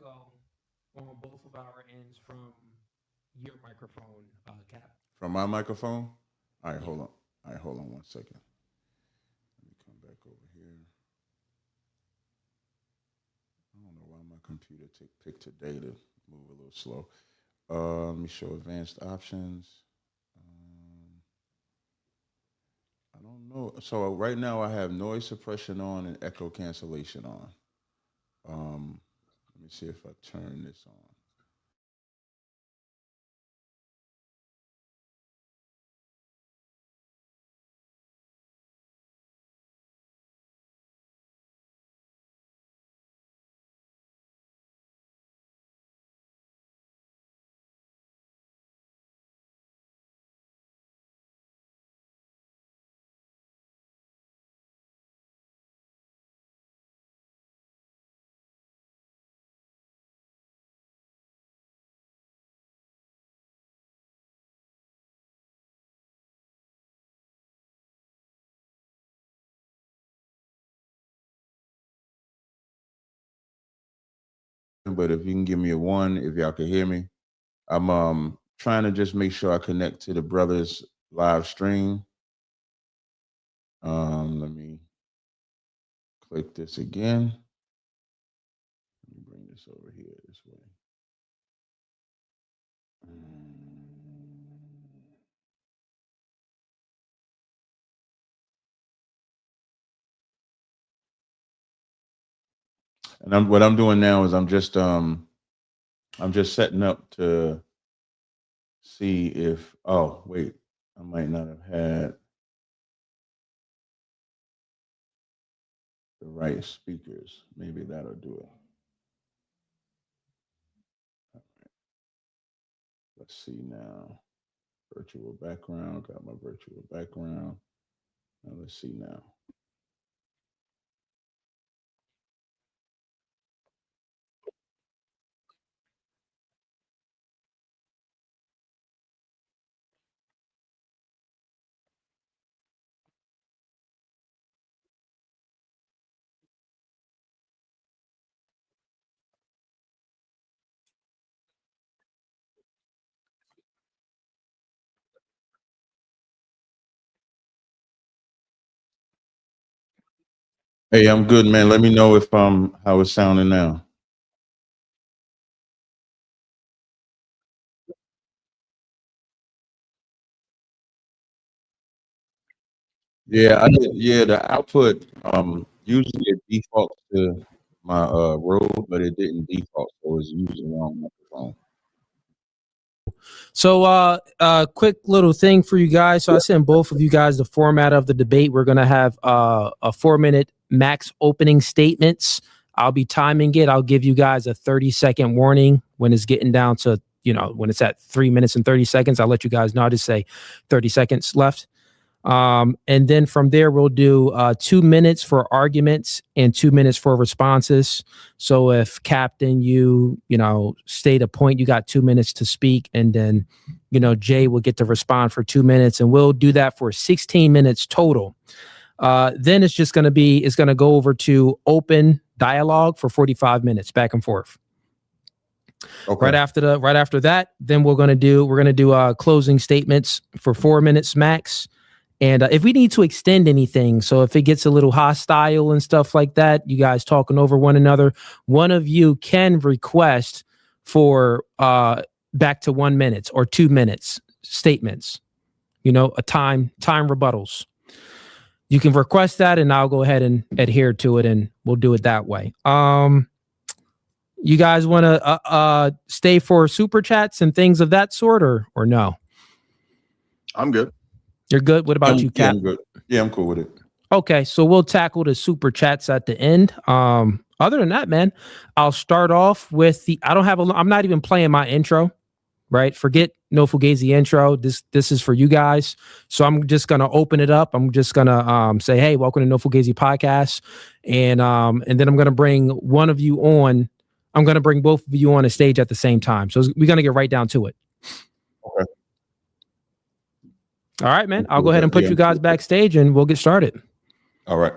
echo on both of our ends from your microphone, Cap. From my microphone? All right, Yeah. hold on. All right, hold on 1 second. Let me come back over here. I don't know why my computer picked today to move a little slow. Let me show advanced options. Um, I don't know. So right now I have noise suppression on and echo cancellation on. Let me see if I turn this on. But if you can give me a one, if y'all can hear me, I'm trying to just make sure I connect to the brothers live stream. Let me click this again. Let me bring this over here this way. And what I'm doing now is I'm just setting up to see if, oh wait, I might not have had the right speakers. Maybe that'll do it. Let's see now. Virtual background, got my virtual background. Now let's see now. Hey, I'm good, man. Let me know if how it's sounding now. Yeah, I did. Yeah, the output usually it defaults to my Rode, but it didn't default, so it's usually on my phone. So, quick little thing for you guys. So, I sent both of you guys the format of the debate. We're gonna have a 4 minute max opening statements. I'll be timing it. I'll give you guys a 30-second warning when it's getting down to when it's at 3 minutes and 30 seconds. I'll let you guys know. I just say 30 seconds left. And then from there, we'll do 2 minutes for arguments and 2 minutes for responses. So if Captain, state a point, you got 2 minutes to speak, and then, Jay will get to respond for 2 minutes, and we'll do that for 16 minutes total. Then it's going to go over to open dialogue for 45 minutes back and forth. Okay. Right after that, then we're going to do closing statements for 4 minutes max. And if we need to extend anything, so if it gets a little hostile and stuff like that, you guys talking over one another, one of you can request for back to 1 minute or 2 minutes statements, a time rebuttals. You can request that, and I'll go ahead and adhere to it, and we'll do it that way. You guys want to stay for super chats and things of that sort, or no? I'm good. You're good? What about you, Cap? Yeah, I'm good. Yeah, I'm cool with it. Okay, so we'll tackle the super chats at the end. Other than that, man, I'll start off with I'm not even playing my intro, right? Forget No Fugazi intro. This is for you guys. So I'm just gonna open it up. I'm just gonna say, hey, welcome to No Fugazi podcast. And then I'm gonna bring one of you on. I'm gonna bring both of you on a stage at the same time. So we're gonna get right down to it. Okay. All right, man. I'll go ahead and put you guys backstage, and we'll get started. All right.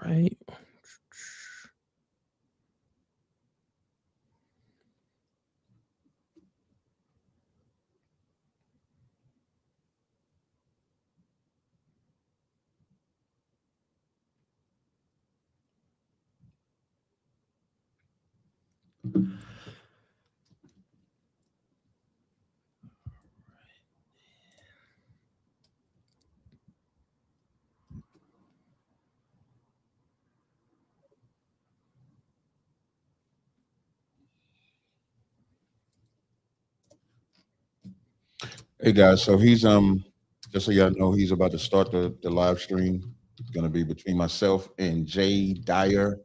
right. Hey guys, so he's just so y'all know, he's about to start the live stream. It's gonna be between myself and Jay Dyer.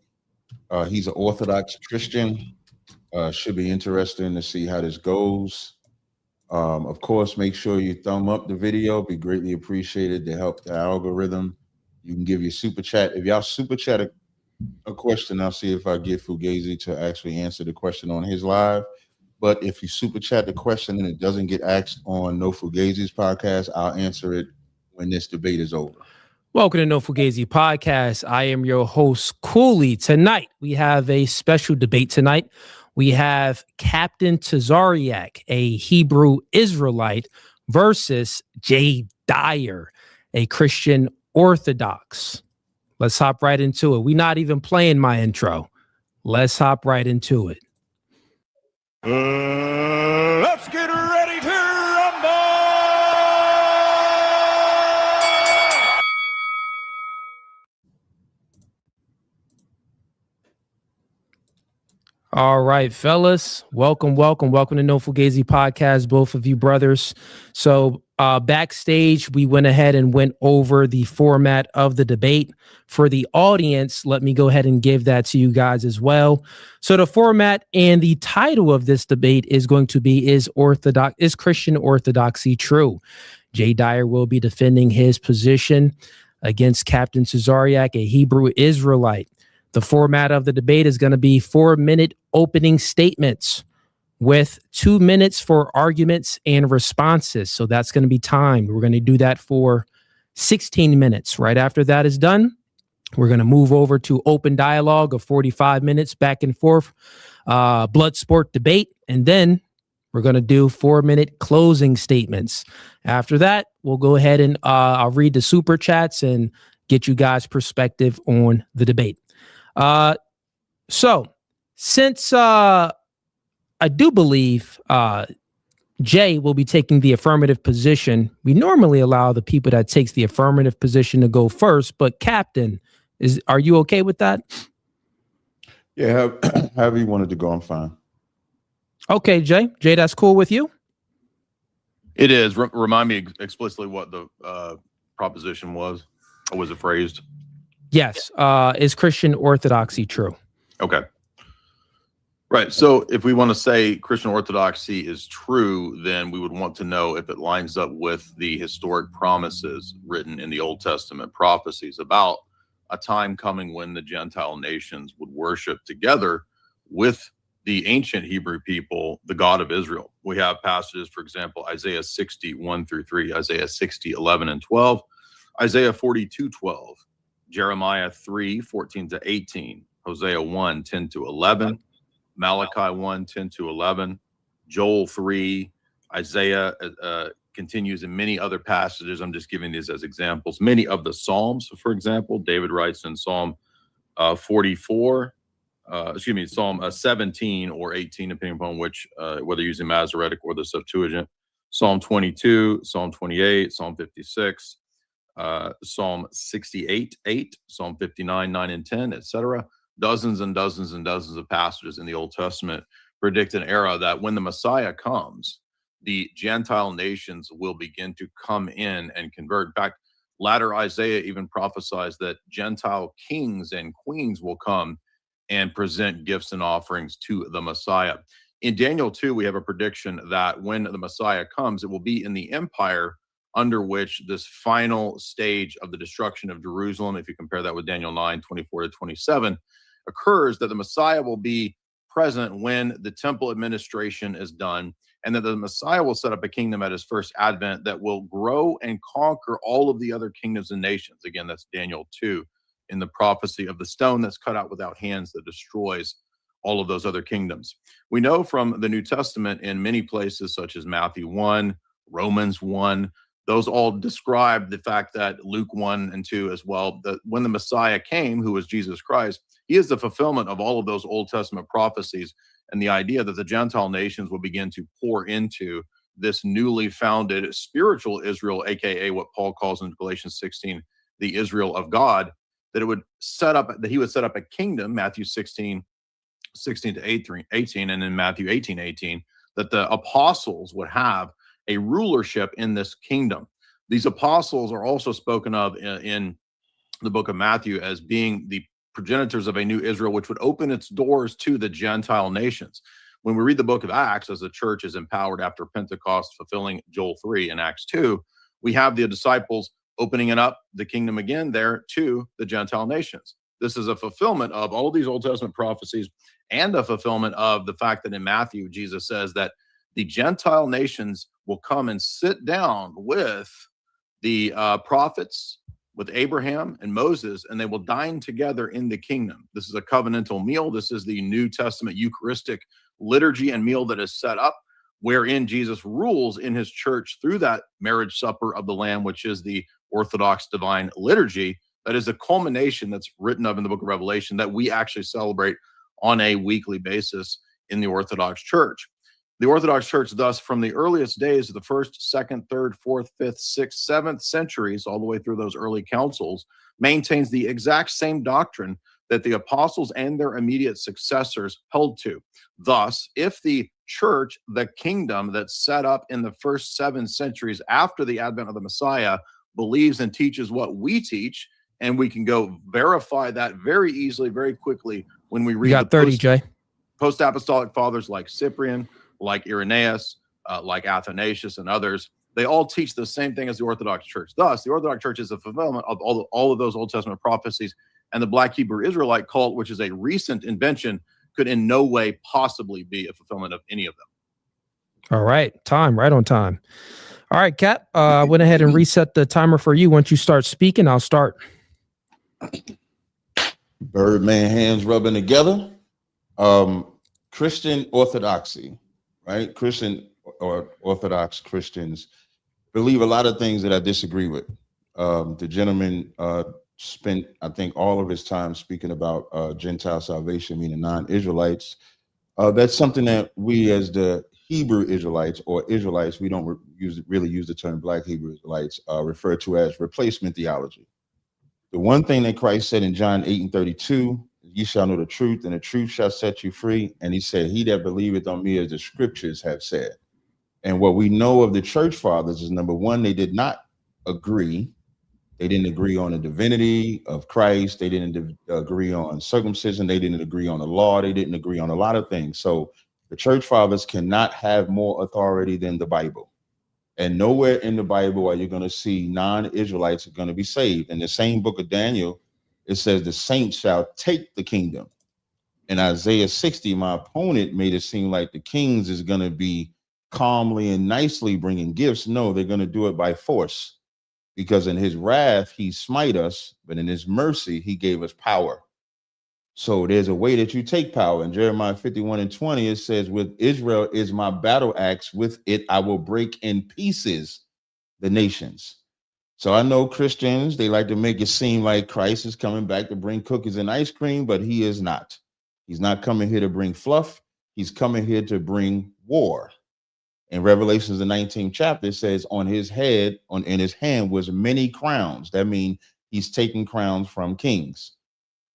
He's an Orthodox Christian. Should be interesting to see how this goes. Of course, make sure you thumb up the video. Be greatly appreciated to help the algorithm. You can give your super chat. If y'all super chat a question, I'll see if I get Fugazi to actually answer the question on his live. But if you super chat the question and it doesn't get asked on No Fugazi's podcast, I'll answer it when this debate is over. Welcome to No Fugazi Podcast. I am your host, Cooley. Tonight, we have a special debate tonight. We have Captain Tazaryach, a Hebrew Israelite, versus Jay Dyer, a Christian Orthodox. Let's hop right into it. We're not even playing my intro. Let's hop right into it. Let's get ready to rumble! All right, fellas. Welcome to No Fugazi Podcast, both of you brothers. So backstage, we went ahead and went over the format of the debate. For the audience, let me go ahead and give that to you guys as well. So the format and the title of this debate is going to be, is Christian Orthodoxy true? Jay Dyer will be defending his position against Captain Tazaryach, a Hebrew Israelite. The format of the debate is going to be 4-minute opening statements with 2 minutes for arguments and responses. So that's going to be timed. We're going to do that for 16 minutes. Right after that is done, we're going to move over to open dialogue of 45 minutes back and forth, blood sport debate. And then we're going to do 4-minute closing statements. After that, we'll go ahead and I'll read the super chats and get you guys' perspective on the debate. So since I do believe Jay will be taking the affirmative position, we normally allow the people that takes the affirmative position to go first, but Captain, are you okay with that? Yeah, however you wanted to go, I'm fine. Okay, Jay, that's cool with you? It is. Remind me explicitly what the proposition was. Or was it phrased? Yes. Is Christian Orthodoxy true? Okay. Right. So if we want to say Christian Orthodoxy is true, then we would want to know if it lines up with the historic promises written in the Old Testament prophecies about a time coming when the Gentile nations would worship together with the ancient Hebrew people, the God of Israel. We have passages, for example, Isaiah 60:1-3, Isaiah 60:11-12, Isaiah 42:12, Jeremiah 3:14-18, Hosea 1:10-11, Malachi 1:10-11, Joel 3, Isaiah continues in many other passages. I'm just giving these as examples. Many of the Psalms, for example, David writes in Psalm 44, Psalm 17 or 18, depending upon which, whether using Masoretic or the Septuagint, Psalm 22, Psalm 28, Psalm 56, Psalm 68:8, Psalm 59:9-10, etc. Dozens and dozens and dozens of passages in the Old Testament predict an era that when the Messiah comes, the Gentile nations will begin to come in and convert. In fact, latter Isaiah even prophesies that Gentile kings and queens will come and present gifts and offerings to the Messiah. In Daniel 2, we have a prediction that when the Messiah comes, it will be in the empire under which this final stage of the destruction of Jerusalem, if you compare that with Daniel 9:24-27, occurs, that the Messiah will be present when the temple administration is done, and that the Messiah will set up a kingdom at his first advent that will grow and conquer all of the other kingdoms and nations. Again, that's Daniel 2. in the prophecy of the stone that's cut out without hands that destroys all of those other kingdoms. We know from the New Testament in many places, such as Matthew 1, Romans 1, those all describe the fact that Luke 1 and 2 as well, that when the Messiah came, who was Jesus Christ, he is the fulfillment of all of those Old Testament prophecies, and the idea that the Gentile nations will begin to pour into this newly founded spiritual Israel, aka what Paul calls in Galatians 16, the Israel of God, that it would set up, that he would set up a kingdom, Matthew 16 to 18, and in Matthew 18, that the apostles would have a rulership in this kingdom. These apostles are also spoken of in the book of Matthew as being the progenitors of a new Israel, which would open its doors to the Gentile nations. When we read the book of Acts, as the church is empowered after Pentecost, fulfilling Joel 3 and Acts 2, we have the disciples opening it up, the kingdom again there to the Gentile nations. This is a fulfillment of all of these Old Testament prophecies and a fulfillment of the fact that in Matthew, Jesus says that the Gentile nations will come and sit down with the prophets, with Abraham and Moses, and they will dine together in the kingdom. This is a covenantal meal. This is the New Testament Eucharistic liturgy and meal that is set up, wherein Jesus rules in his church through that marriage supper of the Lamb, which is the Orthodox divine liturgy. That is a culmination that's written of in the book of Revelation that we actually celebrate on a weekly basis in the Orthodox Church. The Orthodox Church, thus, from the earliest days of the 1st, 2nd, 3rd, 4th, 5th, 6th, 7th centuries, all the way through those early councils, maintains the exact same doctrine that the apostles and their immediate successors held to. Thus, if the church, the kingdom that's set up in the first 7 centuries after the advent of the Messiah, believes and teaches what we teach, and we can go verify that very easily, very quickly when we read You got 30, Jay. Post-apostolic fathers like Cyprian, like Irenaeus, like Athanasius and others. They all teach the same thing as the Orthodox Church. Thus, the Orthodox Church is a fulfillment of all of those Old Testament prophecies, and the Black Hebrew Israelite cult, which is a recent invention, could in no way possibly be a fulfillment of any of them. All right. Time, right on time. All right, Cap, I went ahead and reset the timer for you. Once you start speaking, I'll start. Birdman hands rubbing together. Christian orthodoxy, right? Christian or Orthodox Christians believe a lot of things that I disagree with. The gentleman spent, I think, all of his time speaking about Gentile salvation, meaning non-Israelites. That's something that we as the Hebrew Israelites or Israelites, we don't really use the term Black Hebrew Israelites, refer to as replacement theology. The one thing that Christ said in John 8:32, ye shall know the truth, and the truth shall set you free. And he said, he that believeth on me, as the scriptures have said. And what we know of the church fathers is, number one, they did not agree. They didn't agree on the divinity of Christ. They didn't agree on circumcision. They didn't agree on the law. They didn't agree on a lot of things. So the church fathers cannot have more authority than the Bible. And nowhere in the Bible are you going to see non-Israelites are going to be saved. In the same book of Daniel, it says the saints shall take the kingdom. In Isaiah 60, my opponent made it seem like the kings is going to be calmly and nicely bringing gifts. No, they're going to do it by force, because in his wrath, he smite us, but in his mercy, he gave us power. So there's a way that you take power. In Jeremiah 51:20, it says, with Israel is my battle axe. With it, I will break in pieces the nations. So I know Christians, they like to make it seem like Christ is coming back to bring cookies and ice cream, but he is not. He's not coming here to bring fluff. He's coming here to bring war. In Revelations, the 19th chapter, it says on his head, in his hand was many crowns. That means he's taking crowns from kings.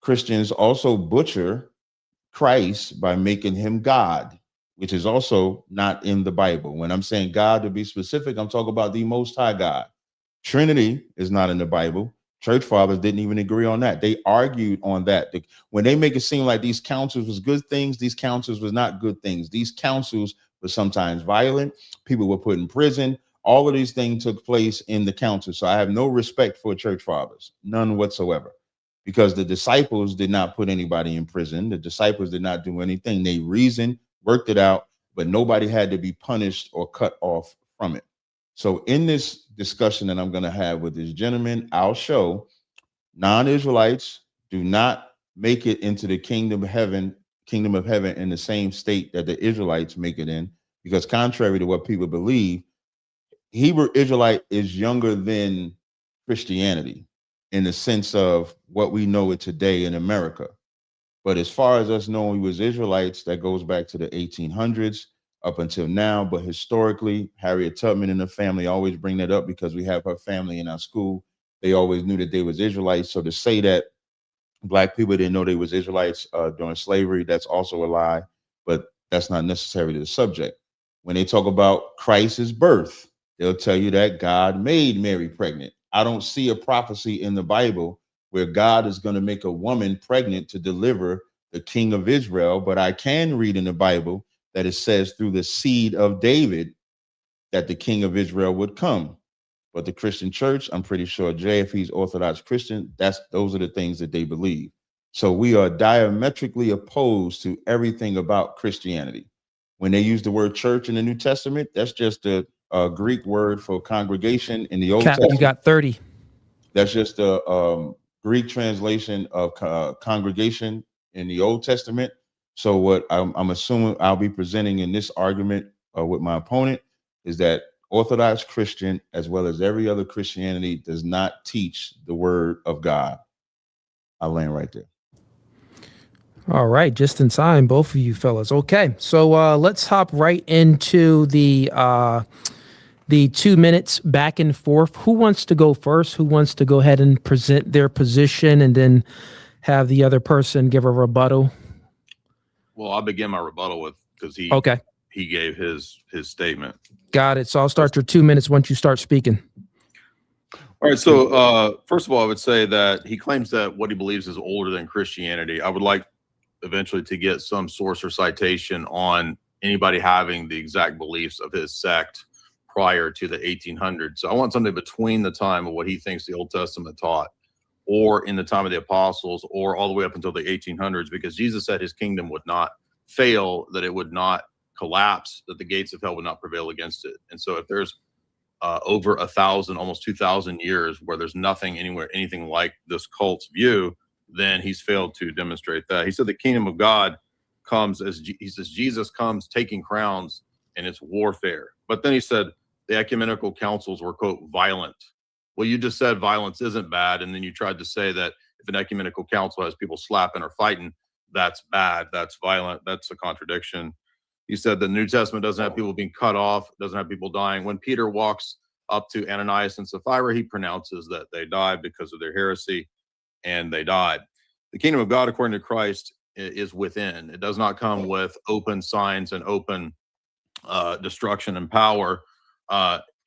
Christians also butcher Christ by making him God, which is also not in the Bible. When I'm saying God, to be specific, I'm talking about the Most High God. Trinity is not in the Bible. Church fathers didn't even agree on that. They argued on that. When they make it seem like these councils was good things, these councils was not good things. These councils were sometimes violent. People were put in prison. All of these things took place in the council. So I have no respect for church fathers, none whatsoever, because the disciples did not put anybody in prison. The disciples did not do anything. They reasoned, worked it out, but nobody had to be punished or cut off from it. So in this discussion that I'm going to have with this gentleman, I'll show Non-Israelites do not make it into the kingdom of heaven in the same state that the Israelites make it in, because contrary to what people believe, Hebrew Israelite is younger than Christianity in the sense of what we know it today in America. But as far as us knowing we was Israelites, that goes back to the 1800s up until now. But historically, Harriet Tubman and the family always bring that up because we have her family in our school. They always knew that they was Israelites. So to say that Black people didn't know they was Israelites during slavery, that's also a lie, but that's not necessarily the subject. When they talk about Christ's birth, they'll tell you that God made Mary pregnant. I don't see a prophecy in the Bible where God is going to make a woman pregnant to deliver the king of Israel, but I can read in the Bible that it says through the seed of David that the king of Israel would come. But the Christian church, I'm pretty sure Jay, if he's Orthodox Christian, those are the things that they believe. So we are diametrically opposed to everything about Christianity. When they use the word church in the New Testament, that's just a Greek word for congregation in the Old Cap, Testament. you got 30. That's just a Greek translation of congregation in the Old Testament. So what I'm assuming I'll be presenting in this argument with my opponent is that Orthodox Christian, as well as every other Christianity, does not teach the word of God. I'll land right there. All right, just in time, both of you fellas. Okay, so let's hop right into the 2 minutes back and forth. Who wants to go first? Who wants to go ahead and present their position and then have the other person give a rebuttal? Well, I'll begin my rebuttal with because he gave his statement. Got it. So I'll start your 2 minutes once you start speaking. All right. So first of all, I would say that he claims that what he believes is older than Christianity. I would like eventually to get some source or citation on anybody having the exact beliefs of his sect prior to the 1800s. So I want something between the time of what he thinks the Old Testament taught, or in the time of the apostles, or all the way up until the 1800s, because Jesus said his kingdom would not fail, that it would not collapse, that the gates of hell would not prevail against it. And so if there's over 1,000, almost 2,000 years where there's nothing anywhere, anything like this cult's view, then he's failed to demonstrate that. He said the kingdom of God comes as he says Jesus comes taking crowns, and it's warfare. But then he said the ecumenical councils were, quote, violent. Well, you just said violence isn't bad, and then you tried to say that if an ecumenical council has people slapping or fighting, that's bad, that's violent, that's a contradiction. He said the New Testament doesn't have people being cut off, doesn't have people dying. When Peter walks up to Ananias and Sapphira, he pronounces that they died because of their heresy, and they died. The kingdom of God, according to Christ, is within. It does not come with open signs and open destruction and power,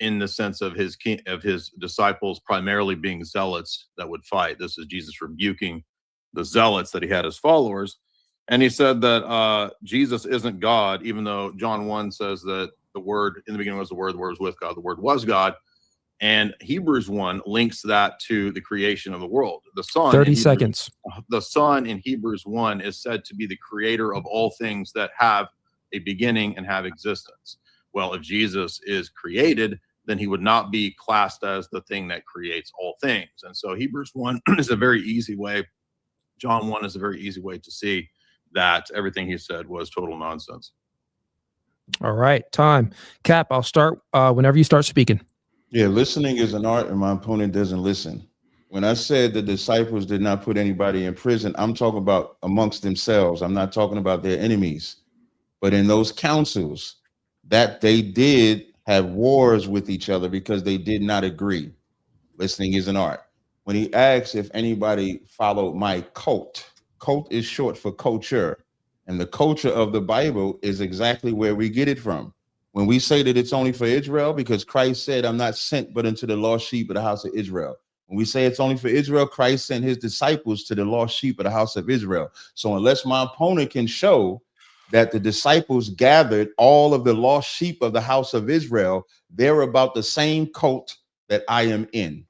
in the sense of his disciples primarily being zealots that would fight. This is Jesus rebuking the zealots that he had as followers. And he said that Jesus isn't God, even though John 1 says that the word in the beginning was the word was with God, the word was God. And Hebrews 1 links that to the creation of the world. The Son, 30 seconds. The Son in Hebrews 1 is said to be the creator of all things that have a beginning and have existence. Well, if Jesus is created, then he would not be classed as the thing that creates all things. And so Hebrews 1 is a very easy way. John 1 is a very easy way to see that everything he said was total nonsense. All right, time. Cap, I'll start whenever you start speaking. Yeah, listening is an art, and my opponent doesn't listen. When I said the disciples did not put anybody in prison, I'm talking about amongst themselves. I'm not talking about their enemies. But in those councils, that they did have wars with each other because they did not agree. Listening is an art. When he asks if anybody followed my cult is short for culture. And the culture of the Bible is exactly where we get it from. When we say that it's only for Israel, because Christ said, I'm not sent but unto the lost sheep of the house of Israel. When we say it's only for Israel, Christ sent his disciples to the lost sheep of the house of Israel. So unless my opponent can show that the disciples gathered all of the lost sheep of the house of Israel, they're about the same cult that I am in.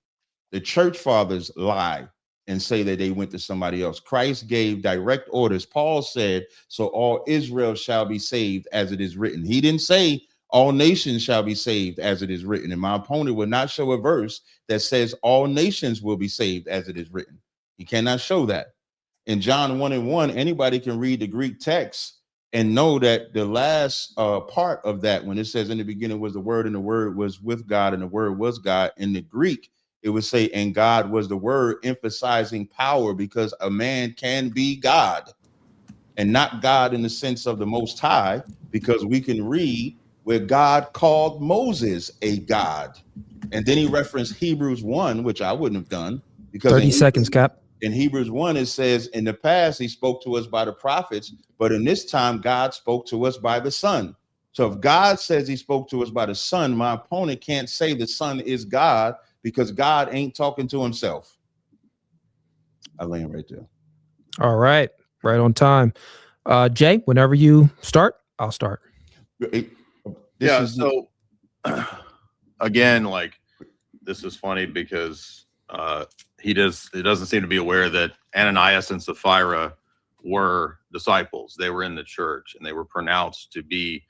The church fathers lie and say that they went to somebody else. Christ gave direct orders. Paul said, so all Israel shall be saved as it is written. He didn't say all nations shall be saved as it is written. And my opponent will not show a verse that says all nations will be saved as it is written. He cannot show that. In John 1:1, anybody can read the Greek text and know that the last part of that, when it says in the beginning was the word and the word was with God and the word was God, in the Greek, it would say, and God was the word, emphasizing power, because a man can be God and not God in the sense of the Most High, because we can read where God called Moses a God. And then he referenced Hebrews 1, which I wouldn't have done, because 30 seconds, Cap. in Hebrews 1, it says, in the past, he spoke to us by the prophets, but in this time, God spoke to us by the Son. So if God says he spoke to us by the Son, my opponent can't say the Son is God, because God ain't talking to himself. I land right there. All right. Right on time. Jay, whenever you start, I'll start. So again, like, this is funny because he doesn't seem to be aware that Ananias and Sapphira were disciples. They were in the church and they were pronounced to be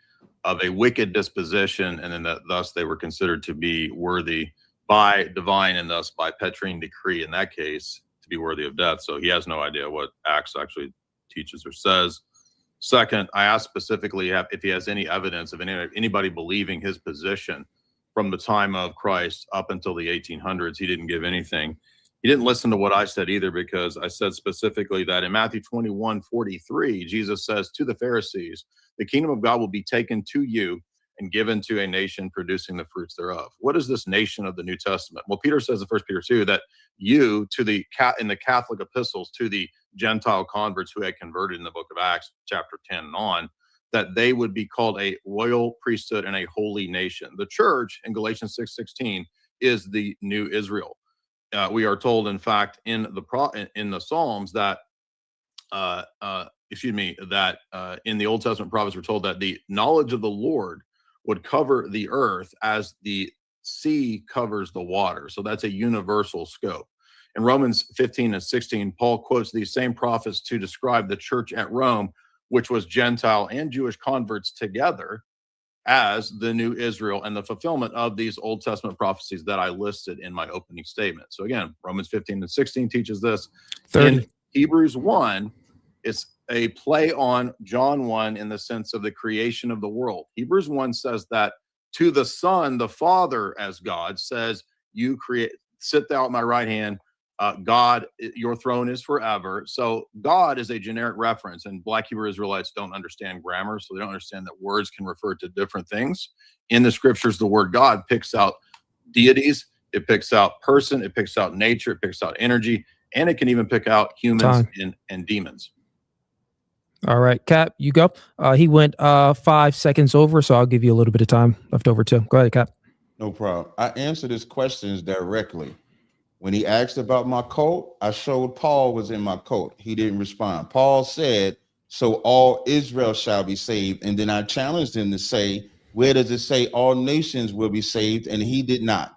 of a wicked disposition, and then thus they were considered to be worthy by divine and thus by Petrine decree in that case to be worthy of death. So he has no idea what Acts actually teaches or says. Second, I asked specifically if he has any evidence of anybody believing his position from the time of Christ up until the 1800s. He didn't give anything. He didn't listen to what I said either, because I said specifically that in Matthew 21:43, Jesus says to the Pharisees, the kingdom of God will be taken to you and given to a nation producing the fruits thereof. What is this nation of the New Testament? Well, Peter says in 1 Peter 2 that you, in the Catholic epistles, to the Gentile converts who had converted in the book of Acts, chapter 10 and on, that they would be called a royal priesthood and a holy nation. The church in Galatians 6:16 is the new Israel. We are told, in fact, in the Psalms that, in the Old Testament prophets were told that the knowledge of the Lord would cover the earth as the sea covers the water. So that's a universal scope. In Romans 15:16, Paul quotes these same prophets to describe the church at Rome, which was Gentile and Jewish converts together, as the new Israel and the fulfillment of these Old Testament prophecies that I listed in my opening statement. So again, Romans 15:16 teaches this. 30. In Hebrews 1, it's a play on John 1 in the sense of the creation of the world. Hebrews 1 says that to the Son, the Father as God says, you sit thou at my right hand, God, your throne is forever. So God is a generic reference, and Black Hebrew Israelites don't understand grammar, so they don't understand that words can refer to different things. In the scriptures, the word God picks out deities, it picks out person, it picks out nature, it picks out energy, and it can even pick out humans and demons. All right, Cap, you go. He went 5 seconds over, so I'll give you a little bit of time left over too. Go ahead, Cap. No problem. I answered his questions directly. When he asked about my coat, I showed Paul was in my coat. He didn't respond. Paul said, so all Israel shall be saved. And then I challenged him to say, where does it say all nations will be saved? And he did not.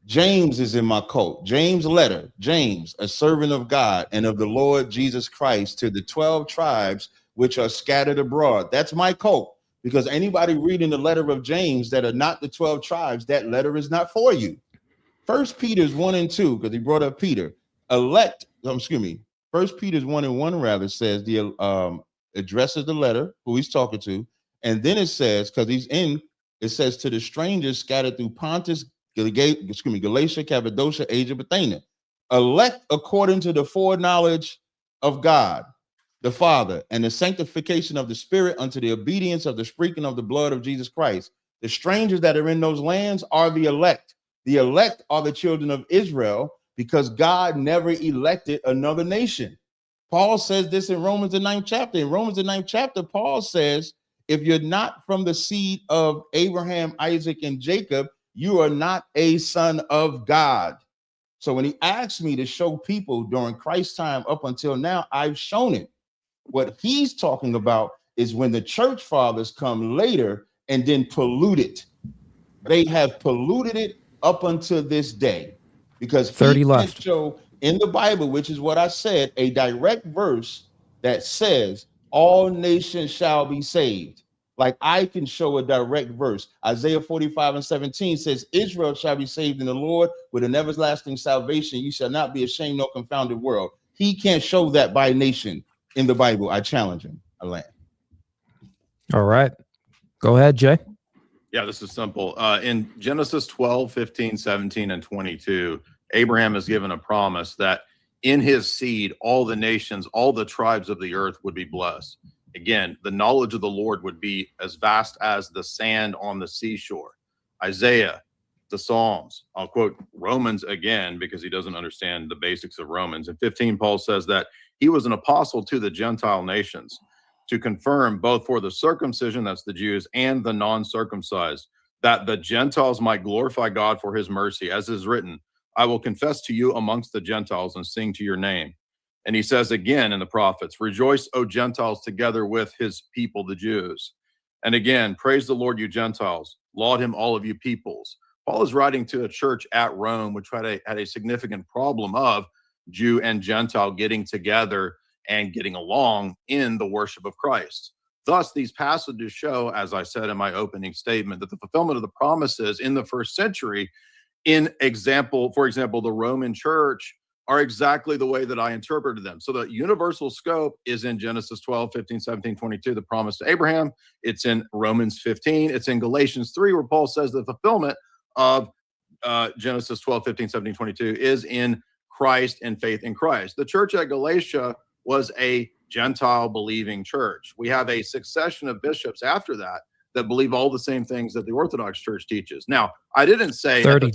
James is in my coat. James' letter, James, a servant of God and of the Lord Jesus Christ, to the 12 tribes which are scattered abroad. That's my coat, because anybody reading the letter of James that are not the 12 tribes, that letter is not for you. First Peter's 1 and 2, because he brought up Peter. First Peter's 1 and 1 rather says the addresses the letter, who he's talking to, and then it says, because it says to the strangers scattered through Pontus, Galatia, Cappadocia, Asia, Bithynia, elect according to the foreknowledge of God the Father and the sanctification of the Spirit unto the obedience of the sprinkling of the blood of Jesus Christ. The strangers that are in those lands are the elect. The elect are the children of Israel, because God never elected another nation. Paul says this in Romans the 9th chapter. In Romans the 9th chapter, Paul says, if you're not from the seed of Abraham, Isaac, and Jacob, you are not a son of God. So when he asked me to show people during Christ's time up until now, I've shown it. What he's talking about is when the church fathers come later and then pollute it. They have polluted it up until this day, because 30 left. Can't show in the Bible, which is what I said, a direct verse that says all nations shall be saved. Like I can show a direct verse. Isaiah 45:17 says, Israel shall be saved in the Lord with an everlasting salvation. You shall not be ashamed nor confounded world. He can't show that by nation in the Bible. I challenge him. I land. All right. Go ahead, Jay. Yeah, this is simple. In Genesis 12, 15, 17, and 22, Abraham is given a promise that in his seed, all the nations, all the tribes of the earth would be blessed. Again, the knowledge of the Lord would be as vast as the sand on the seashore. Isaiah, the Psalms. I'll quote Romans again because he doesn't understand the basics of Romans. In 15, Paul says that he was an apostle to the Gentile nations to confirm both for the circumcision, that's the Jews, and the non-circumcised, that the Gentiles might glorify God for his mercy, as is written, I will confess to you amongst the Gentiles and sing to your name. And he says again in the prophets, rejoice, O Gentiles, together with his people, the Jews. And again, praise the Lord, you Gentiles. Laud him, all of you peoples. Paul is writing to a church at Rome, which had a significant problem of Jew and Gentile getting together and getting along in the worship of Christ. Thus, these passages show, as I said in my opening statement, that the fulfillment of the promises in the first century, for example, the Roman church, are exactly the way that I interpreted them. So the universal scope is in Genesis 12, 15, 17, 22, the promise to Abraham. It's in Romans 15. It's in Galatians 3, where Paul says the fulfillment of Genesis 12, 15, 17, 22 is in Christ and faith in Christ. The church at Galatia was a Gentile believing church. We have a succession of bishops after that believe all the same things that the Orthodox Church teaches. Now, I didn't say 30,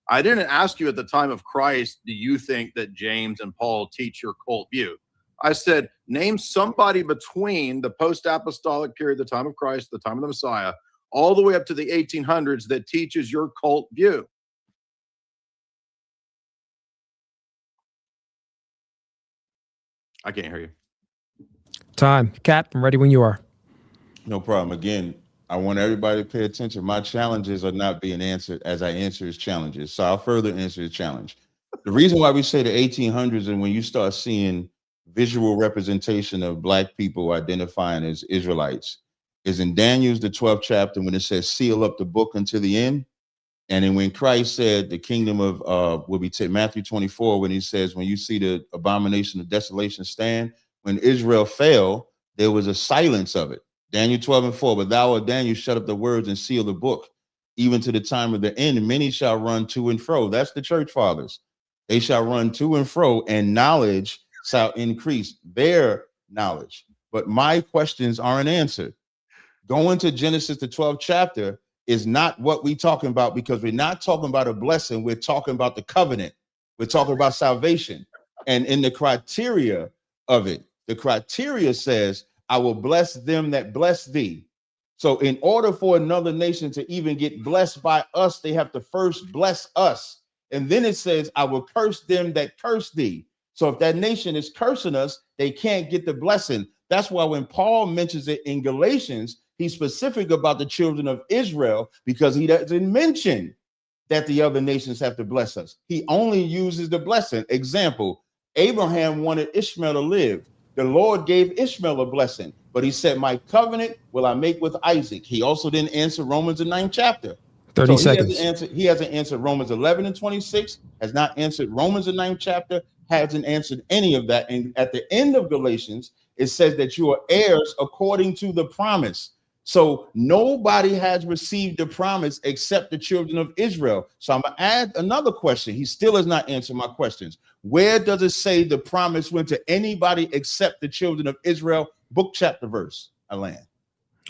I didn't ask you at the time of Christ, do you think that James and Paul teach your cult view? I said, name somebody between the post-apostolic period, the time of Christ, the time of the Messiah, all the way up to the 1800s that teaches your cult view. I can't hear you. Time. Cap, I'm ready when you are. No problem. Again, I want everybody to pay attention. My challenges are not being answered as I answer his challenges. So I'll further answer his challenge. The reason why we say the 1800s and when you start seeing visual representation of Black people identifying as Israelites is in Daniel's, the 12th chapter, when it says, seal up the book until the end. And then when Christ said the kingdom of will be Matthew 24, when he says, when you see the abomination of desolation stand, when Israel fell, there was a silence of it. Daniel 12:4, but thou, O Daniel, shut up the words and seal the book, even to the time of the end, and many shall run to and fro. That's the church fathers. They shall run to and fro, and knowledge shall increase their knowledge. But my questions aren't answered. Going to Genesis, the 12th chapter, is not what we're talking about, because we're not talking about a blessing. We're talking about the covenant. We're talking about salvation. And in the criteria of it, the criteria says, I will bless them that bless thee. So in order for another nation to even get blessed by us, they have to first bless us. And then it says, I will curse them that curse thee. So if that nation is cursing us, they can't get the blessing. That's why when Paul mentions it in Galatians, he's specific about the children of Israel, because he doesn't mention that the other nations have to bless us. He only uses the blessing. Example, Abraham wanted Ishmael to live. The Lord gave Ishmael a blessing, but he said, my covenant will I make with Isaac. He also didn't answer Romans, the 9th chapter. 30 seconds. He hasn't answered Romans 11 and 26, has not answered Romans, the 9th chapter, hasn't answered any of that. And at the end of Galatians, it says that you are heirs according to the promise. So nobody has received the promise except the children of Israel. So I'm going to add another question. He still has not answered my questions. Where does it say the promise went to anybody except the children of Israel? Book, chapter, verse. I land.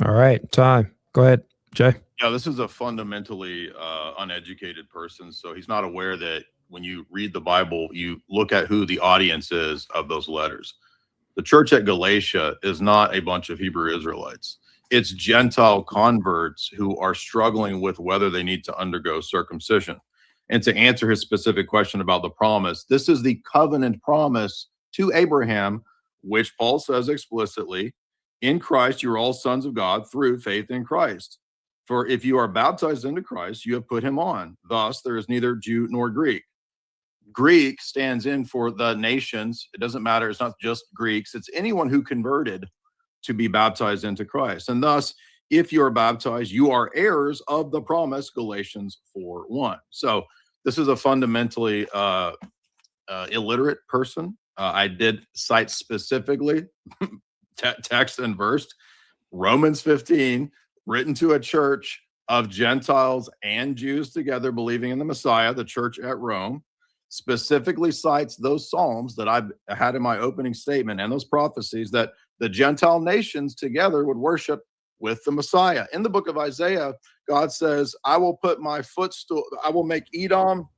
All right. Time. Go ahead, Jay. Yeah, this is a fundamentally uneducated person. So he's not aware that when you read the Bible, you look at who the audience is of those letters. The church at Galatia is not a bunch of Hebrew Israelites. It's Gentile converts who are struggling with whether they need to undergo circumcision. And to answer his specific question about the promise, this is the covenant promise to Abraham, which Paul says explicitly, in Christ, you are all sons of God through faith in Christ. For if you are baptized into Christ, you have put him on. Thus, there is neither Jew nor Greek. Greek stands in for the nations. It doesn't matter. It's not just Greeks. It's anyone who converted to be baptized into Christ. And thus, if you are baptized, you are heirs of the promise, Galatians 4:1. So this is a fundamentally illiterate person. I did cite specifically text and verse, Romans 15, written to a church of Gentiles and Jews together believing in the Messiah, the church at Rome, specifically cites those Psalms that I had in my opening statement and those prophecies that the Gentile nations together would worship with the Messiah. In the book of Isaiah, God says, I will put my footstool, I will make Edom,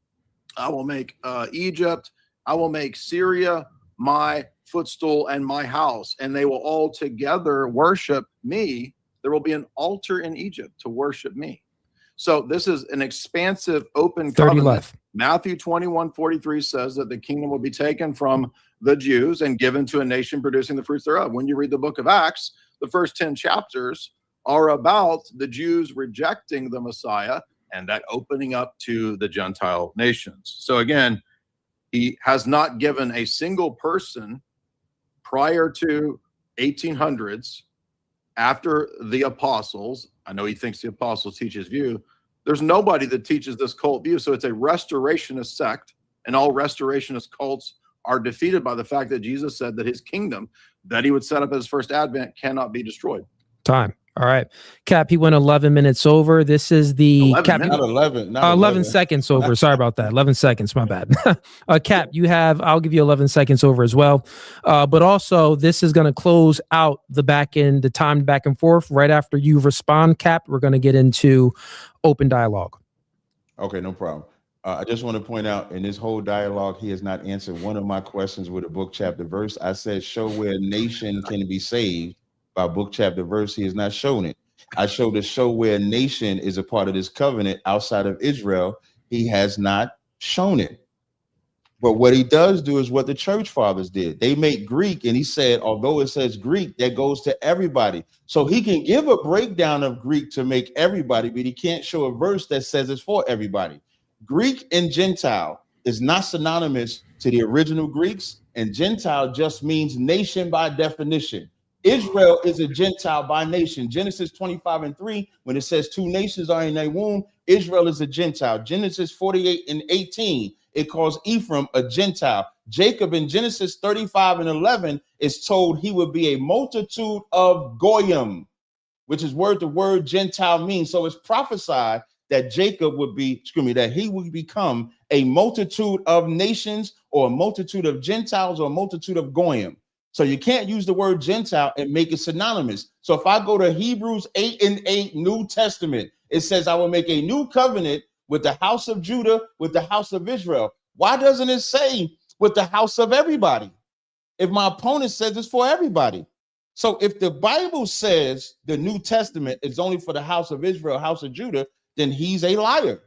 I will make Egypt, I will make Syria my footstool and my house, and they will all together worship me. There will be an altar in Egypt to worship me. So this is an expansive, open 30 covenant. left. Matthew 21:43 says that the kingdom will be taken from the Jews and given to a nation producing the fruits thereof. When you read the book of Acts, the first 10 chapters are about the Jews rejecting the Messiah and that opening up to the Gentile nations. So again, he has not given a single person prior to 1800s, after the apostles. I know he thinks the apostles teach his view. There's nobody that teaches this cult view. So it's a restorationist sect, and all restorationist cults are defeated by the fact that Jesus said that his kingdom that he would set up as his first advent cannot be destroyed. Time. All right. Cap, he went 11 minutes over. This is the 11 Cap. minutes? Not 11. Not 11 seconds over. Sorry about that. 11 seconds. My bad. Cap, you have, I'll give you 11 seconds over as well. But also, this is going to close out the back end, the timed back and forth. Right after you respond, Cap, we're going to get into open dialogue. Okay, no problem. I just want to point out in this whole dialogue, he has not answered one of my questions with a book, chapter, verse. I said, show where a nation can be saved by book, chapter, verse. He has not shown it. I showed a show where a nation is a part of this covenant outside of Israel. He has not shown it. But what he does do is what the church fathers did. They make Greek, and he said, although it says Greek, that goes to everybody. So he can give a breakdown of Greek to make everybody, but he can't show a verse that says it's for everybody. Greek and Gentile is not synonymous to the original Greeks, and Gentile just means nation by definition. Israel is a Gentile by nation. Genesis 25:3, when it says two nations are in a womb, Israel is a Gentile. Genesis 48:18, it calls Ephraim a Gentile. Jacob in Genesis 35:11 is told he would be a multitude of Goyim, which is word the word Gentile means. So it's prophesied that Jacob would be, that he would become a multitude of nations, or a multitude of Gentiles, or a multitude of Goyim. So you can't use the word Gentile and make it synonymous. So if I go to Hebrews 8:8, New Testament, it says, I will make a new covenant with the house of Judah, with the house of Israel. Why doesn't it say with the house of everybody? If my opponent says it's for everybody. So if the Bible says the New Testament is only for the house of Israel, house of Judah, then he's a liar.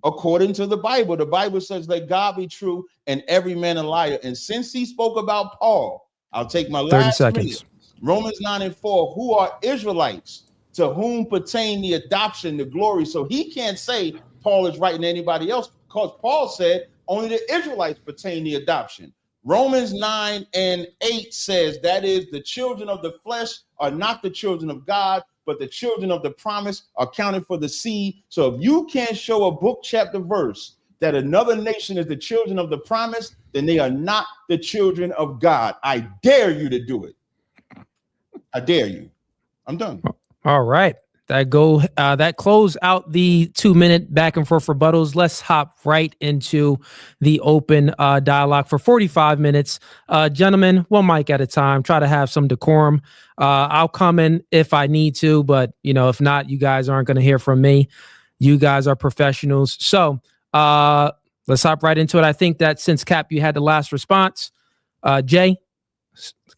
According to the Bible says, let God be true and every man a liar. And since he spoke about Paul, I'll take my 30 last seconds. minute. Romans 9:4, who are Israelites, to whom pertain the adoption, the glory. So he can't say Paul is writing to anybody else, because Paul said only the Israelites pertain the adoption. Romans 9:8 says that is, the children of the flesh are not the children of God, but the children of the promise are counted for the seed. So if you can't show a book, chapter, verse that another nation is the children of the promise, then they are not the children of God. I dare you to do it. I dare you. I'm done. All right. That close out the 2-minute back and forth rebuttals. Let's hop right into the open dialogue for 45 minutes. Gentlemen, one mic at a time. Try to have some decorum. I'll come in if I need to, but if not, you guys aren't going to hear from me. You guys are professionals. So let's hop right into it. I think that since Cap, you had the last response, Jay,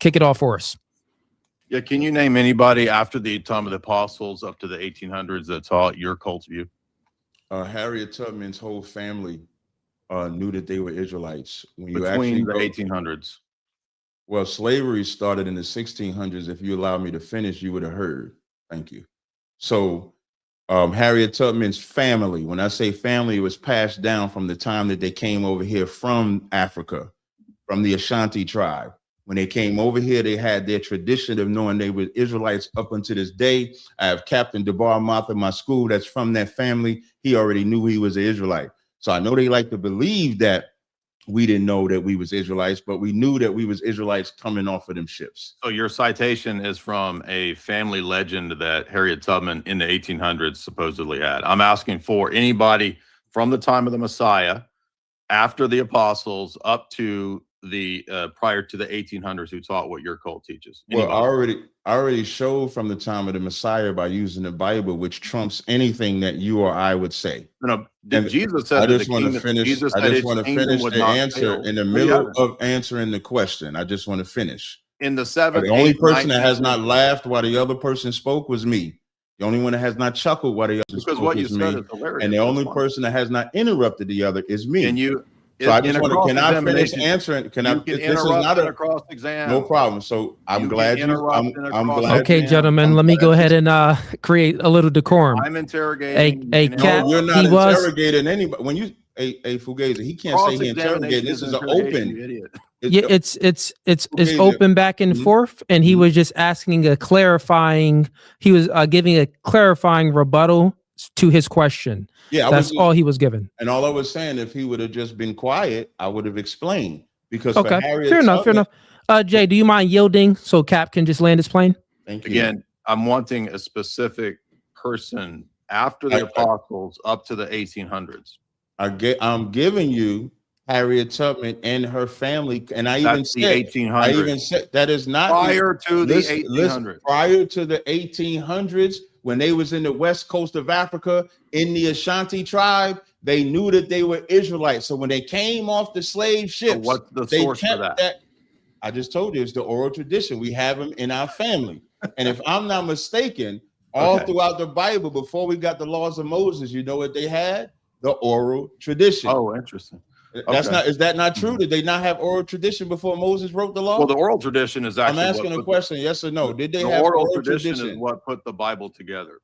kick it off for us. Yeah, can you name anybody after the time of the apostles up to the 1800s that taught your cult view? Harriet Tubman's whole family knew that they were Israelites. When you Between the 1800s. Well, slavery started in the 1600s. If you allow me to finish, you would have heard. Thank you. So Harriet Tubman's family, when I say family, it was passed down from the time that they came over here from Africa, from the Ashanti tribe. When they came over here, they had their tradition of knowing they were Israelites up until this day. I have Captain DeBar Moth in my school that's from that family. He already knew he was an Israelite. So I know they like to believe that we didn't know that we was Israelites, but we knew that we was Israelites coming off of them ships. So your citation is from a family legend that Harriet Tubman in the 1800s supposedly had. I'm asking for anybody from the time of the Messiah, after the apostles, up to the prior to the 1800s, who taught what your cult teaches. Anybody? Well, I already showed from the time of the Messiah by using the Bible, which trumps anything that you or I would say. No, Jesus said. I just want to finish. I just want to finish the answer in the middle of answering the question. I just want to finish. In the 7th, the only person that has not laughed while the other person spoke was me. The only one that has not chuckled while the other spoke was me. And the only person that has not interrupted the other is me. And you. So I just want to, can I finish answering? Can I? This is not a cross exam. No problem. So I'm glad you. I'm glad. Okay, gentlemen, let me go ahead and create a little decorum. I'm interrogating. Cap, no, you're not interrogating anybody. When you a Fugazi, he can't say he interrogating. This is an open. Yeah, it's open back and forth, and he was just asking a clarifying. He was giving a clarifying rebuttal to his question. Yeah, that's all he was given. And all I was saying, if he would have just been quiet, I would have explained. Because okay, fair enough. Jay, do you mind yielding so Cap can just land his plane? Thank you. Again, I'm wanting a specific person after the apostles up to the 1800s. I'm giving you Harriet Tubman and her family, and I even said 1800s. I even said that is not prior to the 1800s. Prior to the 1800s. When they was in the west coast of Africa in the Ashanti tribe, they knew that they were Israelites. So when they came off the slave ships, so what's the source for that? I just told you it's the oral tradition. We have them in our family. And if I'm not mistaken, all throughout the Bible, before we got the laws of Moses, you know what they had? The oral tradition. Oh, interesting. That's not. Is that not true? Did they not have oral tradition before Moses wrote the law? Well, the oral tradition is actually. I'm asking a question. Yes or no? Did they have oral tradition? Is what put the Bible together.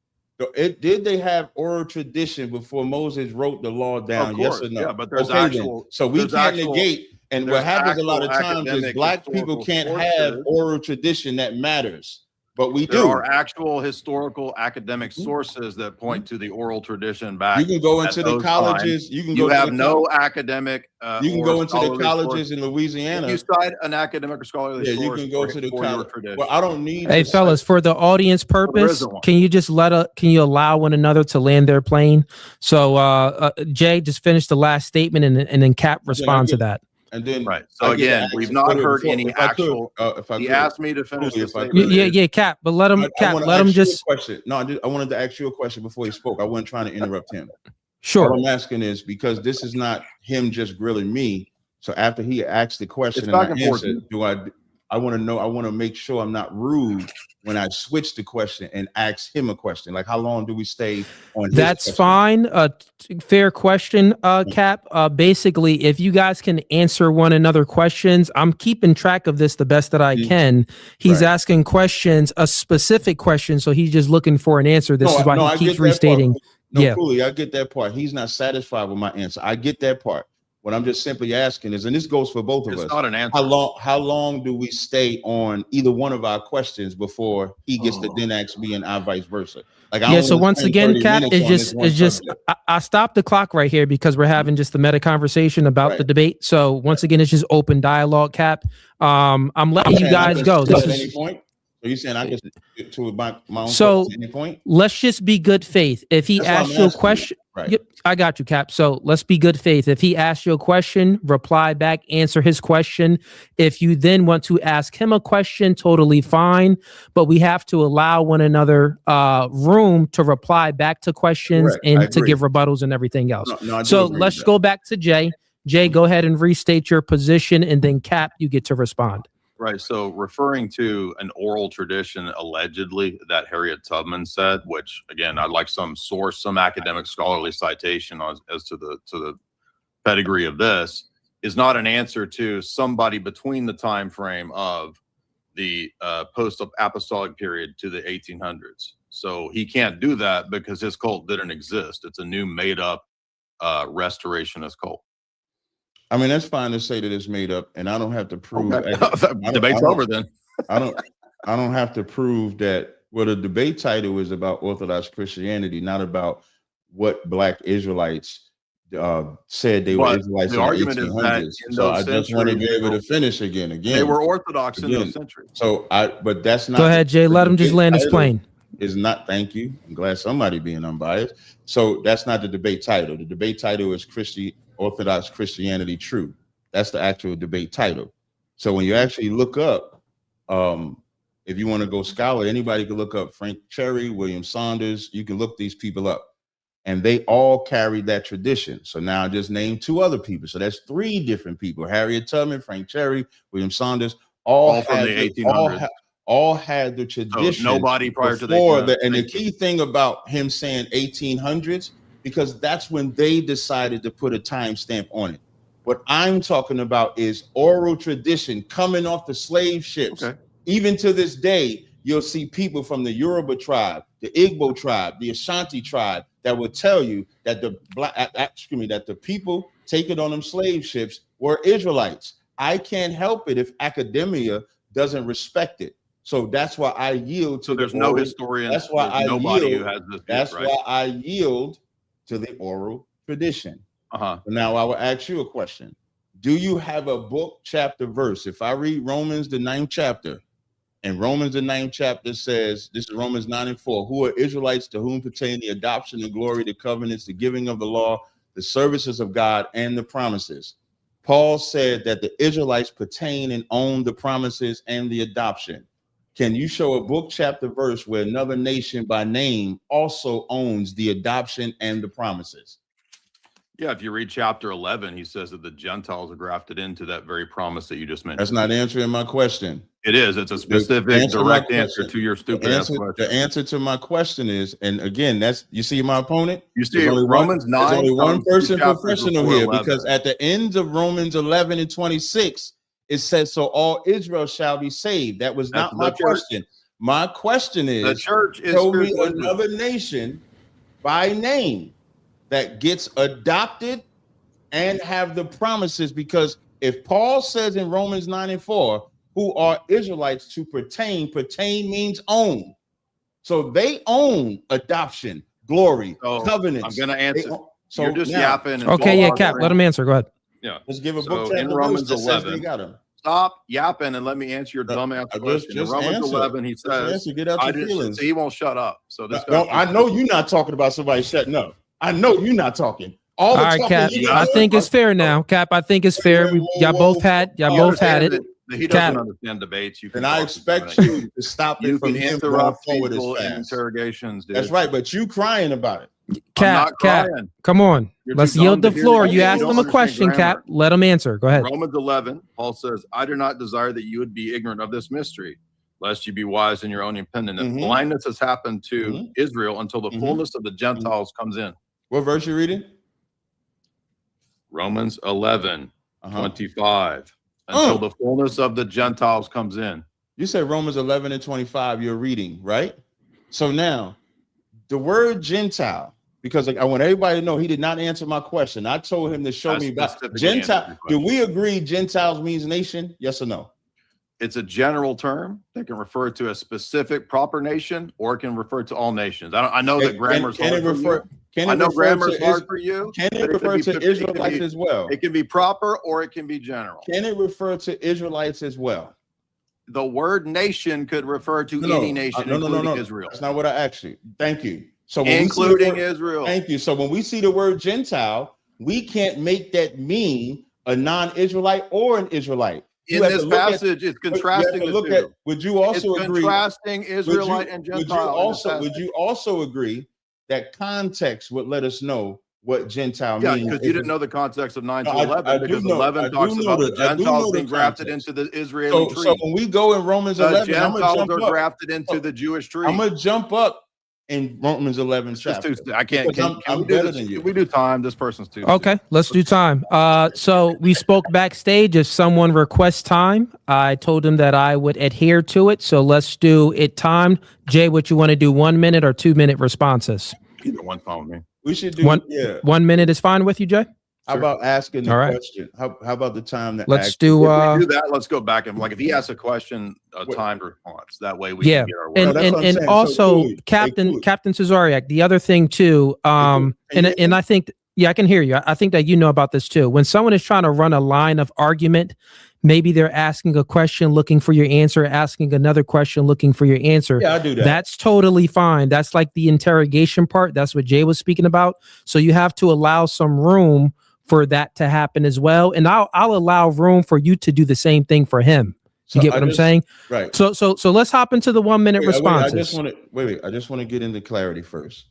Did they have oral tradition before Moses wrote the law down? Yes or no? Yeah, but there's actual. So we can't negate. And what happens a lot of times is black people can't have oral tradition that matters. But we do. There are actual historical academic sources that point to the oral tradition back. You can go into the colleges. You can go. You have no academic. You can go into the colleges in Louisiana. If you cite an academic or scholarly source. Yeah, you can go to the college. Well, I don't need. Hey, fellas, for the audience purpose, can you just can you allow one another to land their plane? So, Jay, just finish the last statement and then Cap respond to that. And then, right. So again, we've not heard any actual. He asked me to finish this. Yeah, Cap. But let him, Cap. Let him just. Question. No, I wanted to ask you a question before he spoke. I wasn't trying to interrupt him. Sure. What I'm asking is because this is not him just grilling me. So after he asked the question and I answered, I want to know. I want to make sure I'm not rude when I switch the question and ask him a question. Like, how long do we stay on? That's fine. Fair question, Cap. Basically, if you guys can answer one another questions, I'm keeping track of this the best that I can. He's asking questions, a specific question, so he's just looking for an answer. This is why he keeps restating. No, Cooley, I get that part. He's not satisfied with my answer. I get that part. What I'm just simply asking is, and this goes for both of us. It's not an answer. How long do we stay on either one of our questions before he gets to then ask me and I vice versa? Like, so once again, Cap, it's just I stopped the clock right here because we're having just a meta conversation about the debate. So once again, it's just open dialogue, Cap. I'm letting you guys go. At any point. So you're saying I get to my own so at any point? Let's just be good faith. If he asks you a question, yep, I got you, Cap. So let's be good faith. If he asks you a question, reply back, answer his question. If you then want to ask him a question, totally fine. But we have to allow one another room to reply back to questions and to give rebuttals and everything else. So let's go back to Jay. Jay, go ahead and restate your position, and then Cap, you get to respond. Right. So referring to an oral tradition allegedly that Harriet Tubman said, which again, I'd like some source, some academic scholarly citation as to the pedigree of this, is not an answer to somebody between the time frame of the post-apostolic period to the 1800s. So he can't do that because his cult didn't exist. It's a new made up restorationist cult. I mean, that's fine to say that it's made up, and I don't have to prove. Okay. Debate's over then. I don't have to prove that. Well, the debate title is about Orthodox Christianity, not about what Black Israelites said they were Israelites the argument in is the that 1800s. in So I those just want to be centuries, able to finish again. they were Orthodox in those centuries. So but that's not. Go ahead, Jay. Let him just land his plane. Is not. Thank you. I'm glad somebody being unbiased. So that's not the debate title. The debate title is Orthodox Christianity True. That's the actual debate title. So when you actually look up, if you want to go scholar, anybody can look up Frank Cherry, William Saunders. You can look these people up, and they all carried that tradition. So now I just named 2 other people. So that's 3 different people: Harriet Tubman, Frank Cherry, William Saunders. All from the 1800s. All had the tradition. So nobody prior to that. And the key thing about him saying 1800s, because that's when they decided to put a timestamp on it. What I'm talking about is oral tradition coming off the slave ships. Okay. Even to this day, you'll see people from the Yoruba tribe, the Igbo tribe, the Ashanti tribe that will tell you that the people taken on them slave ships were Israelites. I can't help it if academia doesn't respect it. So that's why I yield to. So there's no historian. That's why I nobody yield. Who has this. That's why I yield to the oral tradition. Now I will ask you a question. Do you have a book, chapter, verse? If I read Romans, the 9th chapter, and Romans, the 9th chapter says, this is Romans 9:4, who are Israelites to whom pertain the adoption, the glory, the covenants, the giving of the law, the services of God, and the promises. Paul said that the Israelites pertain and own the promises and the adoption. Can you show a book, chapter, verse where another nation by name also owns the adoption and the promises? Yeah, if you read chapter 11, he says that the Gentiles are grafted into that very promise that you just mentioned. That's not answering my question. It is. It's a specific, direct answer to your stupid ass question. The answer to my question is, and again, that's, you see my opponent? You see Romans 9. There's only one person professional here, because at the end of Romans 11 and 26, it says, so all Israel shall be saved. That was not my question. My question is, the church is show me another nation by name that gets adopted and have the promises. Because if Paul says in Romans 9:4, who are Israelites to pertain means own. So they own adoption, glory, covenants. I'm going to answer. So you're just yapping. Okay, yeah, Cap, let him answer. Go ahead. Yeah. Let's give a book chapter in Romans 11. Got him. Stop yapping and let me answer your dumbass question. In Romans 11, he says, get out your feelings. So he won't shut up. So this I know you're not talking about somebody shutting up. I know you're not talking. All right, Cap. I think it's fair now. Cap, I think it's fair. Y'all both had it. He doesn't understand debates. And I expect you to stop it from him going forward as fast. Interrogations, dude. That's right, but you crying about it. Cap, come on. Let's yield the floor. You asked him a question, Cap. Let him answer. Go ahead. Romans 11, Paul says, I do not desire that you would be ignorant of this mystery, lest you be wise in your own opinion. That blindness has happened to Israel until the fullness of the Gentiles comes in. What verse you reading? Romans 11, 25. Until the fullness of the Gentiles comes in. You said Romans 11 and 25 you're reading, right? So now, the word Gentile, because I want everybody to know he did not answer my question. I told him to show me about Gentile. Do we agree Gentiles means nation? Yes or no? It's a general term that can refer to a specific proper nation, or it can refer to all nations. I know that grammar's hard for you. I know grammar's hard for you. Can it refer to Israelites as well? It can be proper or it can be general. Can it refer to Israelites as well? The word nation could refer to any nation, including Israel. That's not what I asked you. Thank you. So including Israel. Thank you. So when we see the word Gentile, we can't make that mean a non-Israelite or an Israelite. In this passage, it's contrasting the two. Would you also agree? Contrasting Israelite and Gentile. Would you also agree that context would let us know what Gentile means? Yeah, because you didn't know the context of 9 to 11, because 11 talks about the Gentiles being grafted into the Israeli tree. So when we go in Romans 11, the Gentiles are grafted into the Jewish tree. I'm going to jump up in Romans 11 chapter. I can't. Can we do time? This person's too. Okay, let's do time. So we spoke backstage. If someone requests time, I told him that I would adhere to it. So let's do it timed. Jay, what you want to do? 1 minute or 2 minute responses? Either one, fine with me. We should do 1 minute is fine with you, Jay? How about asking the All right. question? How about the time to Let's ask? do If we do that, let's go back and like if he asks a question, a Wait. timed response. That way we yeah. can get our And word. that's what I'm and saying. So also Cooley, hey, Captain Cooley. Tazaryach, the other thing too, Can you hear and me? I think I can hear you. I think that you know about this too. When someone is trying to run a line of argument, maybe they're asking a question looking for your answer, asking another question looking for your answer. Yeah, I do that. That's totally fine. That's like the interrogation part. That's what Jay was speaking about. So you have to allow some room for that to happen as well. And I'll allow room for you to do the same thing for him. You get what I'm saying? Right. So let's hop into the 1 minute responses. I just want to wait. I just want to get into clarity first.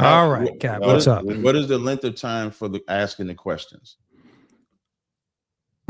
All right, Cap, what's up? What is the length of time for the asking the questions?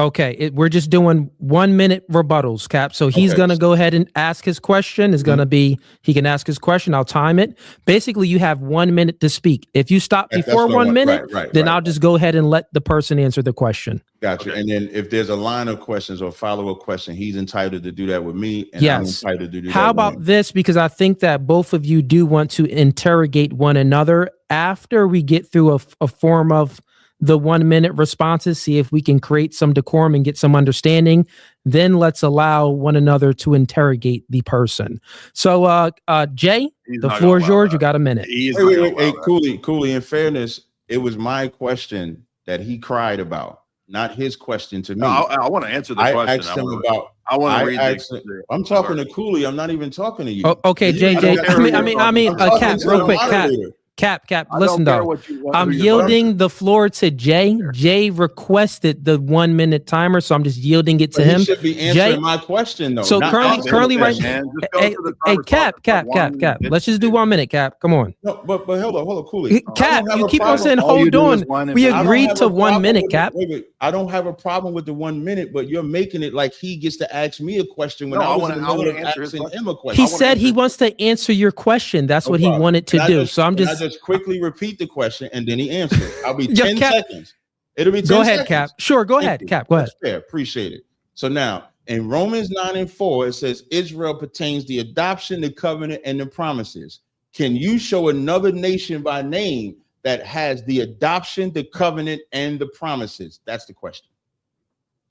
Okay, we're just doing 1 minute rebuttals, Cap. So he's Okay. going to go ahead and ask his question. Is going to be, he can ask his question. I'll time it. Basically, you have 1 minute to speak. If you stop That's before what I 1 want. minute, Right, then I'll just go ahead and let the person answer the question. Gotcha. Okay. And then if there's a line of questions or follow-up question, he's entitled to do that with me, and Yes. I'm entitled to do that. How with about him. this? Because I think that both of you do want to interrogate one another after we get through a form of the 1 minute responses, see if we can create some decorum and get some understanding. Then let's allow one another to interrogate the person. So, Jay, He's the not floor gonna is allow yours. that. You got a minute. He's Wait, not wait, gonna wait. Hey, allow that. Cooley. In fairness, it was my question that he cried about, not his question to me. No, I want to answer the I question. asked him about. I want to I read asked him- I'm talking to Cooley. I'm not even talking to you. Oh, okay, You- Jay, I Jay. don't I care mean, who you're talking to. I'm Cap, talking to real the quick, Cap. moderator. Cap, I listen don't care though. what you want, I'm who you're yielding the floor to Jay. Jay requested the 1 minute timer, so I'm just yielding it to But him. he should be answering my question though. So not currently asking the right question. man. Just go Hey, to the hey, timer Cap. clock. Let's just do 1 minute, Cap. Come on. No, but hold on, Cooley. Cap, I don't have you a keep on problem. saying All you hold do is on. whine and We moan. I don't agreed have to a 1 problem minute, with Cap. Wait. I don't have a problem with the 1 minute, but you're making it like he gets to ask me a question when No, I was wanna- in the I middle wanna of answer his asking question. him a question. He said he wants to answer your question. That's No what he problem. wanted to Can I do. So I'm can I just just quickly repeat the question and then he answered. I'll be Yeah, 10 Cap. seconds. It'll be 10 go ahead, seconds. Cap. Sure, go Thank ahead, you. Cap. Go ahead. That's fair. Appreciate it. So now in Romans 9:4, it says Israel pertains the adoption, the covenant, and the promises. Can you show another nation by name that has the adoption, the covenant, and the promises? That's the question.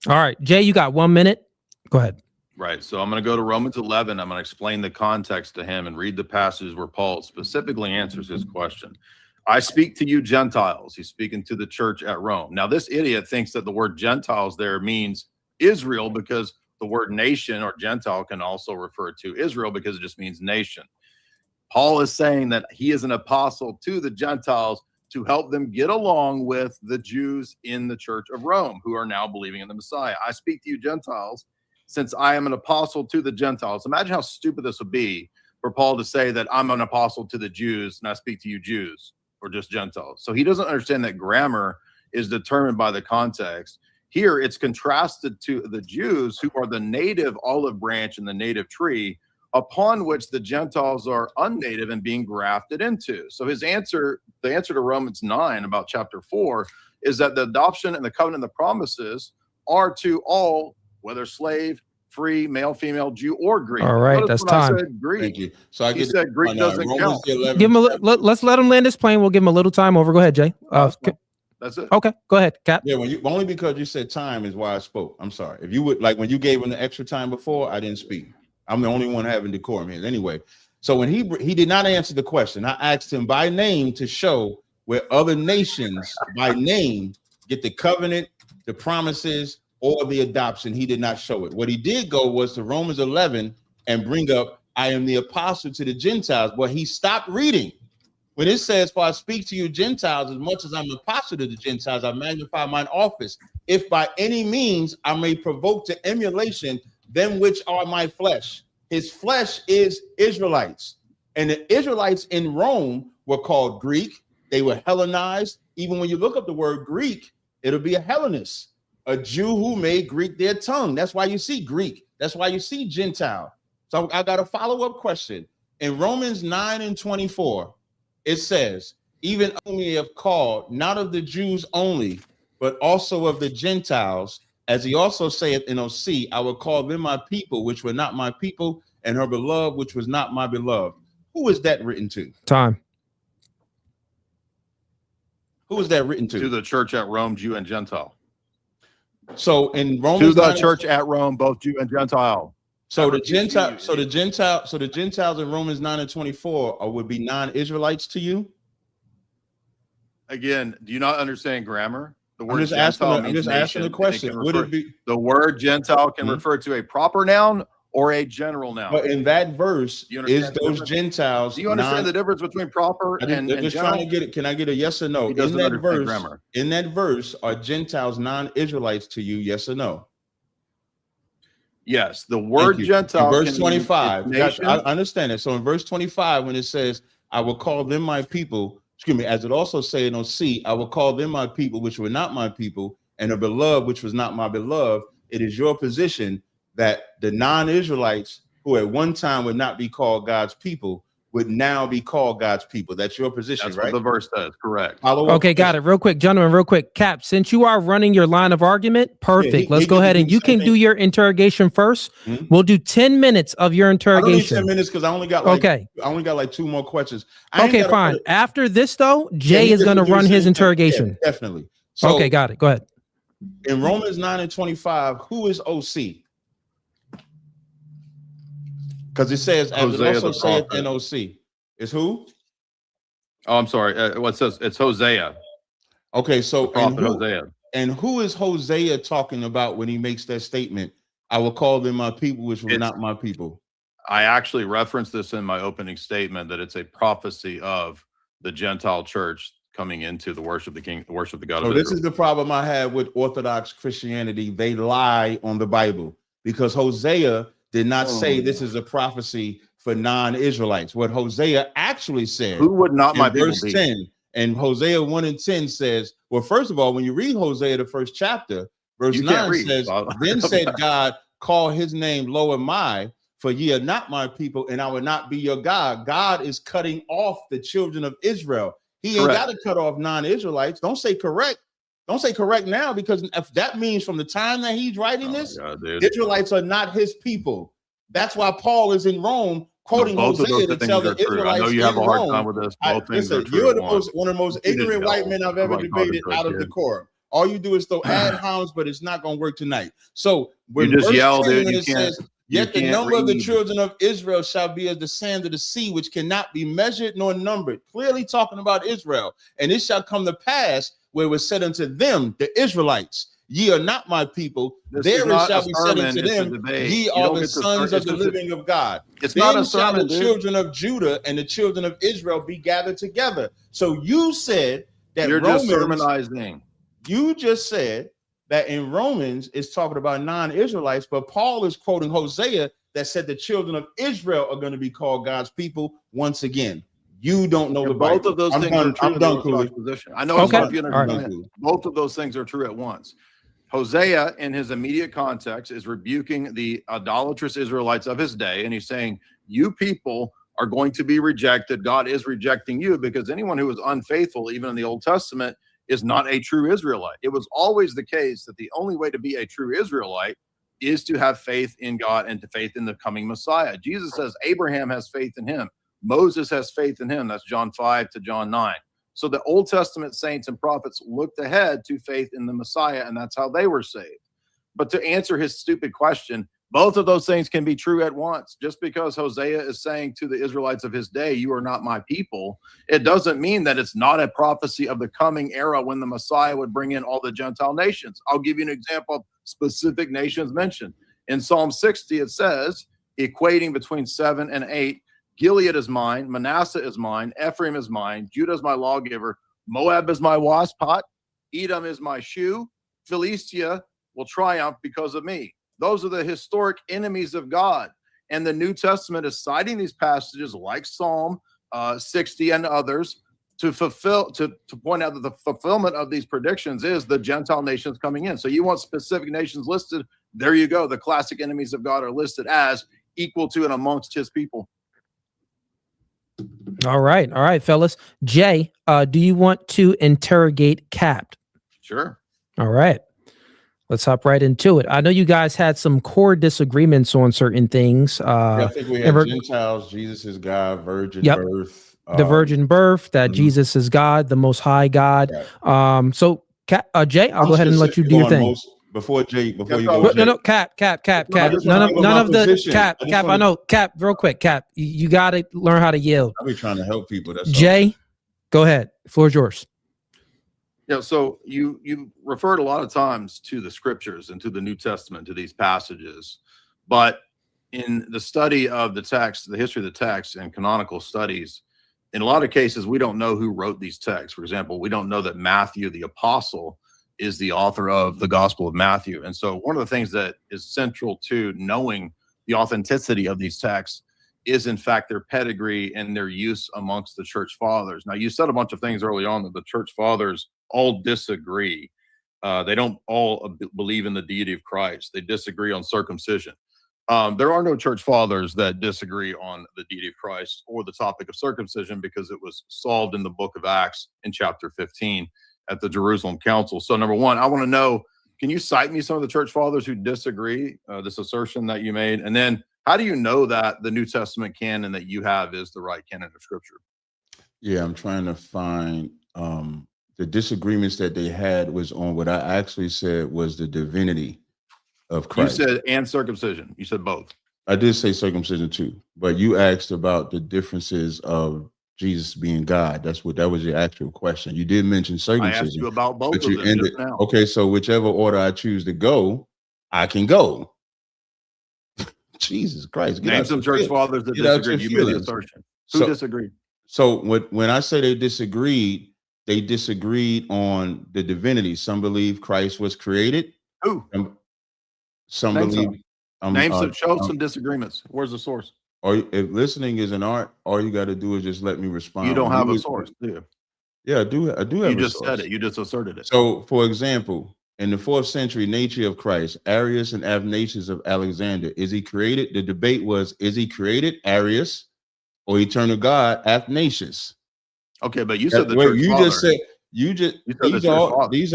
All right, Jay, you got 1 minute. Go ahead. Right. So I'm going to go to Romans 11. I'm going to explain the context to him and read the passages where Paul specifically answers his question. I speak to you Gentiles. He's speaking to the church at Rome. Now, this idiot thinks that the word Gentiles there means Israel because the word nation or Gentile can also refer to Israel because it just means nation. Paul is saying that he is an apostle to the Gentiles to help them get along with the Jews in the church of Rome who are now believing in the Messiah. I speak to you Gentiles since I am an apostle to the Gentiles. Imagine how stupid this would be for Paul to say that I'm an apostle to the Jews and I speak to you Jews or just Gentiles. So he doesn't understand that grammar is determined by the context. Here it's contrasted to the Jews who are the native olive branch and the native tree upon which the Gentiles are unnative and being grafted into. So his answer, the answer to Romans 9 about chapter 4 is that the adoption and the covenant and the promises are to all, whether slave, free, male, female, Jew, or Greek. All right, Notice that's when I time. said Greek. Thank you. So He said Greek doesn't count. Give him let's let him land his plane. We'll give him a little time over. Go ahead, Jay. That's it. Okay, go ahead, Cap. Yeah, only because you said time is why I spoke. I'm sorry. If you would like when you gave him the extra time before, I didn't speak. I'm the only one having decorum here. Anyway, so when he did not answer the question, I asked him by name to show where other nations by name get the covenant, the promises, or the adoption. He did not show it. What he did go was to Romans 11 and bring up, I am the apostle to the Gentiles. But he stopped reading. When it says, for I speak to you Gentiles, as much as I'm apostle to the Gentiles, I magnify mine office. If by any means I may provoke to emulation them which are my flesh. His flesh is Israelites. And the Israelites in Rome were called Greek. They were Hellenized. Even when you look up the word Greek, it'll be a Hellenist, a Jew who made Greek their tongue. That's why you see Greek. That's why you see Gentile. So I got a follow-up question. In Romans 9:24, it says, even whom ye have called, not of the Jews only, but also of the Gentiles, as he also saith in OC, I will call them my people, which were not my people, and her beloved, which was not my beloved. Who is that written to? Time. Who is that written To to? the church at Rome, Jew and Gentile. So in To Romans the 9, church at Rome, both Jew and Gentile. so That the refutes Gentile, you, so the idiot. Gentile, so the Gentiles in Romans 9 and 24 would be non-Israelites to you. Again, do you not understand grammar? The I'm word just asking. Gentile I'm means just asking nation. a question. Would it be? The word Gentile can Hmm? refer to a proper noun or a general noun. But in that verse, Do you is understand the those difference? Gentiles Do you understand the difference between proper I'm and just trying to general? get it. Can I get a yes or no? He doesn't understand grammar. In that verse, are Gentiles non-Israelites to you? Yes or no? Yes, the Thank word you. Gentile In verse can mean 25, nation. I understand it. So in verse 25, when it says, I will call them my people, excuse me, as it also said on C, I will call them my people, which were not my people, and a beloved, which was not my beloved. It is your position that the non-Israelites who at one time would not be called God's people would now be called God's people. That's your position, That's right? what the verse says. Correct. Okay, got it. Real quick, gentlemen, real quick. Cap, since you are running your line of argument, perfect. Let's go ahead and you can do your interrogation first. We'll do 10 minutes of your I don't need interrogation. 10 minutes because I only got like 2 more questions. Okay, fine. After this, though, Jay is going to run his interrogation. Yeah, definitely. So, okay, got it. Go ahead. In Romans 9 and 25, who is OC? Because it says, as Hosea it also the says prophet. NOC. Is who? Oh, I'm sorry. What says it's Hosea. Okay, so The prophet Hosea. And who is Hosea talking about when he makes that statement? I will call them my people, which were not my people. I actually referenced this in my opening statement that it's a prophecy of the Gentile church coming into the worship of the King, the worship of the God of Israel. So this is the problem I have with Orthodox Christianity. They lie on the Bible because Hosea did not say this is a prophecy for non-Israelites. What Hosea actually said, who would not my people verse be? 10, and Hosea 1 and 10 says, well, first of all, when you read Hosea, the first chapter, verse 9 says, then said God, call his name Lo-Ammi, for ye are not my people, and I will not be your God. God is cutting off the children of Israel. He ain't got to cut off non-Israelites. Don't say correct. Don't say correct now, because if that means from the time that he's writing this, Israelites are not his people. That's why Paul is in Rome quoting Hosea to tell the Israelites. I know you have a hard time with this. Listen, you're one of the most ignorant white men I've ever debated out of decorum. All you do is throw ad homs, but it's not going to work tonight. So when you just yell, dude, when it says, yet the number of the children of Israel shall be as the sand of the sea, which cannot be measured nor numbered. Clearly talking about Israel. And it shall come to pass where it was said unto them, the Israelites, ye are not my people. There it shall be said unto them, ye are the sons of the living of God. It's not a sermon, the children of Judah and the children of Israel be gathered together. So you said that you're just sermonizing. You just said that in Romans it's talking about non-Israelites, but Paul is quoting Hosea that said the children of Israel are going to be called God's people once again. You don't know the Bible. Both of those things are true. I'm done, position. I know it's hard for you to understand. Both of those things are true at once. Hosea, in his immediate context, is rebuking the idolatrous Israelites of his day, and he's saying, you people are going to be rejected. God is rejecting you, because anyone who is unfaithful, even in the Old Testament, is not a true Israelite. It was always the case that the only way to be a true Israelite is to have faith in God and to faith in the coming Messiah. Jesus says Abraham has faith in him. Moses has faith in him. That's John 5 to John 9. So the Old Testament saints and prophets looked ahead to faith in the Messiah, and that's how they were saved. But to answer his stupid question, both of those things can be true at once. Just because Hosea is saying to the Israelites of his day, you are not my people, it doesn't mean that it's not a prophecy of the coming era when the Messiah would bring in all the Gentile nations. I'll give you an example of specific nations mentioned. In Psalm 60, it says, equating between 7 and 8, Gilead is mine, Manasseh is mine, Ephraim is mine, Judah is my lawgiver, Moab is my waspot, Edom is my shoe, Philistia will triumph because of me. Those are the historic enemies of God. And the New Testament is citing these passages like Psalm 60 and others to point out that the fulfillment of these predictions is the Gentile nations coming in. So you want specific nations listed, there you go. The classic enemies of God are listed as equal to and amongst his people. All right, fellas. Jay, do you want to interrogate Cap? Sure. All right. Let's hop right into it. I know you guys had some core disagreements on certain things. I think we had Gentiles, Jesus is God, virgin birth, the virgin birth, that mhm. Jesus is God, the Most High God. Right. So, Jay, I'll go ahead and let you do your thing. Before Jay, before Yes, you I go, was- No, Jay, no, Cap. I just None wanna of give him none my of the position. Cap. I just Cap, I wanna- know. Cap, real quick. Cap, you got to learn how to yield. I be trying to help people. That's all. Jay, go ahead. Floor is yours. Yeah, so you referred a lot of times to the scriptures and to the New Testament, to these passages, but in the study of the text, the history of the text and canonical studies, in a lot of cases, we don't know who wrote these texts. For example, we don't know that Matthew, the apostle, is the author of the Gospel of Matthew. And so one of the things that is central to knowing the authenticity of these texts is, in fact, their pedigree and their use amongst the church fathers. Now, you said a bunch of things early on that the church fathers all disagree. They don't all believe in the deity of Christ. They disagree on circumcision. There are no church fathers that disagree on the deity of Christ or the topic of circumcision, because it was solved in the book of Acts in chapter 15 at the Jerusalem Council. So number one, I want to know, can you cite me some of the church fathers who disagree, this assertion that you made? And then how do you know that the New Testament canon that you have is the right canon of scripture? Yeah, I'm trying to find the disagreements that they had was on what I actually said was the divinity of Christ. You said and circumcision. You said both. I did say circumcision too, but you asked about the differences of Jesus being God. That was your actual question. You did mention I circumcision. asked you about both but of you them ended just now. okay. So whichever order I choose to go, I can go. Jesus Christ! Name some church fathers that disagreed. You made the assertion. Who disagreed? So when I say they disagreed on the divinity. Some believe Christ was created. Who? Some Name believe. show some disagreements. Where's the source? Or if listening is an art, all you got to do is just let me respond. You don't have a source, do you? Yeah, I do. I do have. You just said it. You just asserted it. So, for example, in the 4th century, nature of Christ, Arius and Athanasius of Alexander, is he created? The debate was: is he created, Arius, or eternal God, Athanasius? Okay, but you said the church you father. Just said you just you said these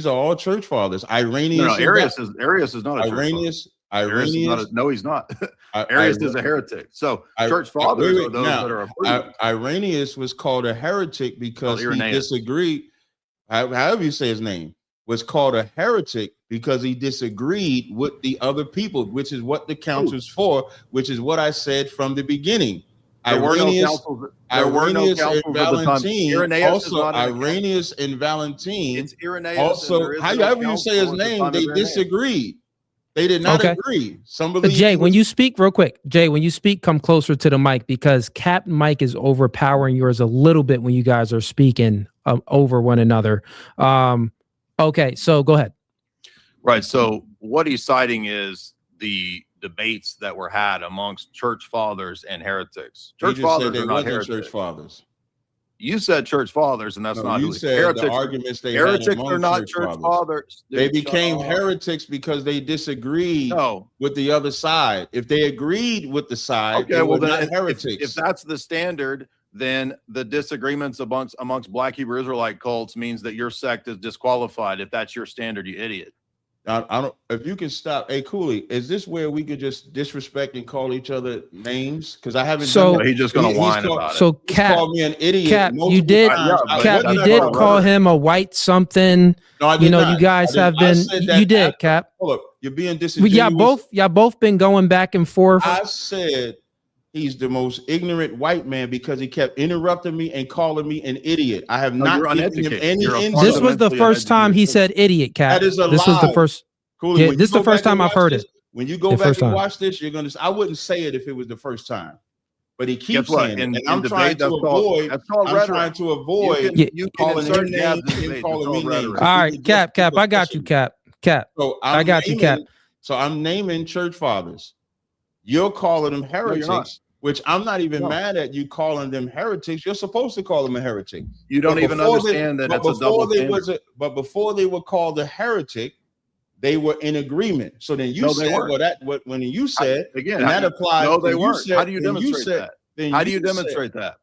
are all church fathers. Irenaeus. No, Arius is not a Irenaeus. Irenaeus. No, he's not. Arius is a heretic. So church fathers are those that are approved. Irenaeus was called a heretic because he disagreed. However you say his name, was called a heretic because he disagreed with the other people, which is what the council's for, which is what I said from the beginning. Irenaeus and Valentine. Also, Irenaeus and Valentine. It's Irenaeus. Also, however you say his name, they disagreed. They did not agree. Some believe. Jay, when you speak, real quick, Jay, when you speak, come closer to the mic, because Captain Mike is overpowering yours a little bit when you guys are speaking over one another. Okay, so go ahead. Right. So what he's citing is the debates that were had amongst church fathers and heretics. Church fathers are not heretics. Church fathers. You said church fathers, and that's not who you said. Heretics, the arguments they heretics had are not church fathers. They became heretics because they disagreed with the other side. If they agreed with the side, they were not heretics. If that's the standard, then the disagreements amongst Black Hebrew Israelite cults means that your sect is disqualified. If that's your standard, you idiot. I don't. If you can stop. Hey, Cooley, is this where we could just disrespect and call each other names? Because I haven't. So he's just going to whine about it. So Cap, called me an idiot. Cap, you did. Cap, you did call him a white something. No, I did not. You guys have been. You did, Cap. Hold up, you're being disingenuous. Y'all both been going back and forth. I said he's the most ignorant white man because he kept interrupting me and calling me an idiot. I have not given him any insight. This was the first time he said idiot, Cap. That is a lie. This was the first. Cooley, yeah, this is the first time I've heard it. When you go back and watch this, you're gonna. I wouldn't say it if it was the first time, but he keeps saying it. And I'm trying to avoid. I'm trying to avoid you calling him names and him calling me names. All right, Cap. I got you, Cap. So I got you, Cap. So I'm naming church fathers. You're calling them heretics. Which I'm not even mad at you calling them heretics. You're supposed to call them a heretic. You don't even understand that it's a double standard. But before they were called a heretic, they were in agreement. So then you said, when you said, again, that applies. No, they weren't. How do you demonstrate that? How do you demonstrate that?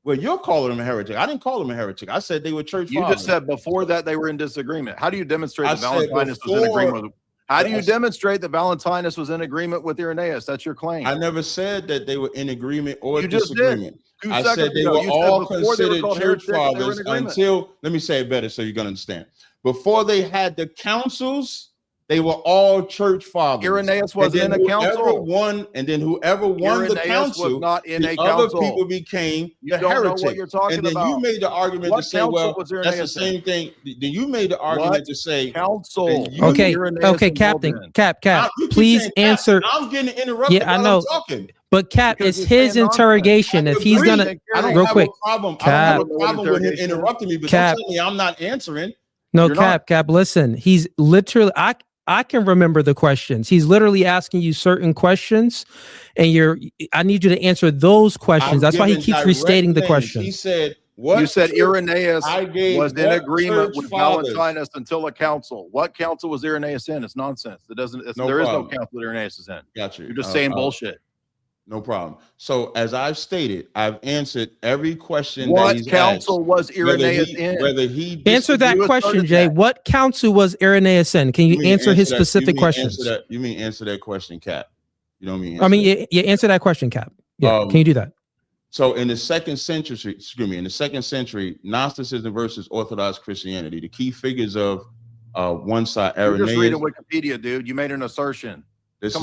Well, you're calling them a heretic. I didn't call them a heretic. I said they were church fathers. You just said before that they were in disagreement. How do you demonstrate that Valentinus was in agreement with? How do you demonstrate that Valentinus was in agreement with Irenaeus? That's your claim. I never said that they were in agreement or You just disagreement. did. I said they were all considered church fathers until, let me say it better so you're going to understand. Before they had the councils, they were all church fathers. Irenaeus wasn't in a council. Whoever won the council, was not in the a council. other people became You the don't know heretic. what you're talking and then about. you made the argument to say, well, that's the same thing. Then you made the argument to say, council. Okay, Captain, Cap, please answer. I'm getting interrupted. Yeah, I know. I'm talking. But Cap, it's his interrogation. If he's gonna, real quick, I don't have a problem with him interrupting me, but don't tell me I'm not answering. No, Cap, listen. He's literally, I can remember the questions. He's literally asking you certain questions, and I need you to answer those questions. That's why he keeps restating the question. He said, "What?" You said Irenaeus was in agreement with Valentinus until a council. What council was Irenaeus in? It's nonsense. There is no council that Irenaeus is in. Got you. You're just saying bullshit. No problem. So as I've stated, I've answered every question. What council was Irenaeus in? Whether he answer that question, Jay. What council was Irenaeus in? Can you answer his specific questions? You mean answer that question, Cap? You know what I mean? I mean, you answer that question, Cap. Yeah. Can you do that? So in the second century, Gnosticism versus Orthodox Christianity, the key figures of one side, Irenaeus. You're just reading Wikipedia, dude. You made an assertion. This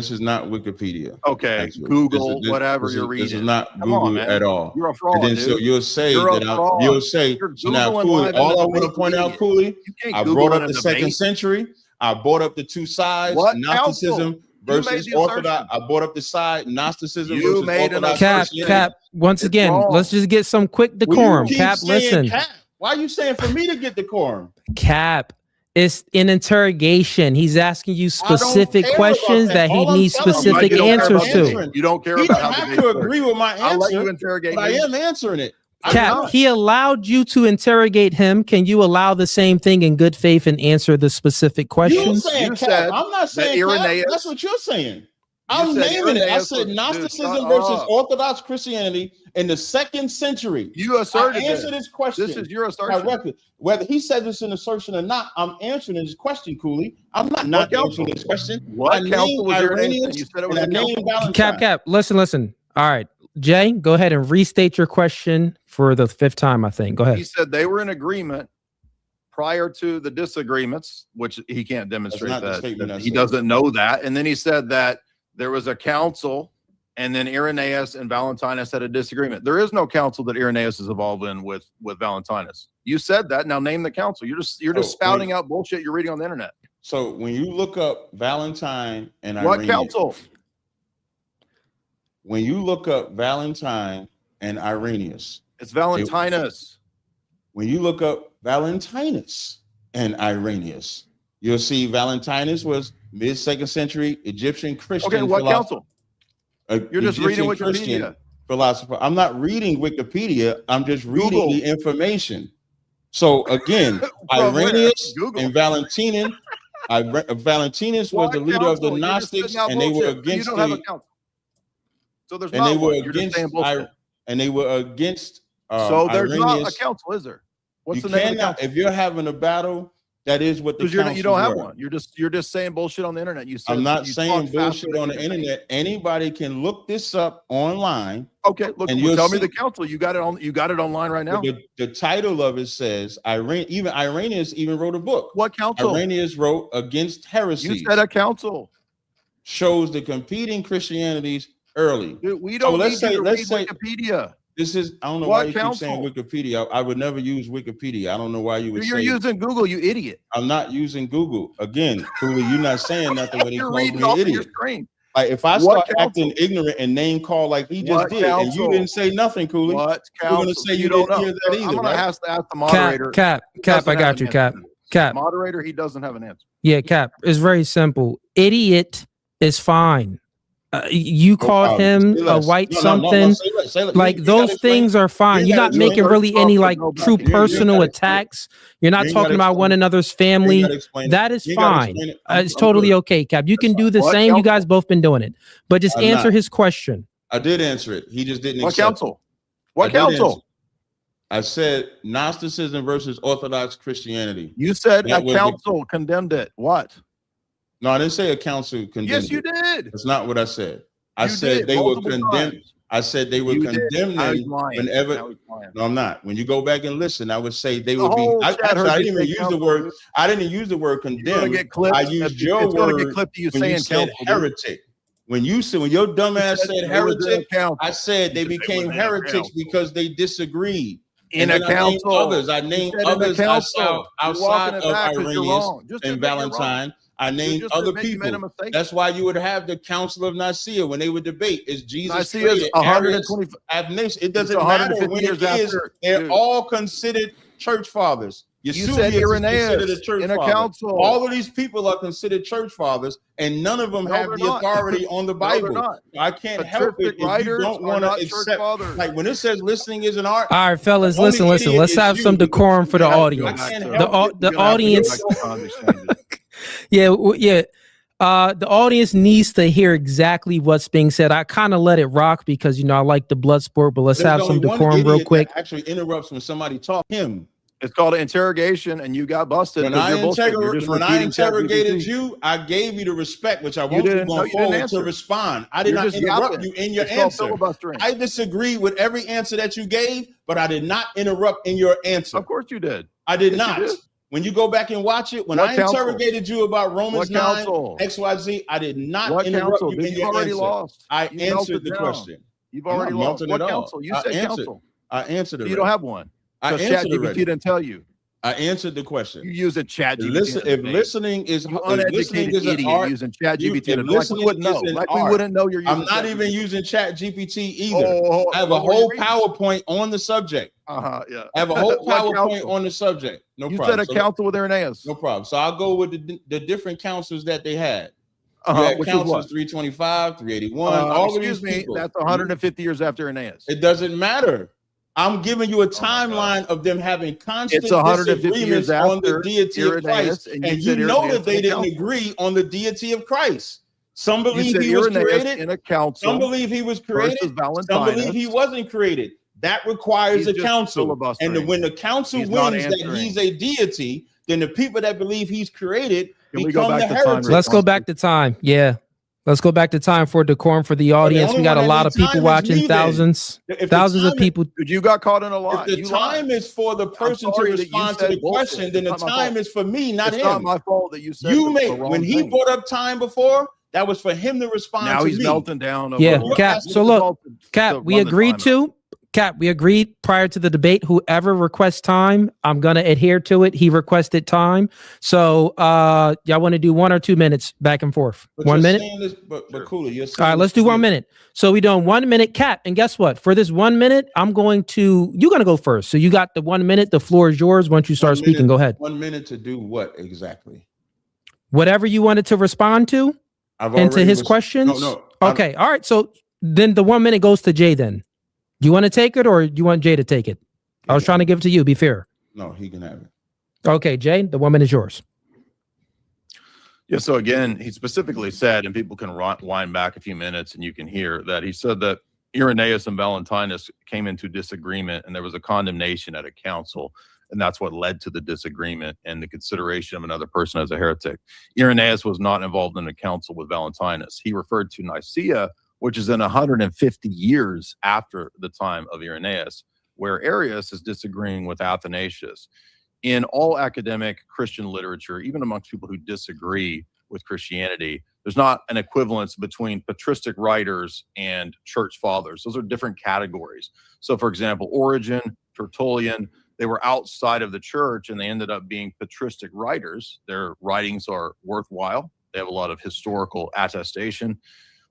is not Wikipedia. Okay, actually. Google, whatever you're reading. This is not Google at all. You're a fraud, and then, dude. So you'll say so now, Cooley, all I want to point out, Cooley, I brought up the second century. I brought up the two sides, Gnosticism versus Orthodox. I brought up the side, Gnosticism versus Orthodox. Cap, once again, let's just get some quick decorum. Cap, listen. Why are you saying for me to get decorum? Cap. It's an interrogation. He's asking you specific questions that he needs specific answers to. You don't care about. He don't have to agree with my answer. I'll let you interrogate. But I am answering it. Cap, he allowed you to interrogate him. Can you allow the same thing in good faith and answer the specific questions? You said, I'm not saying Cap. That's what you're saying. I'm naming it. I said Gnosticism versus Orthodox Christianity in the second century. You asserted I answered this question. This is your assertion. Whether he said this an assertion or not, I'm answering this question, Cooley. I'm not answering this question. What council was Irenaeus? You said it was a council. Cap, listen. All right. Jay, go ahead and restate your question for the fifth time, I think. Go ahead. He said they were in agreement prior to the disagreements, which he can't demonstrate that. He doesn't know that. And then he said that there was a council, and then Irenaeus and Valentinus had a disagreement. There is no council that Irenaeus is involved in with Valentinus. You said that. Now name the council. You're just spouting out bullshit you're reading on the internet. So when you look up Valentine and what Irenaeus, council? When you look up Valentine and Irenaeus, it's Valentinus. When you look up Valentinus and Irenaeus, you'll see Valentinus was mid-second century Egyptian Christian. Okay, what council? You're just reading Wikipedia. Philosopher. I'm not reading Wikipedia. I'm just reading the information. So again, Irenaeus and Valentinus. Valentinus was the leader of the Gnostics, and they were against So there's not one. You're just saying bullshit. And they were against. So there's not a council, is there? What's the name of the council? If you're having a battle, that is what the council. You don't have one. You're just saying bullshit on the internet. You said I'm not saying bullshit on the internet. Anybody can look this up online. Okay, look. And tell me the council. You got it on. You got it online right now. The title of it says Irenaeus even wrote a book. What council? Irenaeus wrote Against Heresy. You said a council. Shows the competing Christianities early. Dude, we don't need to read Wikipedia. This is, I don't know why you keep saying Wikipedia. I would never use Wikipedia. I don't know why you would say. You're using Google, you idiot. I'm not using Google. Again, Cooley, you're not saying nothing when he calls me an idiot. Like if I start acting ignorant and name call like he just did, and you didn't say nothing, Cooley. What you're going to say you didn't hear that either, I'm going to have to ask the moderator. Cap, I got you, Cap. Moderator, he doesn't have an answer. Yeah, Cap, it's very simple. Idiot is fine. You called him a white something. Like those things are fine. You're not making really any like true personal attacks. You're not talking about one another's family. That is fine. It's totally okay, Cap. You can do the same. You guys both been doing it, but just answer his question. I did answer it. He just didn't. What council? What council? I said Gnosticism versus Orthodox Christianity. You said a council condemned it. What? No, I didn't say a council condemned. Yes, you it. did. That's not what I said. I You said did they were multiple condemned. times. I said they would You did. condemn Now them he's lying. whenever. Now he's lying. No, I'm not. When you go back and listen, I would say they The would be. whole I, chat actually, heard I you didn't even say use the council, word. dude. I didn't use the word You're gonna condemn. get clipped. I used your It's gonna word get clipped to you when you saying said council, dude. heretic. When your dumbass said they was in a heretic, council. I said they You said they became was in a heretics council. because they disagreed. In And a then I named council. others. I You named said in a others council. You're walking outside it of back 'cause you're Irenaeus wrong. Just and admit you're wrong. Valentine. I named just other admit you made a people. mistake. That's why you would have the Council of Nicaea when they would debate. Is Jesus Nicaea is created? 120. Arius, it doesn't It's matter 150 when years it is. after, They're dude. all considered church fathers. You said Eusebius is considered a Irenaeus church in a father. council. All of these people are considered church fathers, and none of them No, have they're the not. authority on the No, Bible. they're not. So I can't help it Patristic if you writers don't are want to not church accept. fathers. Like when it says listening is an art. All right, fellas, the only listen. idiot Let's is have you some because decorum for the I audience. can't The help it. the audience. Yeah, yeah. The audience needs to hear exactly what's being said. I kind of let it rock because I like the blood sport, but let's There's have some only one decorum real idiot quick. that actually interrupts when somebody talks. Him. It's called an interrogation, and you got busted When because I you're bullshit. You're just repeating interrogated ChatGPT. you, I gave you the respect, which I You won't do didn't. No, going you didn't forward to answer. respond. I did You're not just interrupt yapping. you in your It's called answer. filibustering. I disagree with every answer that you gave, but I did not interrupt in your answer. Of course you did. I did Yes, not. you did. When you go back and watch it, when What I council? interrogated you about Romans What 9, council? XYZ, I did not What interrupt council? you Dude, in you've your already answer. lost. I You answered melted the down. question. You've I'm already not lost. melting What at all. council? You I said answered. council. I answered it. You don't have one. I Because answered ChatGPT already. didn't tell you. I answered the question. You use a ChatGPT. If listening is you an uneducated idiot art, using ChatGPT. if Like we listening wouldn't know. is an Like we art, wouldn't know you're using. I'm not even ChatGPT. using ChatGPT either. Oh, I have a what were you whole reading? PowerPoint on the subject. Yeah. I have a whole What PowerPoint council? on the subject. No You problem. said a council with Irenaeus. No problem. So I'll go with the different councils that they had. You Uh-huh. had Which was councils what? 325, 381, all of these Excuse me. people. That's 150 years after Irenaeus. It doesn't matter. I'm giving you a timeline of them having constant It's 150 disagreements years on the after deity of Irenaeus, Christ. and And you you said know Irenaeus that they in a didn't council. agree on the deity of Christ. Some You believe said he was Irenaeus created. in a council. Some believe he was created. versus Some believe he Valentinus. wasn't created. That requires He's a just council. And filibustering. when the council He's not wins that answering. he's a deity, then the people that believe he's created Can we go become back the to time heretics. Let's go back to time. Yeah. Let's go back to time for decorum for the the audience. only We got one a that lot needs of people time is watching, me then. thousands If the of time is- people. Dude, you got caught in a lie. If the You time lied. is for the person to sorry that you respond to said the bullshit. question, then the It's not my time fault. is for me, not It's him. not my fault that you said You the made wrong when he thing. brought up time before, that was for him to respond Now to he's me. melting down. Over Yeah, what- Cap. asking So the look, Cap, we agreed prior to the debate, whoever requests time, I'm going to adhere to it. He requested time. So y'all want to do 1 or 2 minutes back and forth? But 1 you're minute? saying this, but Kula, you're All saying right, let's this do 1 minute. So we doing 1 minute, Cap. And guess what? For this 1 minute, you're going to go first. So you got the 1 minute. The floor is yours. Once you start speaking, go ahead. 1 minute to do what exactly? Whatever you wanted to respond to and to his questions. No. Okay. All right. So then the 1 minute goes to Jay then. Do you want to take it or do you want Jay to take it? I was trying to give it to you. Be fair. No, he can have it. Okay, Jay, the 1 minute is yours. Yeah, so again, he specifically said, and people can wind back a few minutes and you can hear that he said that Irenaeus and Valentinus came into disagreement and there was a condemnation at a council, and that's what led to the disagreement and the consideration of another person as a heretic. Irenaeus was not involved in a council with Valentinus. He referred to Nicaea, which is in 150 years after the time of Irenaeus, where Arius is disagreeing with Athanasius. In all academic Christian literature, even amongst people who disagree with Christianity, there's not an equivalence between patristic writers and church fathers. Those are different categories. So, for example, Origen, Tertullian, they were outside of the church and they ended up being patristic writers. Their writings are worthwhile. They have a lot of historical attestation,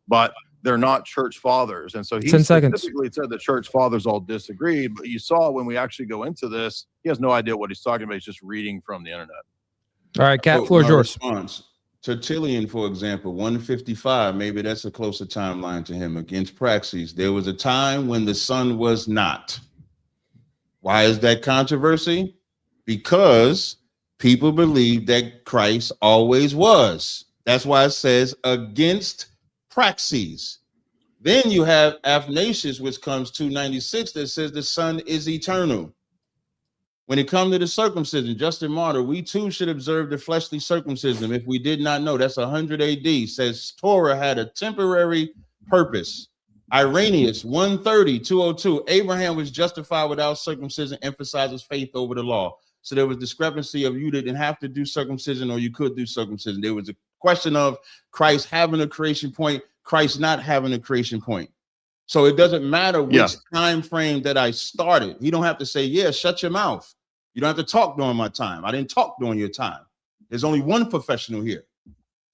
but they're not church fathers. And so he 10 seconds. specifically said the church fathers all disagreed, but you saw when we actually go into this, he has no idea what he's talking about. He's just reading from the internet. All right, Cap, So floor is my yours. response, Tertullian, for example, 155, maybe that's a closer timeline to him. Against Praxis, there was a time when the sun was not. Why is that controversy? Because people believe that Christ always was. That's why it says against Praxis. Then you have Athanasius, which comes 296, that says the sun is eternal. When it comes to the circumcision, Justin Martyr, we too should observe the fleshly circumcision if we did not know. That's 100 AD. Says Torah had a temporary purpose. Irenaeus 130, 202. Abraham was justified without circumcision, emphasizes faith over the law. So there was discrepancy of you didn't have to do circumcision or you could do circumcision. There was a question of Christ having a creation point, Christ not having a creation point. So it doesn't matter which time frame that I started. You don't have to say, yeah, shut your mouth. You don't have to talk during my time. I didn't talk during your time. There's only one professional here.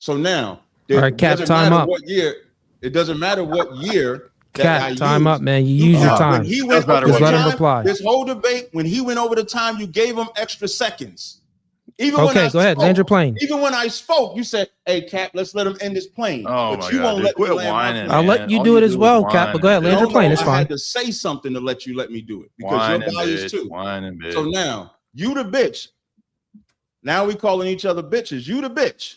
So now, it doesn't matter what year. It doesn't matter what year. Cap, time up, man. You use your time. When he went over Just the let him time, reply. this whole debate, when he went over the time, you gave him extra seconds. Even Okay, go ahead. Land your plane. Even when I spoke, you said, "Hey, Cap, let's let him end his plane." Oh but my you God, won't dude, let me quit land my whining, plane. I'll let you do it as well, Cap. But go ahead, land your plane. It's I fine. had to say something to let me do it because your values too. So now you the bitch. Now we calling each other bitches. You the bitch.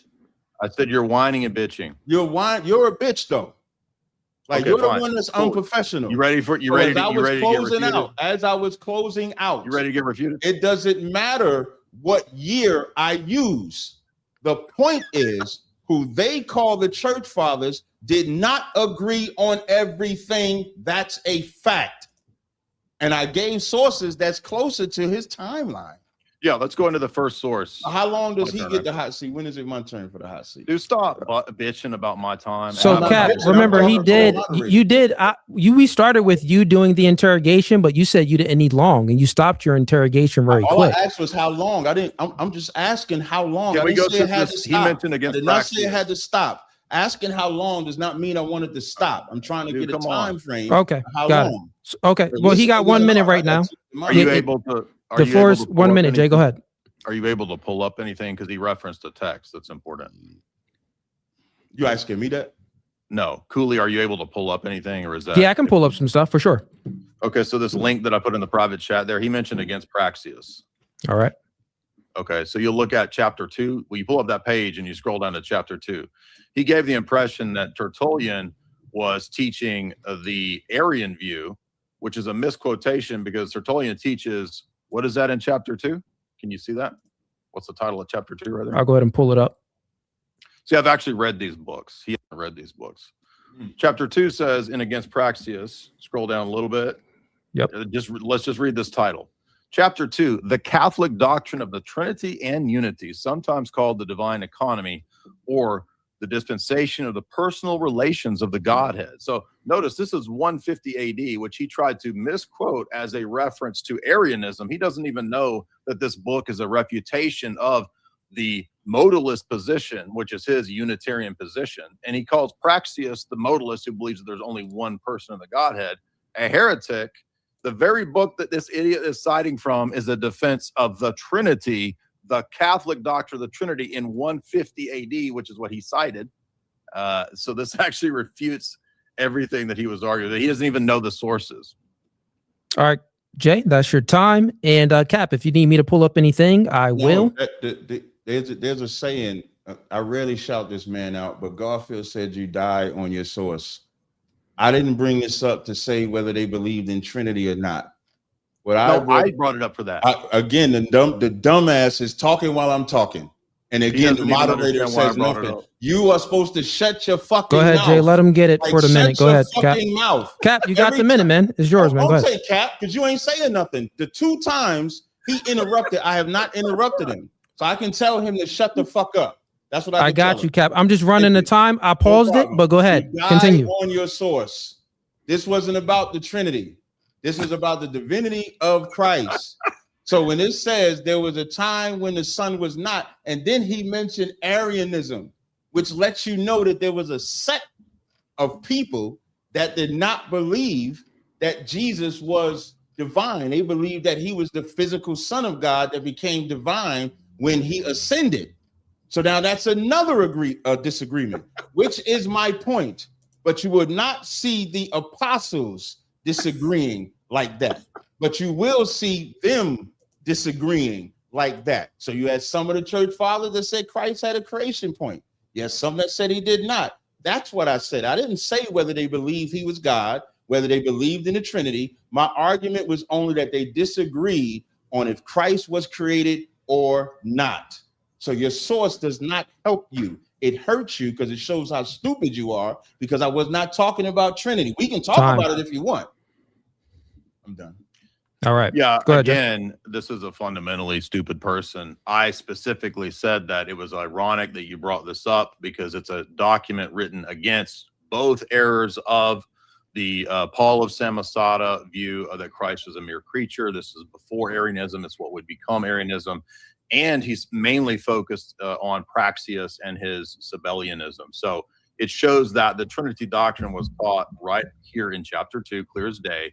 I said you're whining and bitching. You're a bitch though. Like Okay, you're fine. the one that's Cool. unprofessional. You ready for you ready to get refuted? As I was closing out, You ready to get refuted? it doesn't matter what year I use. The point is, who they call the church fathers did not agree on everything. That's a fact. And I gave sources that's closer to his timeline. Yeah, let's go into the first source. How long does he get the hot seat? When is it my turn for the hot seat? Dude, stop bitching about my time. So, Cap, remember we started with you doing the interrogation, but you said you didn't need long, and you stopped your interrogation very quick. All I asked was how long. I'm just asking how long. Can we go through this? He mentioned I against did not say it had to stop. Asking how long does not mean I wanted to stop. I'm trying to get a time frame. Okay, how got long? it. Okay, well, he got 1 minute right now. Are you able to? The floor is 1 minute. Jay, go ahead. Are you able to pull up anything? Because he referenced a text that's important. You asking me that? No. Cooley, are you able to pull up anything, or is that? Yeah, I can pull up some stuff for sure. Okay, so this link that I put in the private chat there, he mentioned against Praxeus. All right. Okay, so you'll look at chapter 2. Well, you pull up that page and you scroll down to chapter 2. He gave the impression that Tertullian was teaching the Arian view, which is a misquotation because Tertullian teaches, what is that in chapter 2? Can you see that? What's the title of chapter 2 right there? I'll go ahead and pull it up. See, I've actually read these books. He hasn't read these books. Chapter 2 says, in against Praxeus, scroll down a little bit. Yep. Let's just read this title. Chapter 2, the Catholic doctrine of the Trinity and Unity, sometimes called the divine economy or the dispensation of the personal relations of the Godhead. So notice this is 150 AD, which he tried to misquote as a reference to Arianism. He doesn't even know that this book is a refutation of the modalist position, which is his Unitarian position. And he calls Praxeus the modalist who believes that there's only one person in the Godhead, a heretic. The very book that this idiot is citing from is a defense of the Trinity, the Catholic doctrine of the Trinity in 150 AD, which is what he cited. So this actually refutes everything that he was arguing. He doesn't even know the sources. All right, Jay, that's your time. And Cap, if you need me to pull up anything, I will. There's a saying, I rarely shout this man out, but Garfield said you die on your source. I didn't bring this up to say whether they believed in Trinity or not. I brought it up for that. Again, the dumbass is talking while I'm talking. And again, the moderator says nothing. You are supposed to shut your fucking mouth. Go ahead, Jay. Let him get it for the minute. Go ahead, Cap. Mouth. Cap, you got the minute, man. It's yours, man. Go ahead. Don't say Cap, because you ain't saying nothing. The 2 times he interrupted, I have not interrupted him. So I can tell him to shut the fuck up. That's what I got you, Cap. I'm just running the time. I paused it, but go ahead. Continue. On your source. This wasn't about the Trinity. This is about the divinity of Christ. So when it says there was a time when the Son was not, and then he mentioned Arianism, which lets you know that there was a set of people that did not believe that Jesus was divine. They believed that he was the physical Son of God that became divine when he ascended. So now that's another disagreement, which is my point. But you would not see the apostles disagreeing like that. But you will see them disagreeing like that. So you had some of the church fathers that said Christ had a creation point. You had some that said he did not. That's what I said. I didn't say whether they believed he was God, whether they believed in the Trinity. My argument was only that they disagreed on if Christ was created or not. So your source does not help you. It hurts you because it shows how stupid you are, because I was not talking about Trinity. We can talk about it if you want. I'm done. All right. Yeah. Go ahead, Again, this is a fundamentally stupid person. I specifically said that it was ironic that you brought this up because it's a document written against both errors of the Paul of Samosata view that Christ was a mere creature. This is before Arianism. It's what would become Arianism. And he's mainly focused on Praxeas and his Sabellianism. So it shows that the Trinity doctrine was taught right here in chapter 2, clear as day.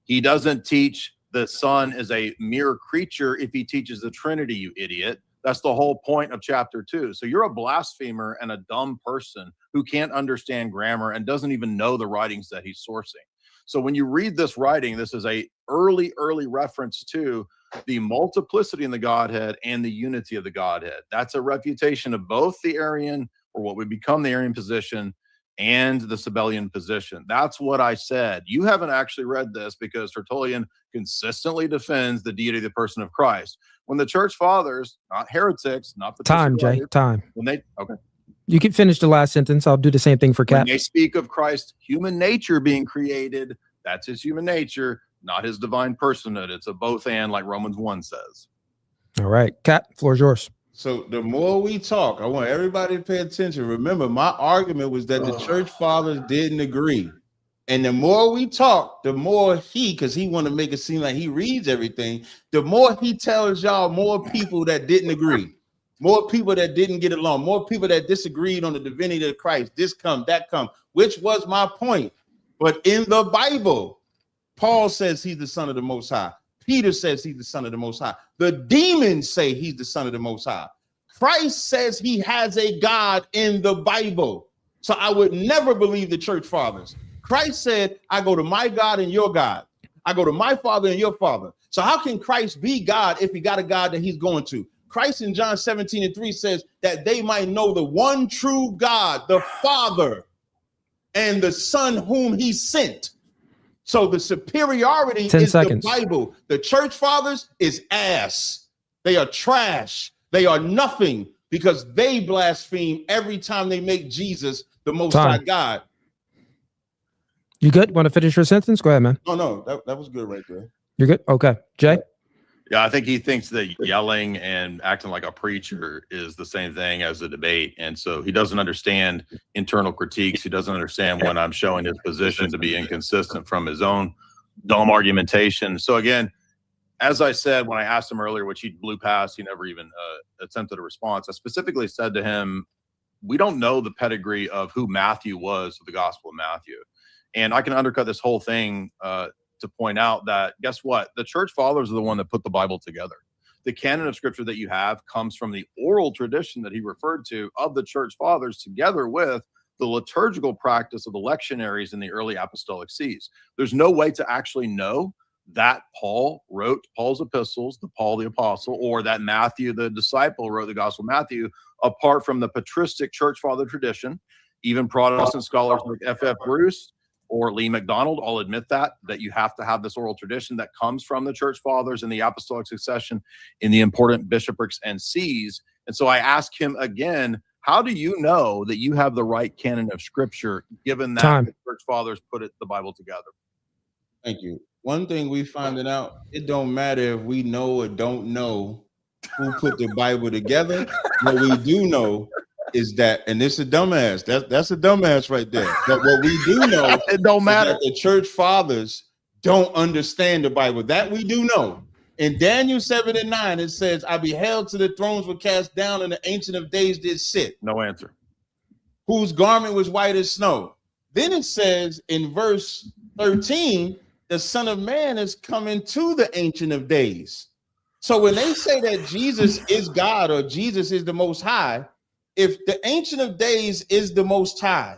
He doesn't teach the Son is a mere creature if he teaches the Trinity, you idiot. That's the whole point of chapter 2. So you're a blasphemer and a dumb person who can't understand grammar and doesn't even know the writings that he's sourcing. So when you read this writing, this is a early reference to the multiplicity in the Godhead and the unity of the Godhead. That's a refutation of both the Arian, or what would become the Arian position, and the Sabellian position. That's what I said. You haven't actually read this because Tertullian consistently defends the deity of the person of Christ. When the church fathers, not heretics, not the time, Jay, time. When they you can finish the last sentence. I'll do the same thing for Cap. When they speak of Christ's human nature being created, that's his human nature, not his divine personhood. It's a both and, like Romans 1 says. All right, Cap, floor is yours. So the more we talk, I want everybody to pay attention. Remember, my argument was that the church fathers didn't agree. And the more we talk, the more because he want to make it seem like he reads everything, the more he tells y'all more people that didn't agree, more people that didn't get along, more people that disagreed on the divinity of Christ, this come, that come, which was my point. But in the Bible, Paul says he's the Son of the Most High. Peter says he's the Son of the Most High. The demons say he's the Son of the Most High. Christ says he has a God in the Bible. So I would never believe the church fathers. Christ said, I go to my God and your God. I go to my Father and your Father. So how can Christ be God if he got a God that he's going to? Christ in John 17:3 says that they might know the one true God, the Father, and the Son whom he sent. So the superiority is the Bible. The church fathers is ass. They are trash. They are nothing because they blaspheme every time they make Jesus the Most High God. You good? Want to finish your sentence? Go ahead, man. No, that was good right there. You're good? Okay. Jay? Yeah, I think he thinks that yelling and acting like a preacher is the same thing as a debate. And so he doesn't understand internal critiques. He doesn't understand when I'm showing his position to be inconsistent from his own dumb argumentation. So again, as I said, when I asked him earlier, which he blew past, he never even attempted a response. I specifically said to him, we don't know the pedigree of who Matthew was of the Gospel of Matthew. And I can undercut this whole thing to point out that, guess what? The church fathers are the one that put the Bible together. The canon of scripture that you have comes from the oral tradition that he referred to of the church fathers, together with the liturgical practice of the lectionaries in the early apostolic sees. There's no way to actually know that Paul wrote Paul's epistles, the Paul the apostle, or that Matthew the disciple wrote the Gospel of Matthew, apart from the patristic church father tradition. Even Protestant scholars like F.F. Bruce or Lee McDonald all admit that you have to have this oral tradition that comes from the church fathers and the apostolic succession in the important bishoprics and sees. And so I ask him again, how do you know that you have the right canon of scripture, given that the church fathers put the Bible together? Thank you. One thing we finding out, it don't matter if we know or don't know who put the Bible together. What we do know is that, and this is a dumbass. That's a dumbass right there. But what we do know, it don't matter. The church fathers don't understand the Bible. That we do know. In Daniel 7:9, it says, I beheld till the thrones were cast down and the Ancient of Days did sit. No answer. Whose garment was white as snow. Then it says in verse 13, the Son of Man is coming to the Ancient of Days. So when they say that Jesus is God or Jesus is the Most High, if the Ancient of Days is the Most High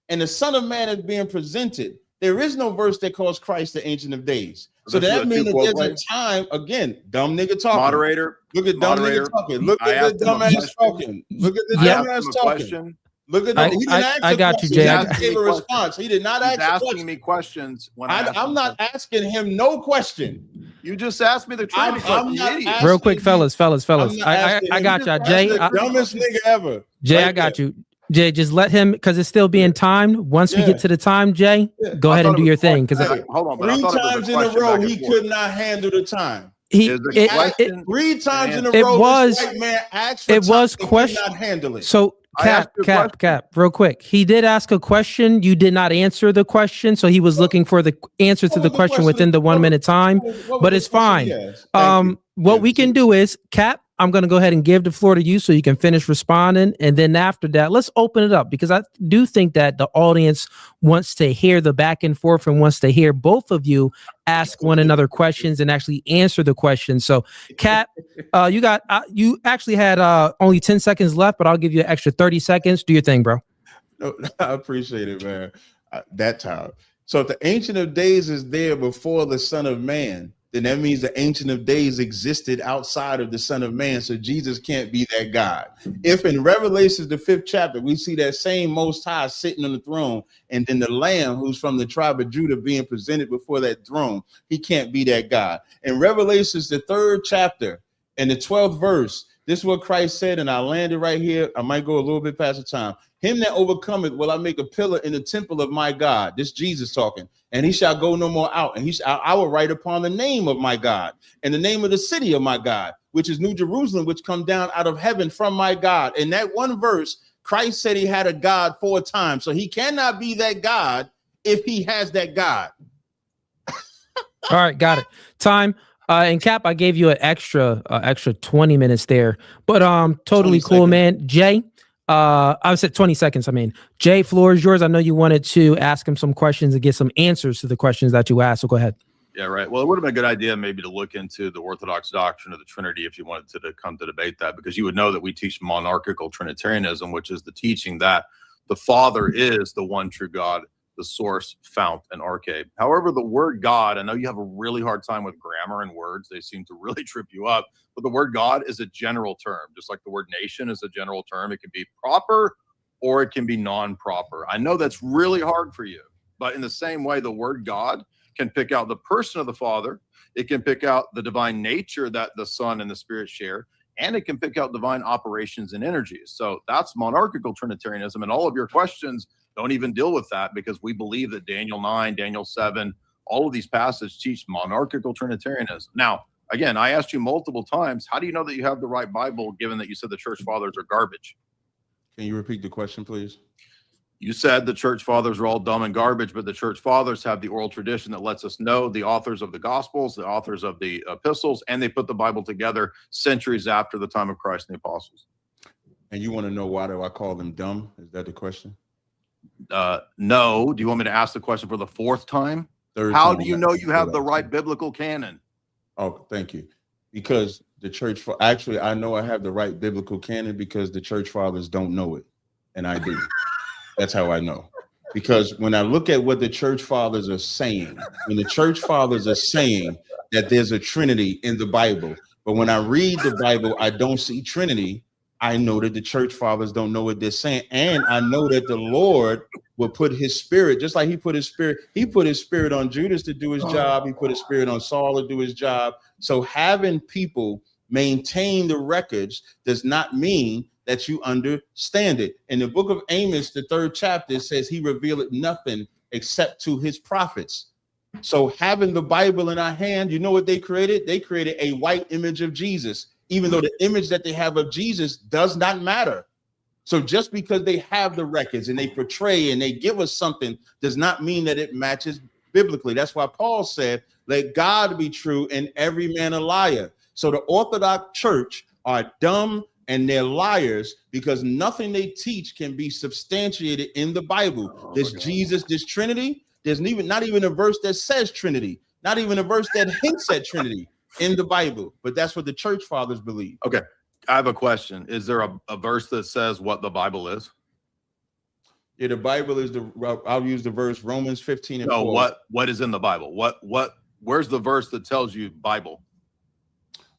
and the Son of Man is being presented, there is no verse that calls Christ the Ancient of Days. So that means that there's a time, again, dumb nigga talking. Moderator. Look at dumb nigga talking. Look at the dumbass talking. Look at the dumbass talking. Look at that. I got you, Jay. He gave a response. He did not ask asking me questions. I'm not asking him no question. You just asked me the Trinity question, you idiot. Real quick, fellas. I got y'all. Jay, That's the dumbest nigga ever. Jay, Right I got there. you. Jay, just let him, because it's still being timed. Once we get to the time, Jay, go ahead and do your thing. Because hold on, but Three times in a row, he could not handle the time. Is the question, Three times in a it row, was- this white man asked for it was time and question- could not handle it. So I asked you a Cap, real quick. He did ask a question. You did not answer the question, so he was looking for the answer to the question within the 1 minute time. But it's fine. What we can do is, Cap, I'm going to go ahead and give the floor to you so you can finish responding. And then after that, let's open it up, because I do think that the audience wants to hear the back and forth and wants to hear both of you ask one another questions and actually answer the questions. So, Cap, you actually had only 10 seconds left, but I'll give you an extra 30 seconds. Do your thing, bro. No, I appreciate it, man. That time. So if the Ancient of Days is there before the Son of Man, then that means the Ancient of Days existed outside of the Son of Man. So Jesus can't be that God. If in Revelation, the 5th chapter, we see that same Most High sitting on the throne, and then the Lamb who's from the tribe of Judah being presented before that throne, he can't be that God. In Revelation, the 3rd chapter and the 12th verse, this is what Christ said, and I landed right here. I might go a little bit past the time. Him that overcometh will I make a pillar in the temple of my God. This Jesus talking. And he shall go no more out. And I will write upon the name of my God and the name of the city of my God, which is New Jerusalem, which come down out of heaven from my God. In that one verse, Christ said he had a God 4 times. So he cannot be that God if he has that God. All right, got it. Time. And Cap, I gave you an extra 20 minutes there, but totally cool, seconds. man. Jay, I said 20 seconds. I mean, Jay, floor is yours. I know you wanted to ask him some questions and get some answers to the questions that you asked. So go ahead. Yeah, right. Well, it would have been a good idea maybe to look into the Orthodox doctrine of the Trinity if you wanted to come to debate that, because you would know that we teach monarchical Trinitarianism, which is the teaching that the Father is the one true God, the source, fount, and arche. However, the word God, I know you have a really hard time with grammar and words. They seem to really trip you up. But the word God is a general term, just like the word nation is a general term. It can be proper or it can be non-proper. I know that's really hard for you, but in the same way, the word God can pick out the person of the Father. It can pick out the divine nature that the Son and the Spirit share, and it can pick out divine operations and energies. So that's monarchical Trinitarianism, and all of your questions don't even deal with that, because we believe that Daniel 9, Daniel 7, all of these passages teach monarchical Trinitarianism. Now, again, I asked you multiple times, how do you know that you have the right Bible, given that you said the church fathers are garbage? Can you repeat the question, please? You said the church fathers are all dumb and garbage, but the church fathers have the oral tradition that lets us know the authors of the Gospels, the authors of the epistles, and they put the Bible together centuries after the time of Christ and the apostles. And you want to know why do I call them dumb? Is that the question? No. Do you want me to ask the question for the 4th time? How do you know you have the right biblical canon? Oh, thank you. Because the church, actually, I know I have the right biblical canon because the church fathers don't know it, and I do. That's how I know. Because when I look at what the church fathers are saying, when the church fathers are saying that there's a Trinity in the Bible, but when I read the Bible, I don't see Trinity, I know that the church fathers don't know what they're saying. And I know that the Lord will put his spirit, just like he put his spirit on Judas to do his job. He put his spirit on Saul to do his job. So having people maintain the records does not mean that you understand it. In the book of Amos, the 3rd chapter, it says he revealed nothing except to his prophets. So having the Bible in our hand, you know what they created? They created a white image of Jesus, even though the image that they have of Jesus does not matter. So just because they have the records and they portray and they give us something does not mean that it matches biblically. That's why Paul said, let God be true and every man a liar. So the Orthodox Church are dumb and they're liars because nothing they teach can be substantiated in the Bible. This Jesus, this Trinity, there's not even a verse that says Trinity, not even a verse that hints at Trinity in the Bible. But that's what the church fathers believe. Okay. I have a question. Is there a verse that says what the Bible is? Yeah, the Bible is I'll use the verse Romans 15 and 4. No, what is in the Bible? Where's the verse that tells you Bible?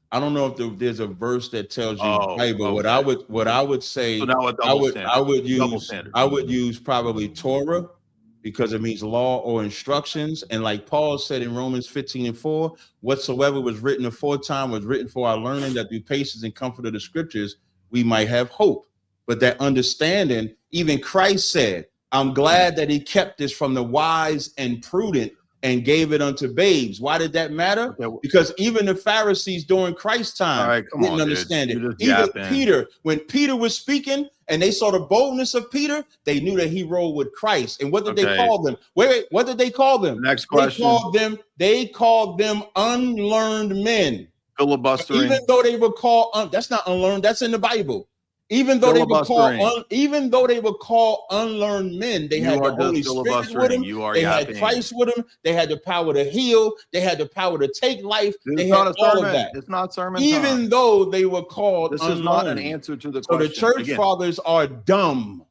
I don't know if there's a verse that tells you Bible. Okay. What I would say, So now I would use probably Torah, because it means law or instructions. And like Paul said in Romans 15:4, whatsoever was written aforetime was written for our learning, that through patience and comfort of the scriptures, we might have hope. But that understanding, even Christ said, I'm glad that he kept this from the wise and prudent and gave it unto babes. Why did that matter? Okay. Because even the Pharisees during Christ's time didn't understand it. Even Peter, when Peter was speaking and they saw the boldness of Peter, they knew that he rode with Christ. And what did they call them? Wait, what did they call them? Next question. They called them unlearned men. Filibustering. Even though they were called, that's not unlearned, that's in the Bible. Even though they were called unlearned men, they had the Holy Spirit with them. They had Christ with them. They had the power to heal. They had the power to take life. They had all of that. It's not sermon Even time. though they were called this unlearned. is not an answer to the question. So the church fathers are dumb,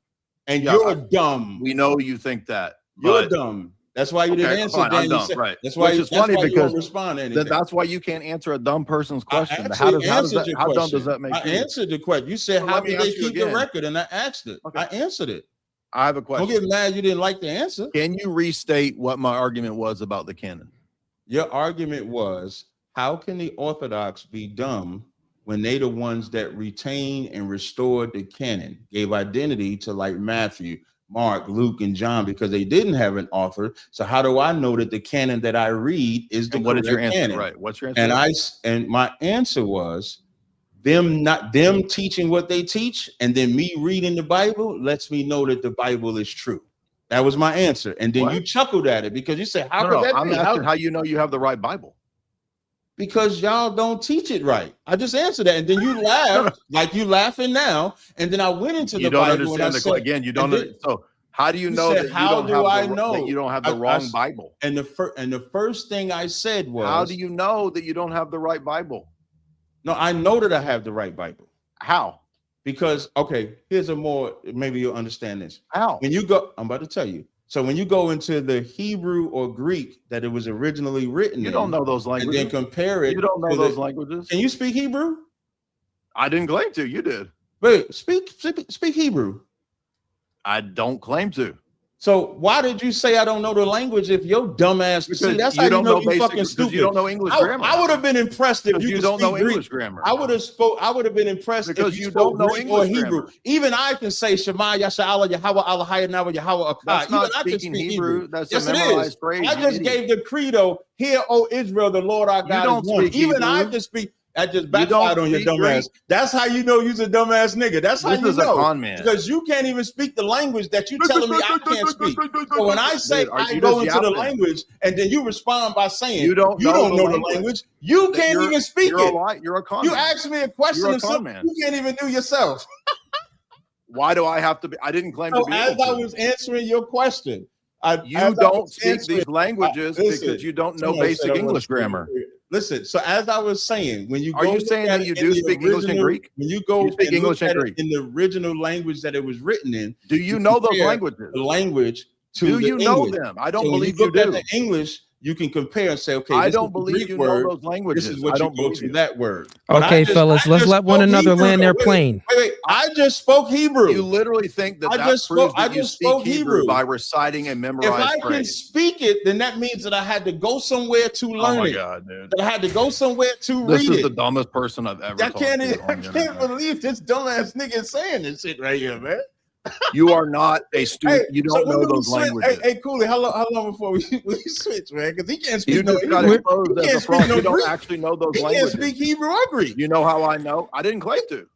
and you're dumb. We know you think that. You're dumb. That's why you didn't answer. I'm dumb, right? That's why. It's funny because you don't respond to anything. That's why you can't answer a dumb person's question. How dumb does that make you? I answered the question. You said, how do they keep the record? And I asked it. I answered it. I have a question. Don't get mad you didn't like the answer. Can you restate what my argument was about the canon? Your argument was, how can the Orthodox be dumb when they the ones that retained and restored the canon, gave identity to like Matthew, Mark, Luke, and John, because they didn't have an author. So how do I know that the canon that I read is the what is your answer? canon? Right. What's your answer? And my answer was them teaching what they teach, and then me reading the Bible lets me know that the Bible is true. That was my answer. And then you chuckled at it because you said, how could that be? I'm asking how you know you have the right Bible. Because y'all don't teach it right. I just answered that, and then you laughed like you laughing now. And then I went into the Bible and I said, again, you don't. So how do you know that you don't have the wrong Bible? And the first thing I said was, how do you know that you don't have the right Bible? No, I know that I have the right Bible. How? Because here's maybe you'll understand this. How? When you go, I'm about to tell you. So when you go into the Hebrew or Greek that it was originally written, you don't know those languages. And then compare it. You don't know those languages. Can you speak Hebrew? I didn't claim to. You did. Wait, speak Hebrew. I don't claim to. So why did you say I don't know the language if your dumb ass? See, that's how you know you fucking stupid. You don't know English grammar. I would have been impressed if you don't know Greek. English grammar. I would have been impressed because if you don't know English or Hebrew. Grammar. Even I can say Shema Yasha'Allah Yahweh Allah Hayanawa Yahweh Akkad. That's not speaking Hebrew. That's a memorized phrase. I just gave the credo. Hear, O Israel, the Lord our God is one. Even I can speak. That just backfired on your dumb ass. That's how you know you're a dumbass nigga. That's how you know. A con man. Because you can't even speak the language that you telling me I can't speak. So when I say I go into the language and then you respond by saying you don't know the language, you can't even speak it. You're a con man. You asked me a question of something you can't even do yourself. Why do I have to be? I didn't claim to be. As I was answering your question, you don't speak these languages because you don't know basic English grammar. Listen, so as I was saying, when you go, are you saying that you do speak English and Greek? When you go, speak English and Greek in the original language that it was written in. Do you know those languages? The language to do you know them? I don't believe you do. The English, you can compare and say, okay, I don't believe you know those languages. This is what you go to that word. Okay, fellas, let's let one another land their plane. Wait, I just spoke Hebrew. You literally think that proves that you speak Hebrew by reciting a memorized phrase. If I can speak it, then that means that I had to go somewhere to learn it. Oh my God, dude! That I had to go somewhere to read it. This is the dumbest person I've ever talked to. I can't believe this dumbass nigga saying this shit right here, man. You are not a student. You don't know those languages. Hey, Cooley, how long before we switch, man? Because he can't speak you no English. You don't actually know those languages. He can't speak Hebrew or Greek. You know how I know? I didn't claim to.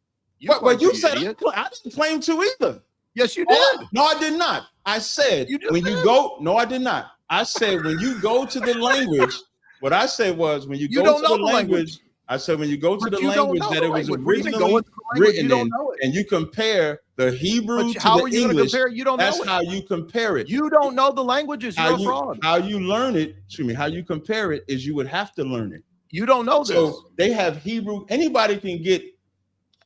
But you said I didn't claim to either. Yes, you did. No, I did not. I said when you go. No, I did not. I said when you go to the language. What I said was when you go to the language. I said when you go to the language that it was originally written in, and you compare the Hebrew to the English, that's how you compare it. You don't know the languages. You're a fraud. How you learn it, how you compare it is you would have to learn it. You don't know this. So they have Hebrew. Anybody can get,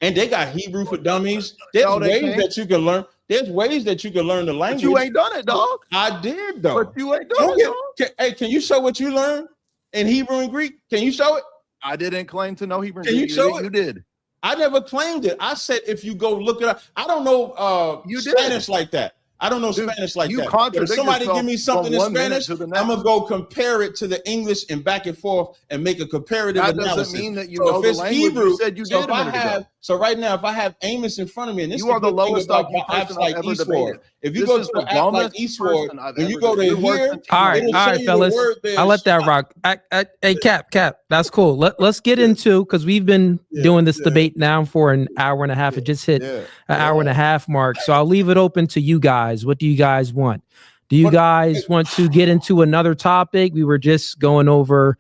and they got Hebrew for dummies. There's ways that you can learn. There's ways that you can learn the language. But you ain't done it, dog. I did, though. But you ain't done it, dog. Hey, can you show what you learned in Hebrew and Greek? Can you show it? I didn't claim to know Hebrew. Can you show it? You did. I never claimed it. I said if you go look it up. I don't know Spanish like that. I don't know Dude, Spanish like you that. But if contradict somebody yourself give me something from in one minute Spanish, to the I'm next. gonna go compare it to the English and back and forth and make a comparative That analysis. doesn't mean that you so know if the it's language. Hebrew, You said you so did if a I minute have, ago. so right now, if I have Amos in front of me, and this You is are the the good thing lowest about IQ apps person like I've ever Eastward. debated. If you This go is to the an app like dumbest Eastward, person I've when you ever go to debated. Your words here, continue All right, it'll all show right, you fellas. the word there. I'll let that rock. Hey, Cap, that's cool. Let's get into, because we've been doing this debate now for an hour and a half. It just hit an hour and a half mark. So I'll leave it open to you guys. What do you guys want? Do you guys want to get into another topic? We were just going over,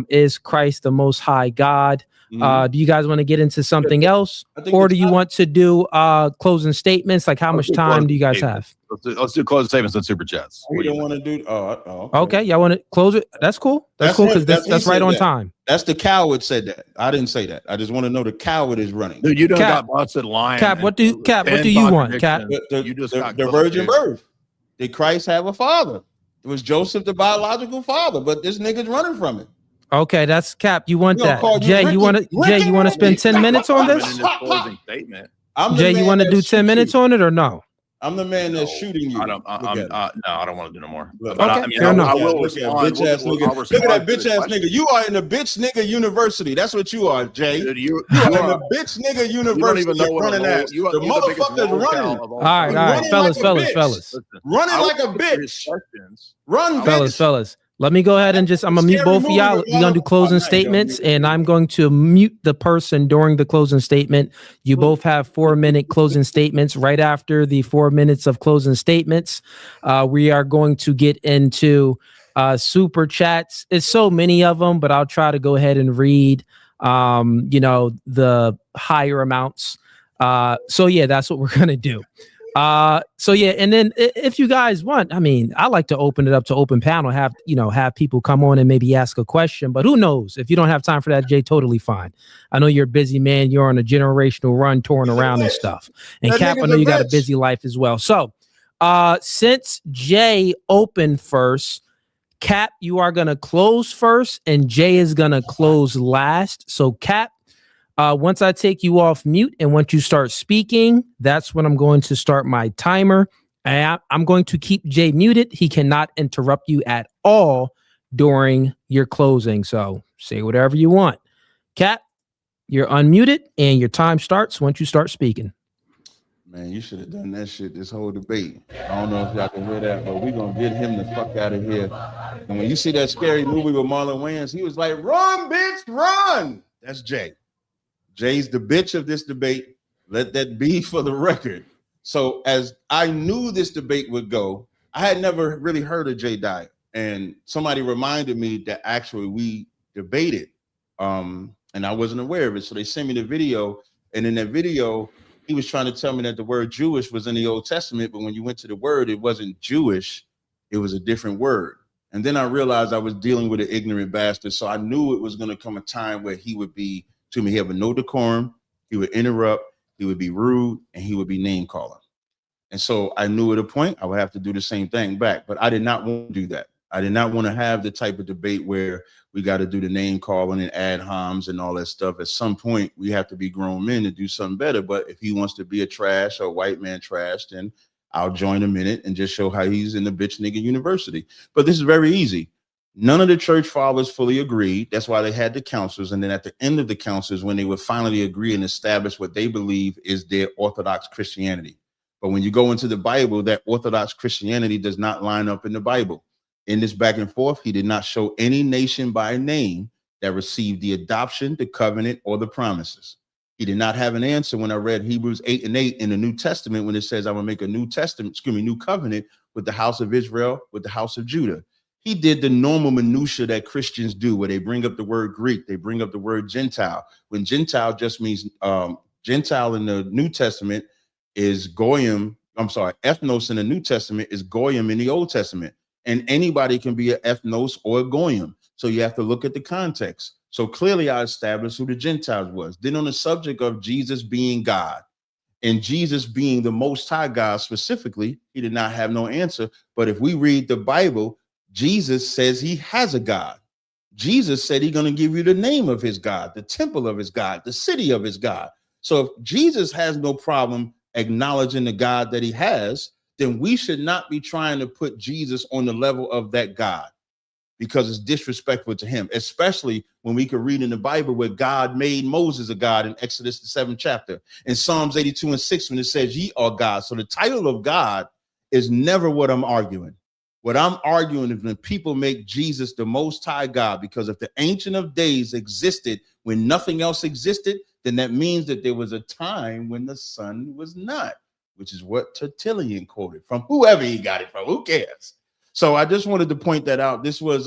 is Christ the Most High God? Do you guys want to get into something else? Or do you want to do closing statements? Like, how much time do you guys have? Let's do closing statements and super chats. We don't want to do. Okay, y'all want to close it? That's cool. That's cool, because that's right on time. That's the coward said that. I didn't say that. I just want to know the coward is running. Dude, you done Cap, got busted lying. Cap, what do you want, Cap? You just got the cooked, virgin dude. birth. Did Christ have a father? It was Joseph, the biological father, but this nigga's running from it. Okay, that's Cap. You want We gonna that? call you Jay, Ricky. you want to spend 10 minutes on this? In his closing statement. Jay, you want to do 10 minutes on it or no? I'm the man that's shooting you. No, I don't want to do no more. Look, But okay, I mean, fair enough. I will Look at respond. bitch ass nigga. I'll Look at that respond to bitch the ass question. nigga. You are in the bitch nigga university. That's what you are, Jay. Dude, you are in the bitch nigga you don't university. even know what running ass. you The motherfucker's running. All right, fellas. Running like a bitch. Run, Fellas. Let me go ahead and I'm going to mute both of y'all. We're going to do closing statements, and I'm going to mute the person during the closing statement. You both have 4-minute closing statements. Right after the 4 minutes of closing statements, we are going to get into super chats. It's so many of them, but I'll try to go ahead and read, the higher amounts. So yeah, that's what we're going to do. And then if you guys want, I mean, I like to open it up to open panel, have people come on and maybe ask a question, but who knows? If you don't have time for that, Jay, totally fine. I know you're a busy man. You're on a generational run, touring around and stuff. And Cap, I know you got a busy life as well. So, since Jay opened first, Cap, you are going to close first and Jay is going to close last. So Cap, once I take you off mute and once you start speaking, that's when I'm going to start my timer. And I'm going to keep Jay muted. He cannot interrupt you at all during your closing. So say whatever you want. Cap, you're unmuted and your time starts once you start speaking. Man, you should have done that shit this whole debate. I don't know if y'all can hear that, but we're going to get him the fuck out of here. And when you see that scary movie with Marlon Wayans, he was like, run, bitch, run. That's Jay. Jay's the bitch of this debate. Let that be for the record. So as I knew this debate would go, I had never really heard of Jay Dyer. And somebody reminded me that actually we debated. And I wasn't aware of it. So they sent me the video. And in that video, he was trying to tell me that the word Jewish was in the Old Testament. But when you went to the word, it wasn't Jewish. It was a different word. And then I realized I was dealing with an ignorant bastard. So I knew it was going to come a time where he would be, to me, he have no decorum, he would interrupt, he would be rude, and he would be name calling. And so I knew at a point I would have to do the same thing back, but I did not want to do that. I did not want to have the type of debate where we got to do the name calling and ad homs and all that stuff. At some point, we have to be grown men to do something better. But if he wants to be a trash or a white man trash, then I'll join him in it and just show how he's in the bitch nigga university. But this is very easy. None of the church fathers fully agreed. That's why they had the councils. And then at the end of the councils, when they would finally agree and establish what they believe is their Orthodox Christianity. But when you go into the Bible, that Orthodox Christianity does not line up in the Bible. In this back and forth, he did not show any nation by name that received the adoption, the covenant, or the promises. He did not have an answer when I read Hebrews 8:8 in the New Testament, when it says, I will make a new covenant with the house of Israel, with the house of Judah. He did the normal minutia that Christians do, where they bring up the word Greek, they bring up the word Gentile, when Gentile just means Gentile in the New Testament is Goyim. Ethnos in the New Testament is Goyim in the Old Testament. And anybody can be an ethnos or a Goyim. So you have to look at the context. So clearly I established who the Gentiles was. Then on the subject of Jesus being God and Jesus being the Most High God specifically, he did not have no answer. But if we read the Bible, Jesus says he has a God. Jesus said he's going to give you the name of his God, the temple of his God, the city of his God. So if Jesus has no problem acknowledging the God that he has, then we should not be trying to put Jesus on the level of that God, because it's disrespectful to him, especially when we could read in the Bible where God made Moses a God in Exodus, the 7th chapter, in Psalms 82:6, when it says ye are God. So the title of God is never what I'm arguing. What I'm arguing is when people make Jesus the Most High God, because if the Ancient of Days existed when nothing else existed, then that means that there was a time when the Son was not, which is what Tertullian quoted from, whoever he got it from, who cares? So I just wanted to point that out. This was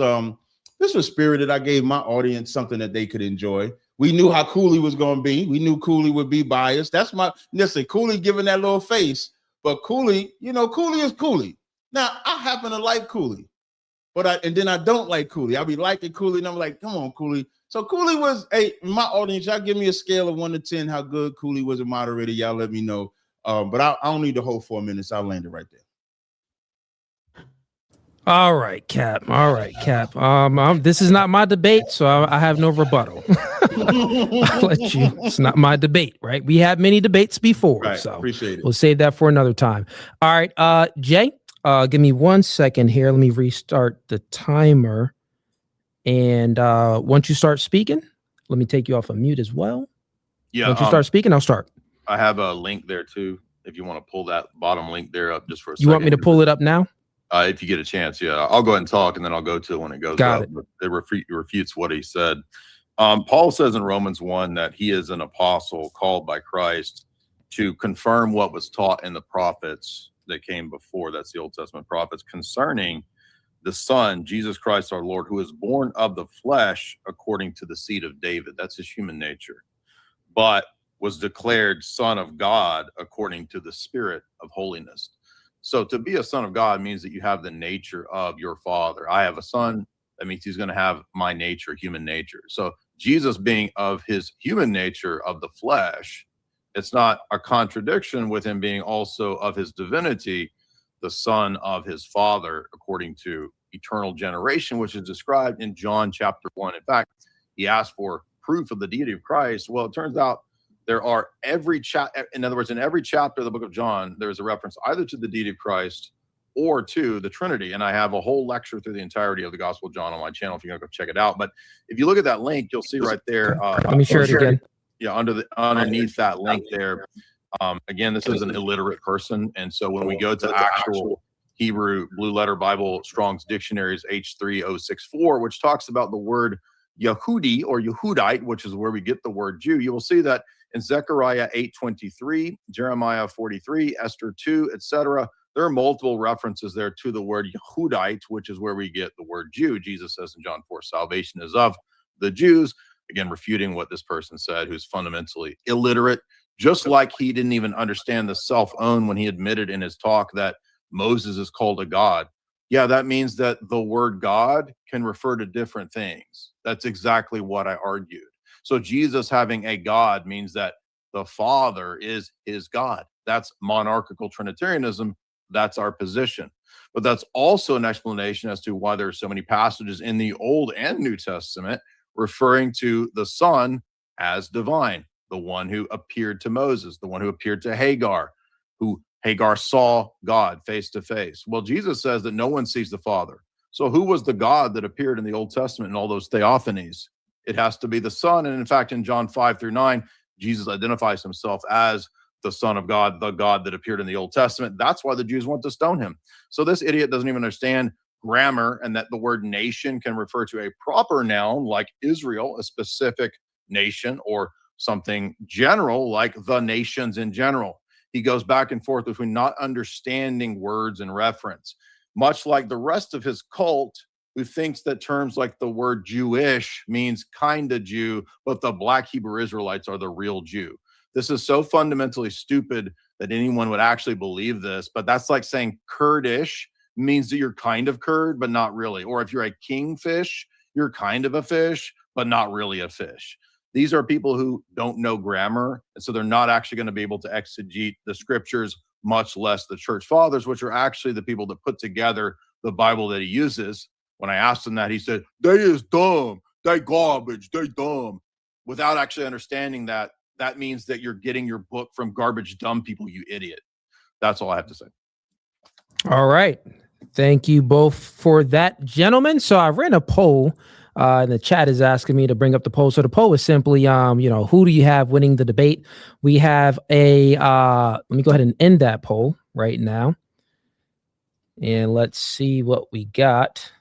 spirited. I gave my audience something that they could enjoy. We knew how Cooley was going to be. We knew Cooley would be biased. Listen, Cooley giving that little face, but Cooley, Cooley is Cooley. Now, I happen to like Cooley, and then I don't like Cooley. I'll be liking Cooley, and I'm like, come on, Cooley. So Cooley was, my audience, y'all give me a scale of 1 to 10 how good Cooley was a moderator. Y'all let me know. But I don't need the whole 4 minutes. I'll land it right there. All right, Cap. All right, Cap. This is not my debate, so I have no rebuttal. I'll let you. It's not my debate, right? We had many debates before, Right, so appreciate it. We'll save that for another time. All right, Jay. Give me 1 second here. Let me restart the timer. And once you start speaking, let me take you off of mute as well. Yeah. Once you start speaking, I'll start. I have a link there too. If you want to pull that bottom link there up just for a second. You want me to pull it up now? If you get a chance, yeah. I'll go ahead and talk, and then I'll go to it when it goes Got up. it. But it refutes what he said. Paul says in Romans 1 that he is an apostle called by Christ to confirm what was taught in the prophets that came before. That's the Old Testament prophets concerning the Son, Jesus Christ our Lord, who is born of the flesh according to the seed of David. That's his human nature. But was declared Son of God according to the Spirit of holiness. So to be a son of God means that you have the nature of your father. I have a son. That means he's going to have my nature, human nature. So Jesus being of his human nature of the flesh, it's not a contradiction with him being also of his divinity, the son of his father, according to eternal generation, which is described in John chapter 1. In fact, he asked for proof of the deity of Christ. Well, it turns out there are in other words, in every chapter of the book of John, there's a reference either to the deity of Christ or to the Trinity. And I have a whole lecture through the entirety of the Gospel of John on my channel if you're going to go check it out. But if you look at that link, you'll see right there. Let me share it again. Yeah, underneath that link there. Again, this is an illiterate person. And so when we go to actual Hebrew Blue Letter Bible Strong's Dictionaries H3064, which talks about the word Yehudi or Yehudite, which is where we get the word Jew, you will see that in Zechariah 8:23, Jeremiah 43, Esther 2, etc., there are multiple references there to the word Yehudite, which is where we get the word Jew. Jesus says in John 4, salvation is of the Jews. Again, refuting what this person said, who's fundamentally illiterate, just like he didn't even understand the self-own when he admitted in his talk that Moses is called a God. Yeah, that means that the word God can refer to different things. That's exactly what I argued. So Jesus having a God means that the Father is his God. That's monarchical Trinitarianism. That's our position. But that's also an explanation as to why there are so many passages in the Old and New Testament referring to the Son as divine, the one who appeared to Moses, the one who appeared to Hagar, who Hagar saw God face to face. Well, Jesus says that no one sees the Father. So who was the God that appeared in the Old Testament in all those theophanies? It has to be the Son. And in fact, in John 5-9, Jesus identifies himself as the Son of God, the God that appeared in the Old Testament. That's why the Jews want to stone him. So this idiot doesn't even understand grammar and that the word nation can refer to a proper noun like Israel, a specific nation, or something general like the nations in general. He goes back and forth between not understanding words and reference, much like the rest of his cult, who thinks that terms like the word Jewish means kind of Jew, but the black Hebrew Israelites are the real Jew. This is so fundamentally stupid that anyone would actually believe this, but that's like saying Kurdish means that you're kind of Kurd, but not really. Or if you're a kingfish, you're kind of a fish, but not really a fish. These are people who don't know grammar, and so they're not actually going to be able to exegete the scriptures, much less the church fathers, which are actually the people that put together the Bible that he uses. When I asked him that, he said, they is dumb, they garbage, they dumb. Without actually understanding that, that means that you're getting your book from garbage dumb people, you idiot. That's all I have to say. All right. Thank you both for that, gentlemen. So I ran a poll. And the chat is asking me to bring up the poll. So the poll is simply, who do you have winning the debate? We have let me go ahead and end that poll right now. And let's see what we got.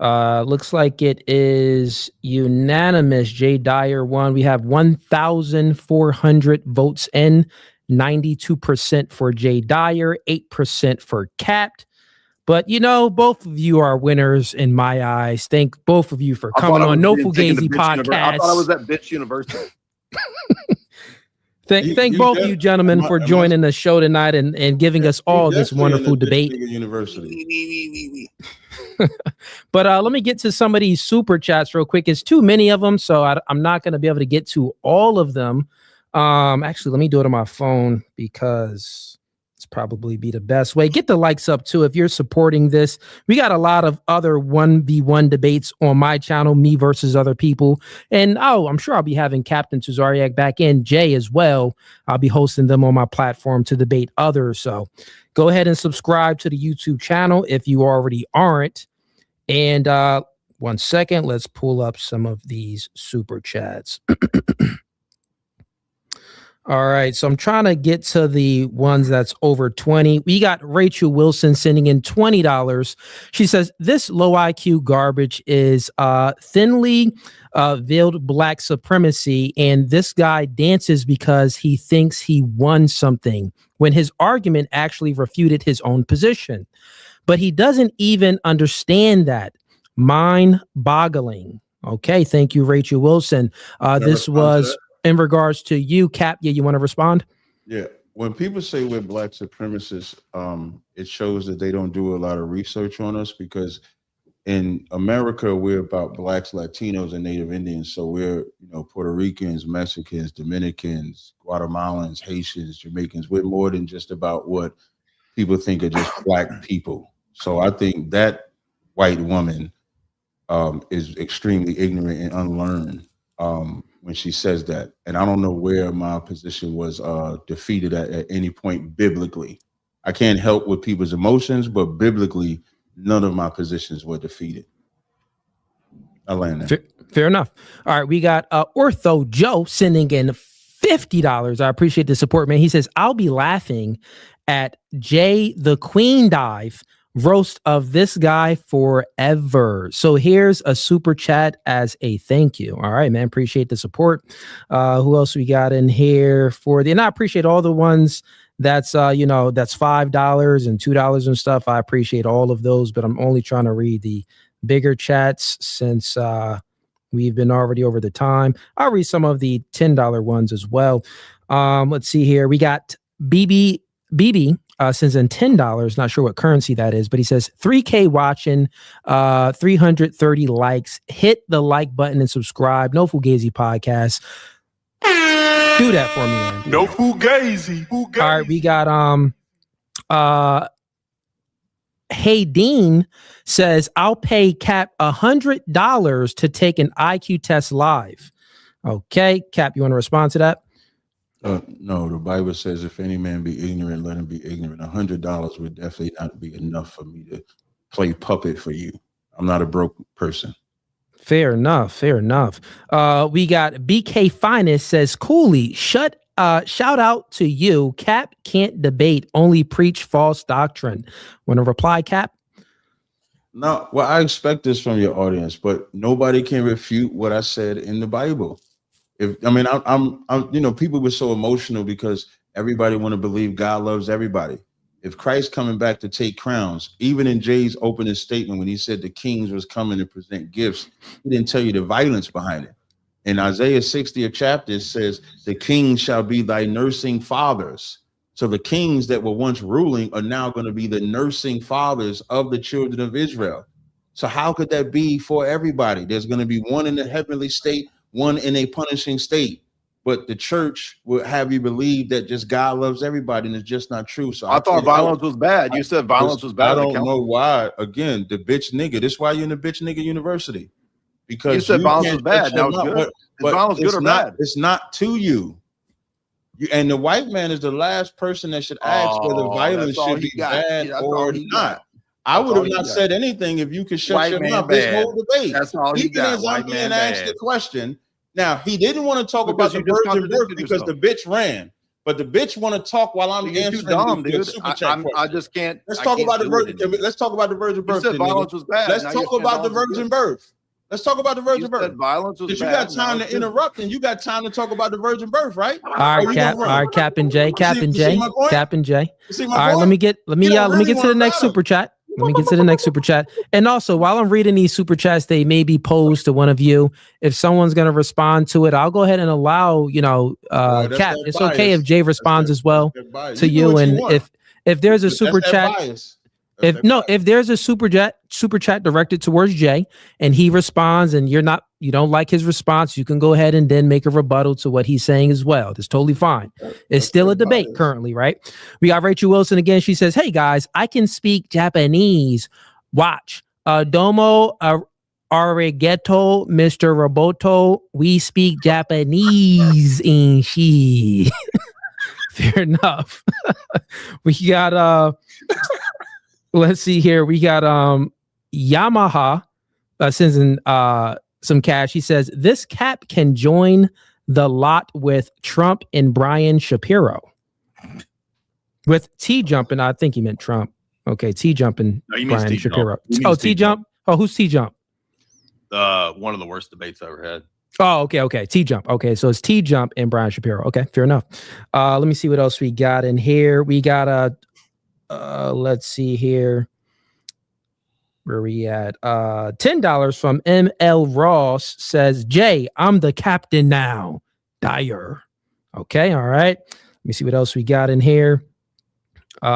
Looks like it is unanimous. Jay Dyer won. We have 1,400 votes in, 92% for Jay Dyer, 8% for Capped. But, both of you are winners in my eyes. Thank both of you for coming on No Fugazi podcast. I thought I was at Bitch University. Thank both of you gentlemen for joining the show tonight and giving us all this wonderful debate. University. But let me get to some of these super chats real quick. It's too many of them, so I'm not going to be able to get to all of them. Actually, let me do it on my phone because it's probably be the best way. Get the likes up too if you're supporting this. We got a lot of other 1v1 debates on my channel, me versus other people. And I'm sure I'll be having Captain Tazaryach back in, Jay as well. I'll be hosting them on my platform to debate others. So go ahead and subscribe to the YouTube channel if you already aren't. And 1 second, let's pull up some of these super chats. All right, so I'm trying to get to the ones that's over 20. We got Rachel Wilson sending in $20. She says, this low IQ garbage is thinly veiled black supremacy, and this guy dances because he thinks he won something when his argument actually refuted his own position. But he doesn't even understand that. Mind-boggling. Okay, thank you, Rachel Wilson. This was in regards to you, Cap. Yeah, you want to respond? Yeah. When people say we're black supremacists, it shows that they don't do a lot of research on us, because in America, we're about blacks, Latinos, and Native Indians. So we're, Puerto Ricans, Mexicans, Dominicans, Guatemalans, Haitians, Jamaicans. We're more than just about what people think are just black people. So I think that white woman is extremely ignorant and unlearned when she says that. And I don't know where my position was defeated at any point biblically. I can't help with people's emotions, but biblically, none of my positions were defeated. I land there. Fair enough. All right, we got Ortho Joe sending in $50. I appreciate the support, man. He says, I'll be laughing at Jay the Queen Dive roast of this guy forever. So here's a super chat as a thank you. All right, man. Appreciate the support. Who else we got in here for the, and I appreciate all the ones that's that's $5 and $2 and stuff. I appreciate all of those, but I'm only trying to read the bigger chats since we've been already over the time. I'll read some of the $10 ones as well. Let's see here. We got BB sends in $10. Not sure what currency that is, but he says 3K watching, 330 likes. Hit the like button and subscribe. No Fugazi podcast. Do that for me, man. No Fugazi. All right, we got Hey Dean says, I'll pay Cap $100 to take an IQ test live. Okay, Cap, you want to respond to that? No, the Bible says, if any man be ignorant, let him be ignorant. $100 would definitely not be enough for me to play puppet for you. I'm not a broke person. Fair enough. We got BK Finest says, Cooley, shout out to you. Cap can't debate, only preach false doctrine. Want to reply, Cap? No, well, I expect this from your audience, but nobody can refute what I said in the Bible. I'm people were so emotional because everybody want to believe God loves everybody. If Christ coming back to take crowns, even in Jay's opening statement, when he said the kings was coming to present gifts, he didn't tell you the violence behind it. In Isaiah 60th chapter, it says, the kings shall be thy nursing fathers. So the kings that were once ruling are now going to be the nursing fathers of the children of Israel. So how could that be for everybody? There's going to be one in the heavenly state, one in a punishing state. But the church will have you believe that just God loves everybody, and it's just not true. So I thought violence was bad. You said violence was bad. I don't know why. Again, the bitch nigga. This is why you're in the bitch nigga university. Because you said violence was bad. Now it's good. But violence good or bad? It's not to you. And the white man is the last person that should ask whether violence should be bad or not. I would have not said anything if you could shut your mouth this whole debate. That's all he Even got. as I'm being asked the question. Now, he didn't want to talk about the virgin birth because the bitch ran. But the bitch want to talk while I'm answering the super chat question. I just can't. Let's talk about the virgin. Let's talk about the virgin birth. You said violence was bad. Let's talk about the virgin birth. Let's talk about the virgin birth. Violence was bad. You got time to interrupt, and you got time to talk about the virgin birth, right? All right, Captain J. Captain J. Captain J. All right, let me get to the next super chat. Let me get to the next super chat. And also, while I'm reading these super chats, they may be posed to one of you. If someone's going to respond to it, I'll go ahead and allow, Cap. It's okay if Jay responds as well to you. And if there's a super chat, if there's a super chat directed towards Jay and he responds and you don't like his response, you can go ahead and then make a rebuttal to what he's saying as well. That's totally fine. It's still a debate currently, right? We got Rachel Wilson again. She says, "Hey guys, I can speak Japanese. Watch. Domo arigato, Mr. Roboto. We speak Japanese in she." Fair enough. We got let's see here. We got Yamaha sends in some cash. He says, "This Cap can join the lot with Trump and Brian Shapiro." With T jumping, I think he meant Trump. Okay, T jumping Brian Shapiro. Oh, T jump. Oh, who's T jump? One of the worst debates I ever had. Oh, okay. T jump. Okay, so it's T jump and Brian Shapiro. Okay, fair enough. Let me see what else we got in here. We got let's see here. Where we at? $10 from ML Ross says, "Jay, I'm the captain now. Dyer." Okay, all right. Let me see what else we got in here. We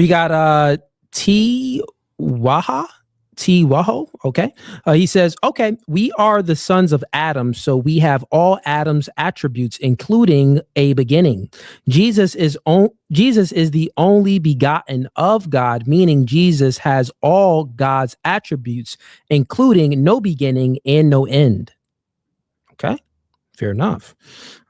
got T Waho. Okay. He says, "Okay, we are the sons of Adam, so we have all Adam's attributes, including a beginning. Jesus is the only begotten of God, meaning Jesus has all God's attributes, including no beginning and no end." Okay. Fair enough.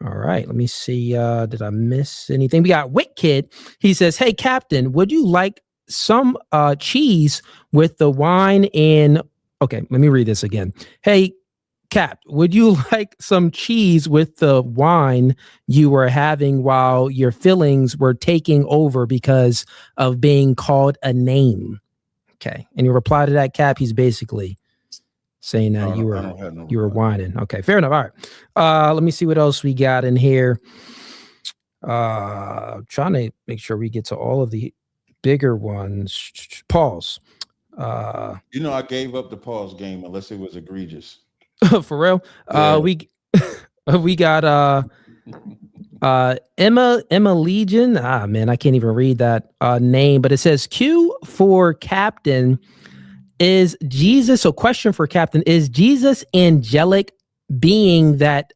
All right. Let me see. Did I miss anything? We got Wick Kid. He says, "Hey, Captain, would you like some cheese with the wine in..." Okay, let me read this again. "Hey, Cap, would you like some cheese with the wine you were having while your feelings were taking over because of being called a name?" Okay. And you reply to that, Cap, he's basically saying that you were whining. Okay, fair enough. All right. Let me see what else we got in here. Trying to make sure we get to all of the bigger ones. Pause. I gave up the pause game unless it was egregious. For real? Yeah. We got Emma Legion. Man, I can't even read that name, but it says, "Q for Captain. Is Jesus," so question for Captain, "is Jesus angelic being that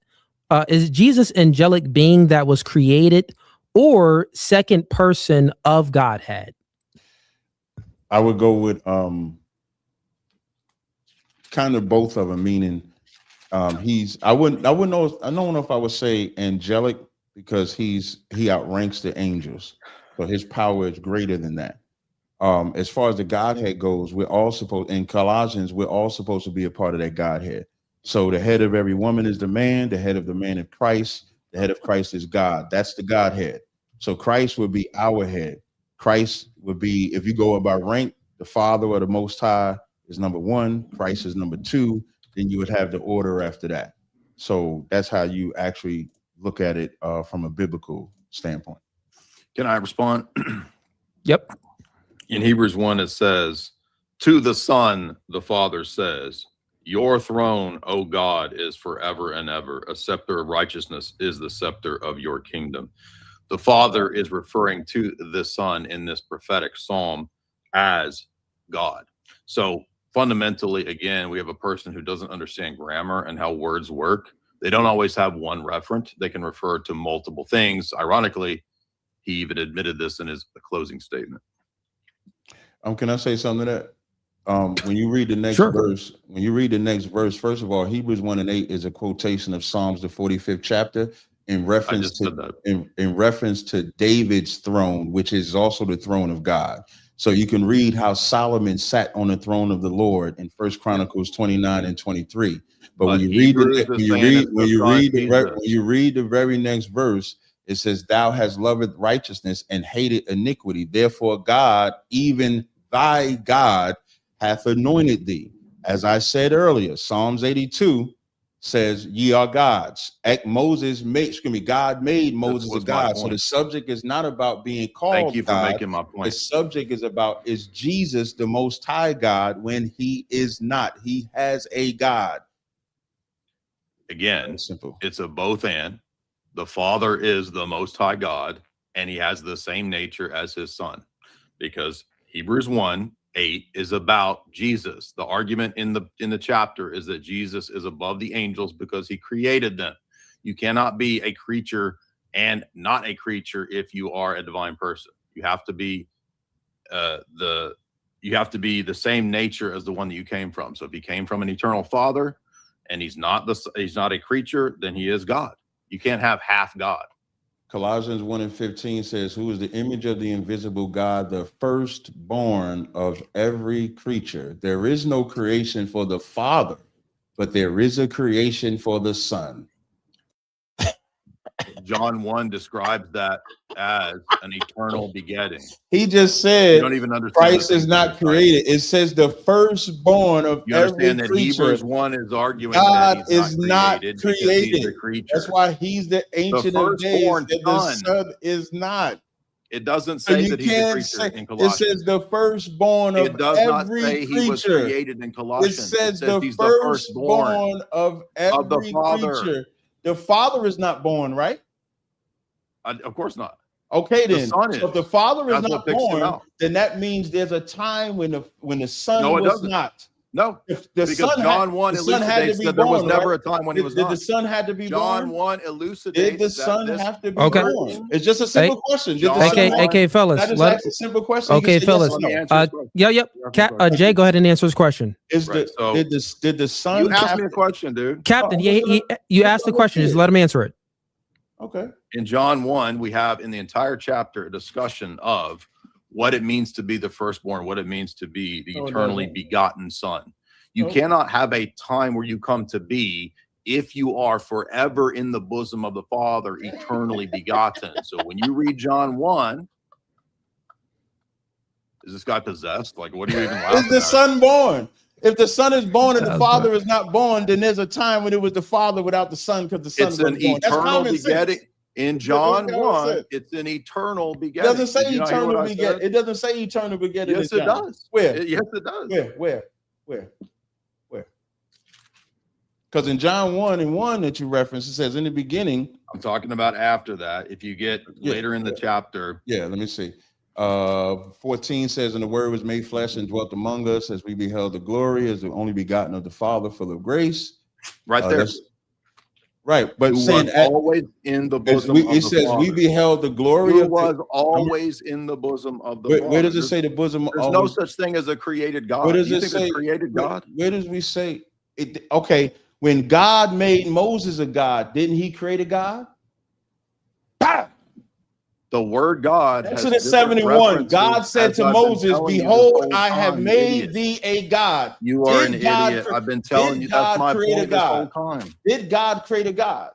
was created or second person of Godhead?" I would go with kind of both of them, meaning I don't know if I would say angelic because he outranks the angels, so his power is greater than that. As far as the Godhead goes, in Colossians, we're all supposed to be a part of that Godhead. So the head of every woman is the man, the head of the man is Christ, the head of Christ is God. That's the Godhead. So Christ would be our head. Christ would be, if you go by rank, the Father or the Most High is number one, Christ is number two, then you would have the order after that. So that's how you actually look at it from a biblical standpoint. Can I respond? Yep. In Hebrews 1, it says, "To the Son, the Father says, 'Your throne, O God, is forever and ever. A scepter of righteousness is the scepter of your kingdom.'" The Father is referring to the Son in this prophetic psalm as God. So fundamentally, again, we have a person who doesn't understand grammar and how words work. They don't always have one referent. They can refer to multiple things. Ironically, he even admitted this in his closing statement. Can I say something to that? When you read the next verse, first of all, Hebrews 1:8 is a quotation of Psalms, the 45th chapter. in reference in reference to David's throne, which is also the throne of God. So you can read how Solomon sat on the throne of the Lord in 1 Chronicles 29 and 23. But when you read the very next verse, it says, "Thou hast loved righteousness and hated iniquity. Therefore, God, even thy God, hath anointed thee." As I said earlier, Psalms 82 says, "Ye are gods." God made Moses a god. So the subject is not about being called Thank you for God. making my point. The subject is about, is Jesus the Most High God when he is not? He has a God. Again, Very simple. it's a both and. The Father is the Most High God, and he has the same nature as his Son, because Hebrews 1:8 is about Jesus. The argument in the chapter is that Jesus is above the angels because he created them. You cannot be a creature and not a creature if you are a divine person. You have to be the same nature as the one that you came from. So if he came from an eternal Father and he's not a creature, then he is God. You can't have half God. Colossians 1:15 says, "Who is the image of the invisible God, the firstborn of every creature." There is no creation for the Father, but there is a creation for the Son. John 1 describes that as an eternal begetting. He just said, You don't even understand Christ is not created. It says the firstborn of you every understand that creature. Hebrews 1 is arguing God that he's is not created. created. He's a creature. That's why he's the ancient of days. firstborn That the son. Son is not. It doesn't So say you that he's a can't creature say, in it Colossians. says the firstborn of It does not every say he was creature. created in It Colossians. says the he's firstborn of every Father. creature. The Father is not born, right? Of course not. Okay, The then. Son So is. if the Father is That's not what picks him born, out. then that means there's a time when the Son No, it was doesn't. not. No, If the because Son John 1 the Son had to elucidates be that there was born, never right? a time when he was Did not. the Son had to be John born? 1 elucidates Did the Son that have to be Okay. born? It's just a simple question. Did the John Son have, Okay, fellas. I just asked a simple question. Okay, You said yes fellas. or no. Jay, go ahead and answer his question. Is Right, so did the Son you asked have me a question, dude. Captain, Oh, you asked the question. Just let him answer it. Okay. In John 1, we have in the entire chapter a discussion of what it means to be the firstborn, what it means to be the eternally begotten Son. You cannot have a time where you come to be if you are forever in the bosom of the Father, eternally begotten. So when you read John 1, is this guy possessed? Like, what are you even laughing Is the at? Son born? If the Son is born and the Father is not born, then there's a time when it was the Father without the Son because the Son was born. That's eternal common begetting. sense. In John 1, it's an eternal begetting. It doesn't say eternal begetting. It doesn't say eternal begetting. Yes, it does. Where? Yes, it does. Where? Because in John 1:1 that you referenced, it says in the beginning. I'm talking about after that. If you get later in the chapter. Yeah, let me see. 14 says, "And the Word was made flesh and dwelt among us, as we beheld the glory as the only begotten of the Father, full of grace." Right there. Right, but saying always in the bosom of the Father. It says we beheld the glory Who of was always in the bosom of the Father. Where does it say the bosom? There's no such thing as a created God. Where does you it think say created God? Where does we say it? Okay, when God made Moses a God, didn't he create a God? Bah! The word God. Exodus 71. God said to Moses, "Behold, I have made thee a God." You are an idiot. I've been telling you that's my point this whole time. Did God create a God?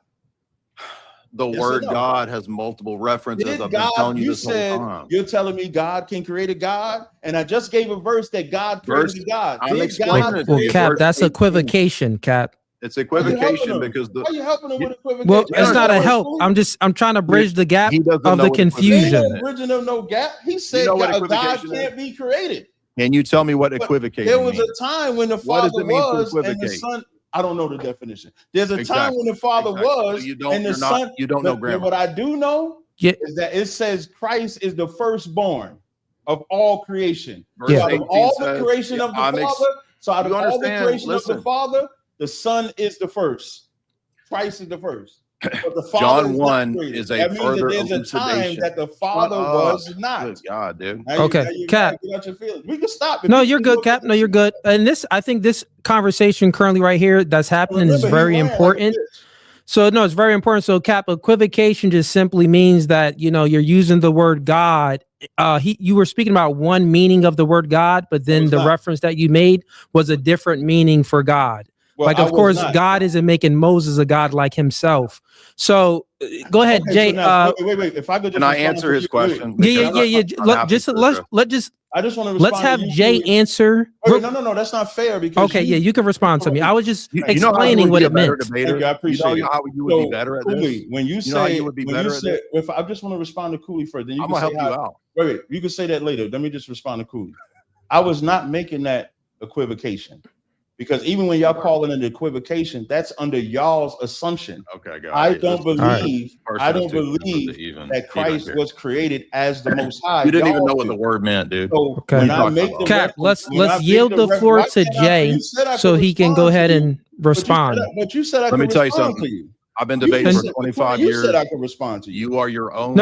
The word God has multiple references. I've been telling you this whole time. You're telling me God can create a God? And I just gave a verse that God created a God. I'm explaining it to you. Cap, that's equivocation, Cap. It's equivocation because why are you helping him with equivocation? Well, it's not a help. I'm trying to bridge the gap of the confusion. Bridging of no gap. He said God can't be created. Can you tell me what equivocation There was means? a time when the Father was and the Son. I don't know the definition. There's a time when the Father was and the Son. You don't know grammar. What I do know is that it says Christ is the firstborn of all creation. So out of all the creation of the Father, so out of all the creation of the Father, the Son is the first. Christ is the first. But the Father John 1 is a further there's a time that the Father was not. Good God, dude. Okay, Cap. We can stop. No, you're good, Cap. No, you're good. And I think this conversation currently right here that's happening is very important. So no, it's very important. So Cap, equivocation just simply means that, you know, you're using the word God. You were speaking about one meaning of the word God, but then the reference that you made was a different meaning for God. Well, like, of course, God isn't making Moses a God like himself. So go ahead, Okay, Jay. so now, wait. If I could just Can I answer his question? Yeah. Let's I just want to respond. Let's have Jay answer. No, that's not fair. Because you can respond to me. I was just explaining what it meant. Thank you, I appreciate it. How you would be better at this? When you say, how you would be better at this? If I just want to respond to Cooley first, then you I'm can gonna say help you out. Wait, you can say that later. Let me just respond to Cooley. I was not making that equivocation. Because even when y'all call it an equivocation, that's under y'all's assumption. Okay, guys. I don't believe that Christ was created as the Most High. You didn't even know what the word meant, dude. So when I make the Cap, let's yield the floor to Jay so he can go ahead and respond. But you said I Let me tell you something. I've been debating for 25 years. You said I could respond to you. You are your own.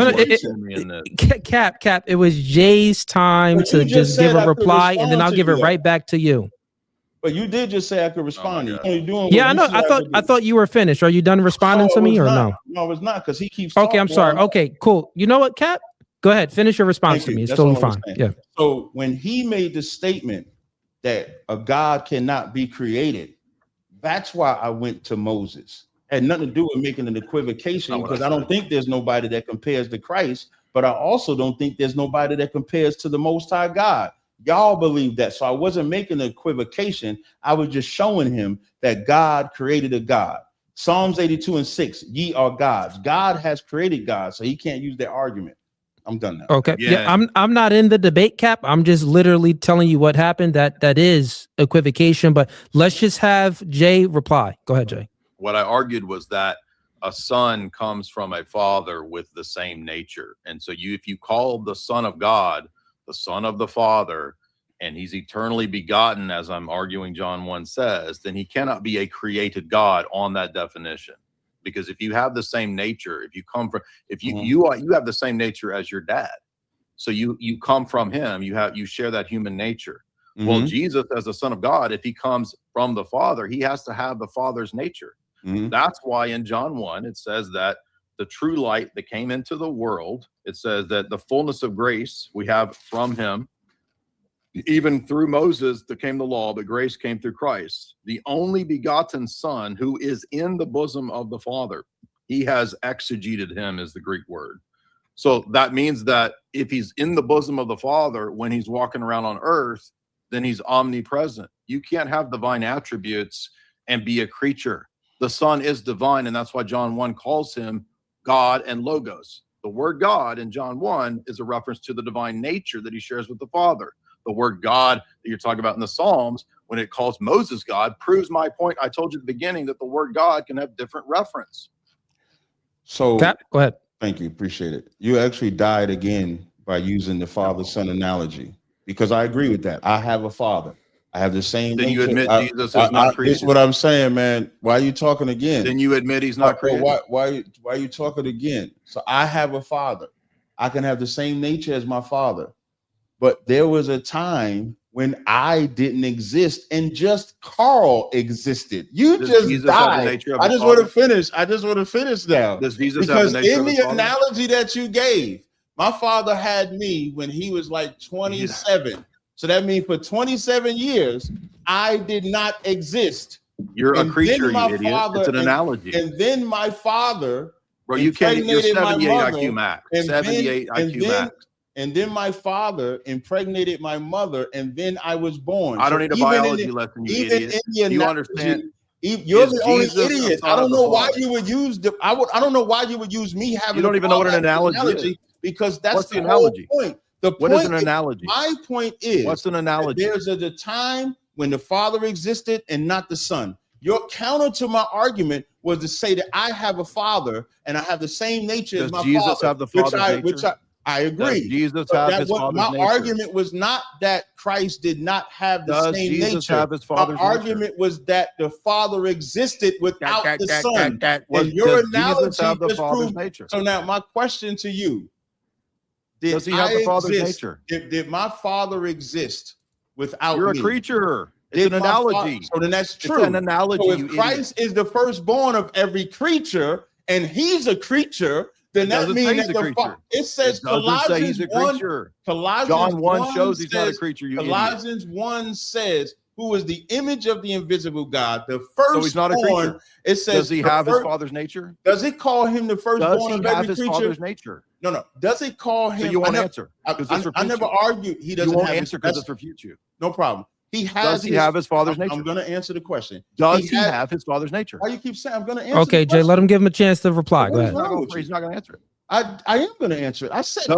Cap, it was Jay's time to just give a reply, and then I'll give it right back to you. But you did just say I could respond. I know. I thought you were finished. Are you done responding to me or no? No, it's not, because he keeps Okay, I'm sorry. Okay, cool. You know what, Cap? Go ahead. Finish your response to me. It's totally fine. Yeah. So when he made the statement that a God cannot be created, that's why I went to Moses. Had nothing to do with making an equivocation, because I don't think there's nobody that compares to Christ, but I also don't think there's nobody that compares to the Most High God. Y'all believe that. So I wasn't making an equivocation. I was just showing him that God created a God. Psalms 82:6, ye are gods. God has created God, so he can't use that argument. I'm done now. Okay. Yeah. I'm not in the debate, Cap. I'm just literally telling you what happened. That is equivocation, but let's just have Jay reply. Go ahead, Jay. What I argued was that a son comes from a father with the same nature. And so if you call the Son of God the Son of the Father, and he's eternally begotten, as I'm arguing John 1 says, then he cannot be a created God on that definition. Because if you have the same nature, if you come from, you have the same nature as your dad, so you come from him, you share that human nature. Well, Jesus, as the Son of God, if he comes from the Father, he has to have the Father's nature. That's why in John 1 it says that the true light that came into the world, it says that the fullness of grace we have from him. Even through Moses there came the law, but grace came through Christ, the only begotten Son, who is in the bosom of the Father. He has exegeted him, is the Greek word. So that means that if he's in the bosom of the Father when he's walking around on earth, then he's omnipresent. You can't have divine attributes and be a creature. The Son is divine, and that's why John 1 calls him God and Logos. The word God in John 1 is a reference to the divine nature that he shares with the Father. The word God that you're talking about in the Psalms, when it calls Moses God, proves my point I told you at the beginning, that the word God can have different reference. So Cap, go ahead. Thank you. Appreciate it. You actually died again by using the father-son analogy, because I agree with that. I have a father. I have the same. Then you admit Jesus is not created. This is what I'm saying, man. Why are you talking again? Then you admit he's not created. Why are you talking again? So I have a father. I can have the same nature as my father. But there was a time when I didn't exist and just Carl existed. You just died. I just want to finish. Now. Does Jesus have the nature of the Father? Because in the analogy that you gave, my father had me when he was like 27. Yeah. So that means for 27 years, I did not exist. You're a creature, you idiot. It's an analogy. And then my father, bro, you can't. You're 78 IQ max. 78 IQ max. And then my father impregnated my mother, and then I was born. I don't need a biology lesson, you idiot. You understand? You're the only idiot. I don't know why you would use I don't know why you would use me having. You don't even know what an analogy is. Because that's the analogy. Point. What is an analogy? My point is, what's an analogy? There's a time when the Father existed and not the Son. Your counter to my argument was to say that I have a father and I have the same nature as my father. Does Jesus have the Father's nature? I agree. Does Jesus have his father's nature? My argument was not that Christ did not have the same nature. Have his father's my argument was that the Father existed without the Son. And your analogy just proved. So now my question to you: does he have the Father's nature? Did my father exist without me? You're a creature. It's an analogy. So then that's true. It's an analogy. So if Christ is the firstborn of every creature, and he's a creature, then that means that it says Colossians 1. John 1 shows he's not a creature. Colossians 1 says, who is the image of the invisible God, the first. So he's not a creature. It says, does he have his father's nature? Does it call him the firstborn of every creature? Father's nature? No. Does it call him? So you won't answer. I never argued. He doesn't. You won't have answer because it's refutes you. No problem. He has. Does he have his father's nature? I'm going to answer the question. Does he have his father's nature? Why you keep saying I'm going to answer? Okay, Jay, let him give him a chance to reply. Go ahead. He's not going to answer it. I am going to answer it. I said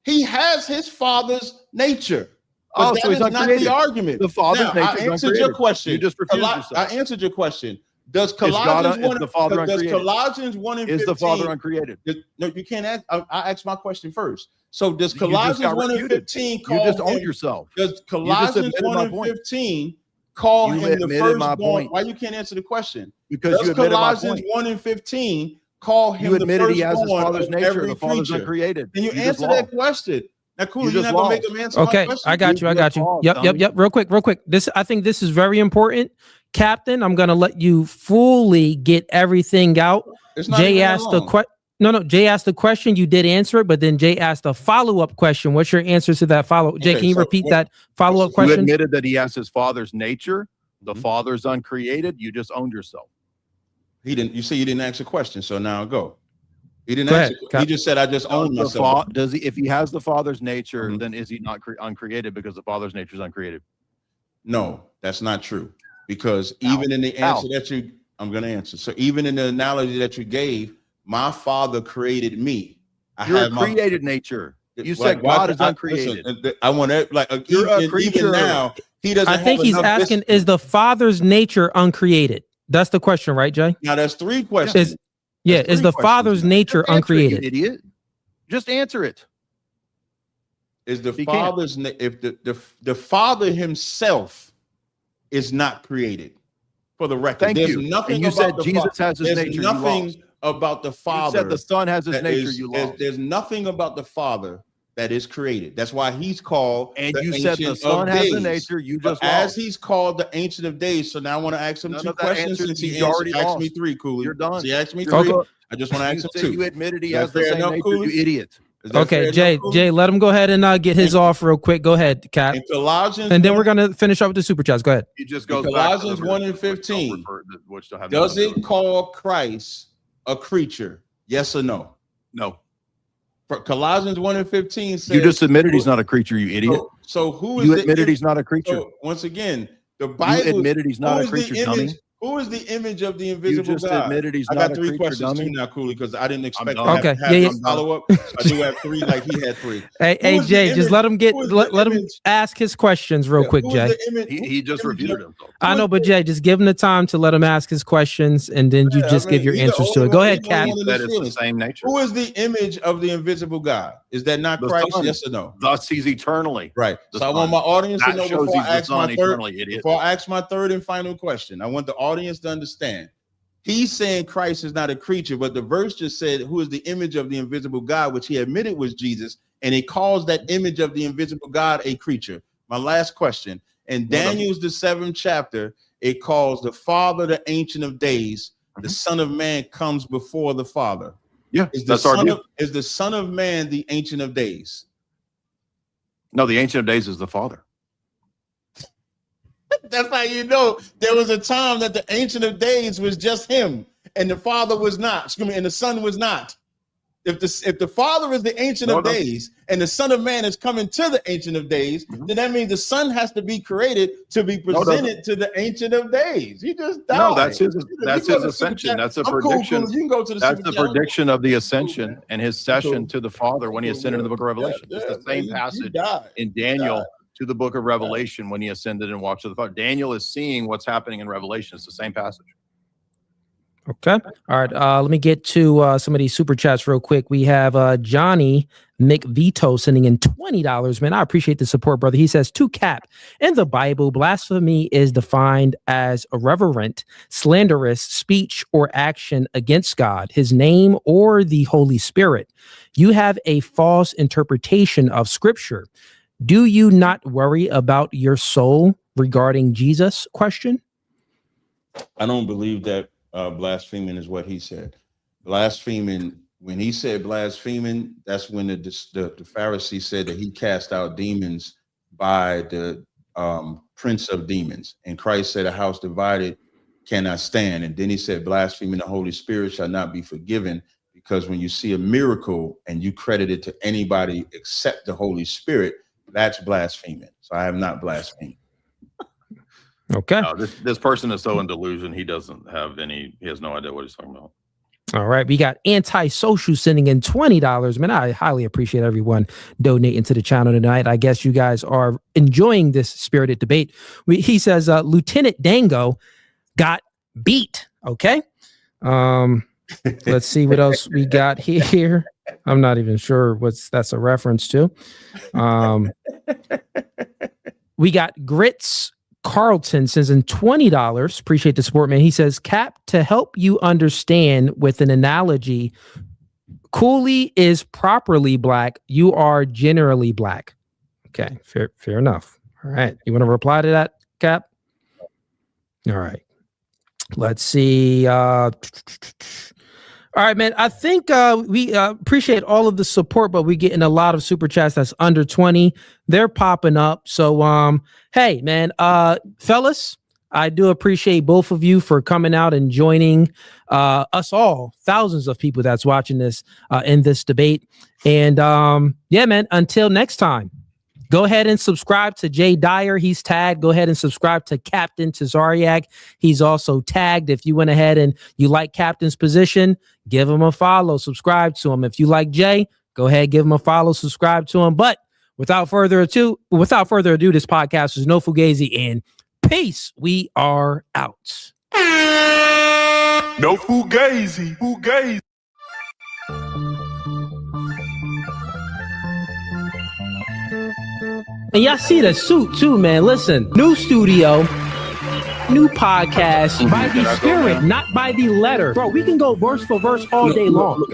he has his father's nature. But so he's not not the argument. The father's nature. I answered your question. You just refused yourself. I answered your question. Does Colossians 1 and 15? Is the Father uncreated? No, you can't ask. I asked my question first. So does Colossians 1 and 15 call you just him? owned yourself. Does Colossians 1 and 15 call him the firstborn? Why you can't answer the question? Because you admitted Colossians 1 and 15 call him the firstborn? You admitted he has his father's nature. The Father's uncreated. Can you answer that question? Now, cool. You're not gonna make him answer. Okay, my question? I got you. Yep. Real quick. I think this is very important, Captain. I'm gonna let you fully get everything out. Jay asked the question. No. Jay asked the question. You did answer it, but then Jay asked a follow-up question. What's your answer to that follow? Jay, can you repeat that follow-up question? You admitted that he has his father's nature. The father's uncreated. You just owned yourself. He didn't. You say you didn't ask a question, so now go. He didn't answer. He just said, "I just own myself." Does he? If he has the father's nature, then is he not uncreated because the father's nature is uncreated? No, that's not true. Because even in the answer that I'm going to answer. So even in the analogy that you gave, my father created me. You're a created nature. You said God is uncreated. Listen, I want to you're a creature. Even now, he doesn't. I think he's asking: is the father's nature uncreated? That's the question, right, Jay? Now that's three questions. Is the father's nature uncreated? Idiot. Just answer it. Is the father's if the father himself is not created? For the record, thank there's you. Nothing and you about said Jesus has his nature. Nothing about the father. You said the son has his nature. There's nothing about the father that is created. That's why he's called. And you said the son has the nature. You just as he's called the Ancient of Days. So now I want to ask him two questions since he already asked me three. Cooley, you're done. He asked me three. I just want to ask him two. You admitted he has the same nature. You idiot. Okay, Jay, let him go ahead and get his off real quick. Go ahead, Cap. And then we're gonna finish up with the super chats. Go ahead. He just goes Colossians 1 and 15. Does it call Christ a creature? Yes or no? No. For Colossians 1 and 15 says, you just admitted he's not a creature, you idiot. So who is you admitted he's not a creature? So once again, the Bible you admitted he's not a creature, dummy. Who is the image of the invisible God? You just admitted he's not a creature, dummy. I got three questions too now, Cooley, because I didn't expect to have follow up. So I do have three, like he had three. Hey, Jay, just let him let him ask his questions real quick, Jay. He just refuted himself. I know, but Jay, just give him the time to let him ask his questions, and then you just give your answers to it. Go ahead, Cap. That is the same nature. Who is the image of the invisible God? Is that not Christ? Yes or no? Thus he's eternally. Right. So I want my audience to know before I ask my third and final question. I want the audience to understand. He's saying Christ is not a creature, but the verse just said, who is the image of the invisible God, which he admitted was Jesus, and he calls that image of the invisible God a creature. My last question. In Daniel's the 7th chapter, it calls the Father the Ancient of Days. The Son of Man comes before the Father. Yeah, is the Son of Man the Ancient of Days? No, the Ancient of Days is the Father. That's how you know there was a time that the Ancient of Days was just him, and the Father was not. Excuse me, and the Son was not. If the Father is the Ancient of Days, and the Son of Man is coming to the Ancient of Days, then that means the Son has to be created to be presented to the Ancient of Days. He just died. No, that's his ascension. That's a prediction. Cool. You can go to the that's the prediction of the ascension and his session to the Father when he ascended in the book of Revelation. It's the same passage in Daniel to the book of Revelation when he ascended and walked to the Father. Daniel is seeing what's happening in Revelation. It's the same passage. Okay. All right. Let me get to some of these super chats real quick. We have Johnny McVito sending in $20. Man, I appreciate the support, brother. He says, to Cap, in the Bible, blasphemy is defined as irreverent, slanderous speech or action against God, his name, or the Holy Spirit. You have a false interpretation of Scripture. Do you not worry about your soul regarding Jesus question? I don't believe that blaspheming is what he said. Blaspheming, when he said blaspheming, that's when the Pharisee said that he cast out demons by the prince of demons. And Christ said, a house divided cannot stand. And then he said, blaspheming the Holy Spirit shall not be forgiven, because when you see a miracle and you credit it to anybody except the Holy Spirit, that's blaspheming. So I have not blasphemed. Okay. No, this person is so in delusion, he has no idea what he's talking about. All right. We got Antisocial sending in $20. Man, I highly appreciate everyone donating to the channel tonight. I guess you guys are enjoying this spirited debate. He says, Lieutenant Dango got beat. Okay. Let's see what else we got here. I'm not even sure that's a reference to. We got Grits Carlton sends in $20. Appreciate the support, man. He says, Cap, to help you understand with an analogy, Cooley is properly black. You are generally black. Okay, fair enough. All right. You want to reply to that, Cap? All right. Let's see. All right, man. I think we appreciate all of the support, but we're getting a lot of super chats that's under 20. They're popping up. So, hey, man, fellas, I do appreciate both of you for coming out and joining us all, thousands of people that's watching this in this debate. And yeah, man, until next time. Go ahead and subscribe to Jay Dyer. He's tagged. Go ahead and subscribe to Captain Tazaryach. He's also tagged. If you went ahead and you like Captain's position, give him a follow. Subscribe to him. If you like Jay, go ahead, give him a follow. Subscribe to him. But without further ado, this podcast is No Fugazi, and peace. We are out. No fugazi. Fugazi. And y'all see the suit too, man. Listen, new studio, new podcast by the spirit, not by the letter. Bro, we can go verse for verse all day long.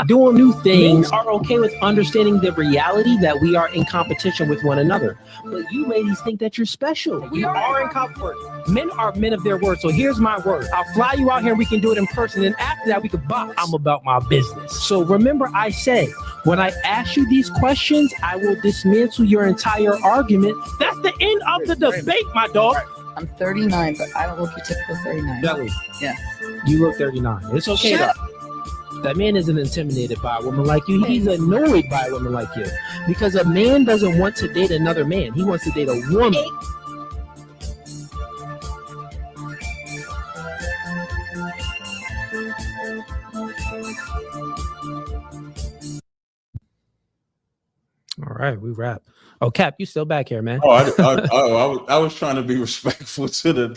Doing new things, are okay with understanding the reality that we are in competition with one another. But you ladies think that you're special. We are in competition. Men are men of their word. So here's my word. I'll fly you out here and we can do it in person. And after that, we can box. I'm about my business. So remember, I said, when I ask you these questions, I will dismantle your entire argument. That's the end of the debate, my dog. I'm 39, but I don't look your typical 39. Belly. Yeah. You look 39. It's okay, though. That man isn't intimidated by a woman like you. He's annoyed by a woman like you. Because a man doesn't want to date another man. He wants to date a woman. All right, we wrap. Oh, Cap, you still back here, man? I was trying to be respectful to the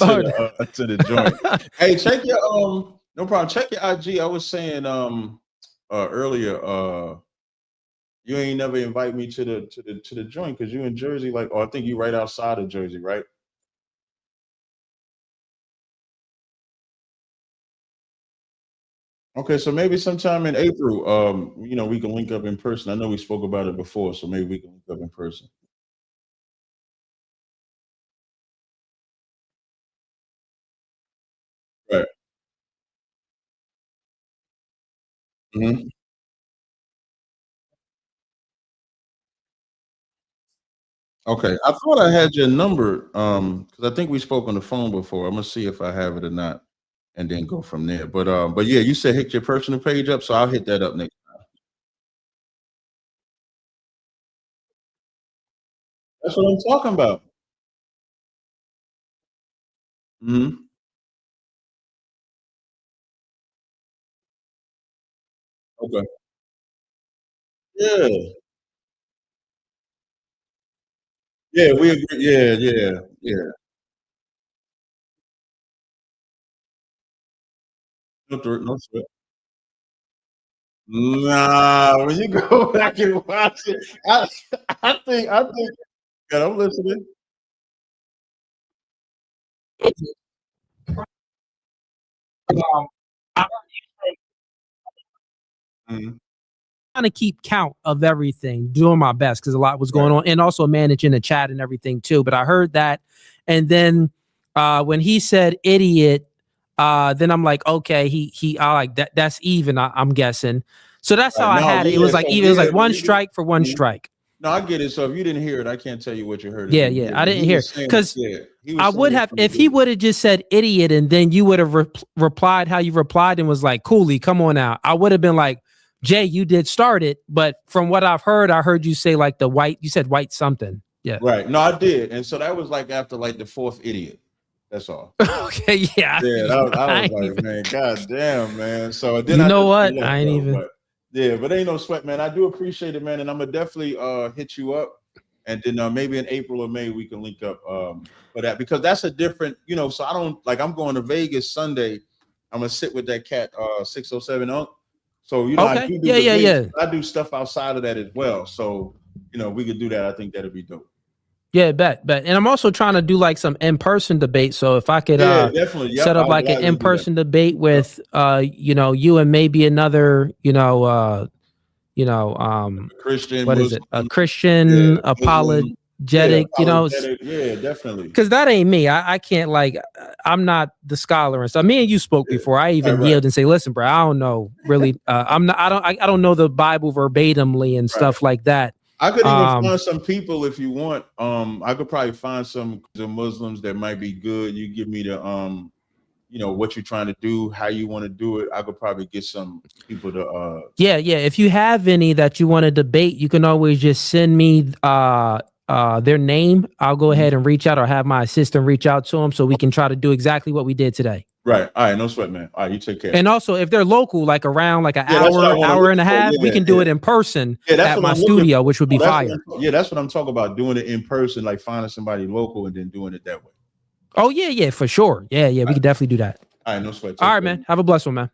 joint. Hey, check your no problem. Check your IG. I was saying earlier, you ain't never invite me to the joint because you in Jersey, like, I think you right outside of Jersey, right? Okay, so maybe sometime in April, we can link up in person. I know we spoke about it before, so maybe we can link up in person. Right. Mm-hmm. Okay, I thought I had your number because I think we spoke on the phone before. I'm gonna see if I have it or not, and then go from there. But yeah, you said hit your personal page up, so I'll hit that up next time. That's what I'm talking about. Hmm. Okay. Yeah. Yeah, we agree. Yeah. No sweat. Nah, when you go back and watch it, I think. Yeah, I'm listening. Mhm. trying to keep count of everything, doing my best because a lot was going on, and also managing the chat and everything too. But I heard that, and then when he said idiot, then I'm like, okay, I like that. That's even. I'm guessing. So that's how I No, had it. It was like even. It was like one strike for one strike. No, I get it. So if you didn't hear it, I can't tell you what you heard. Yeah, I didn't hear because I would have if he would have just said idiot and then you would have replied how you replied and was like, Cooley, come on out. I would have been like, Jay, you did start it, but from what I've heard, I heard you say like the white. You said white something. Yeah, right. No, I did, and so that was like after like the fourth idiot. That's all. Okay, yeah. Yeah, I was like, man, god damn, man. So then you know what? I ain't even. But, yeah, but ain't no sweat, man. I do appreciate it, man, and I'm gonna definitely hit you up, and then maybe in April or May we can link up for that because that's a different, So I don't like. I'm going to Vegas Sunday. I'm gonna sit with that cat 607 Unk. So okay. I do yeah. I do stuff outside of that as well. So we could do that. I think that'd be dope. Yeah, bet. And I'm also trying to do like some in-person debate. So if I could definitely set up like an in-person debate with you and maybe another, Christian, what Muslim, is it? A Christian apologetic, Yeah, definitely. Because that ain't me. I can't I'm not the scholar and stuff. Me and you spoke before. I even yelled and say, listen, bro, I don't know really. I don't know the Bible verbatimly and stuff like that. I could even find some people if you want. I could probably find some Muslims that might be good. You give me the what you're trying to do, how you want to do it. I could probably get some people to Yeah. If you have any that you want to debate, you can always just send me their name. I'll go ahead and reach out or have my assistant reach out to them so we can try to do exactly what we did today. Right. All right. No sweat, man. All right. You take care. And also, if they're local, like around like an hour and a half, we can do it in person at my studio, which would be fire. That's what I'm talking about. Doing it in person, like finding somebody local and then doing it that way. Oh, yeah, for sure. Yeah. We can definitely do that. All right. No sweat. All right, man. Have a blessed one, man.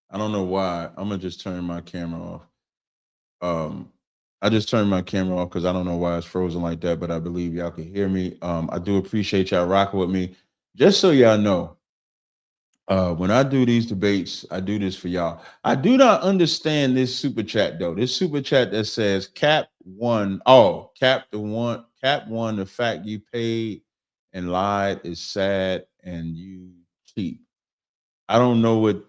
I don't know why. I'm gonna just turn my camera off. I just turned my camera off because I don't know why it's frozen like that, but I believe y'all can hear me. I do appreciate y'all rocking with me. Just so y'all know, when I do these debates, I do this for y'all. I do not understand this super chat though. This super chat that says Cap one. Oh, Cap one. The fact you paid and lied is sad, and you cheat. I don't know what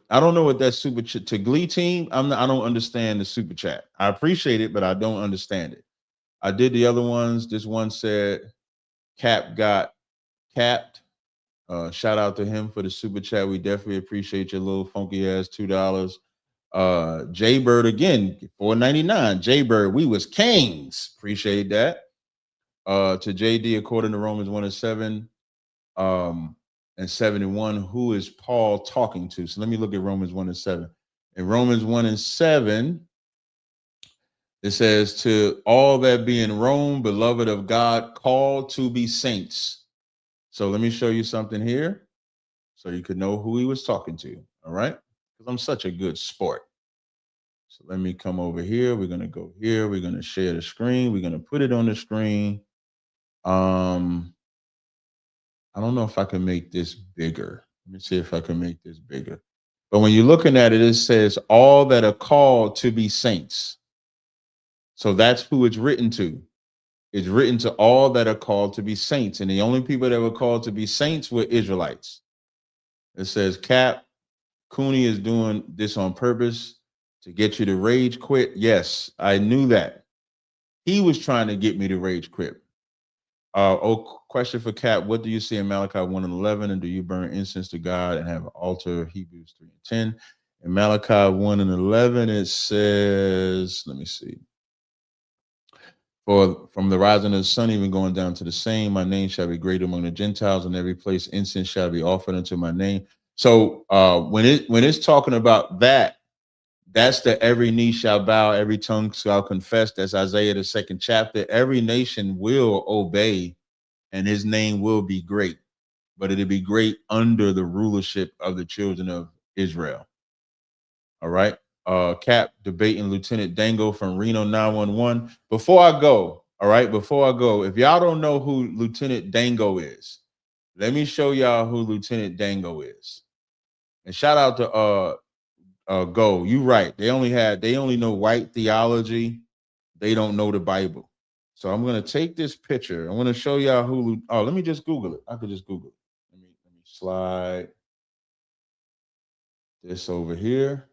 that super chat to Glee team. I don't understand the super chat. I appreciate it, but I don't understand it. I did the other ones. This one said Cap got capped. Shout out to him for the super chat. We definitely appreciate your little funky ass $2. Jay Bird again, $4.99. Jay Bird, we was kings. Appreciate that. To JD, according to Romans 1:7. And 71, who is Paul talking to? So let me look at Romans 1:7. In Romans 1:7, it says, to all that be in Rome, beloved of God, called to be saints. So let me show you something here so you could know who he was talking to. All right. Because I'm such a good sport. So let me come over here. We're going to go here. We're going to share the screen. We're going to put it on the screen. I don't know if I can make this bigger. Let me see if I can make this bigger. But when you're looking at it, it says all that are called to be saints. So that's who it's written to. It's written to all that are called to be saints. And the only people that were called to be saints were Israelites. It says Cap Cooney is doing this on purpose to get you to rage quit. Yes, I knew that. He was trying to get me to rage quit. Question for Cap: what do you see in Malachi 1:11? And do you burn incense to God and have an altar? Hebrews 3:10. In Malachi 1:11, it says, let me see. For from the rising of the sun, even going down to the same, my name shall be great among the Gentiles, and every place incense shall be offered unto my name. So when it's talking about that, that's the every knee shall bow, every tongue shall confess. That's Isaiah the 2nd chapter. Every nation will obey, and his name will be great, but it'll be great under the rulership of the children of Israel. All right. Cap debating Lieutenant Dango from Reno 911. Before I go, All right, before I go, if y'all don't know who Lieutenant Dango is, let me show y'all who Lieutenant Dango is. And shout out to Go. You right. They only know white theology. They don't know the Bible. So I'm gonna take this picture. I'm gonna show y'all who. Oh, let me just Google it. I could just Google it. Let me slide this over here.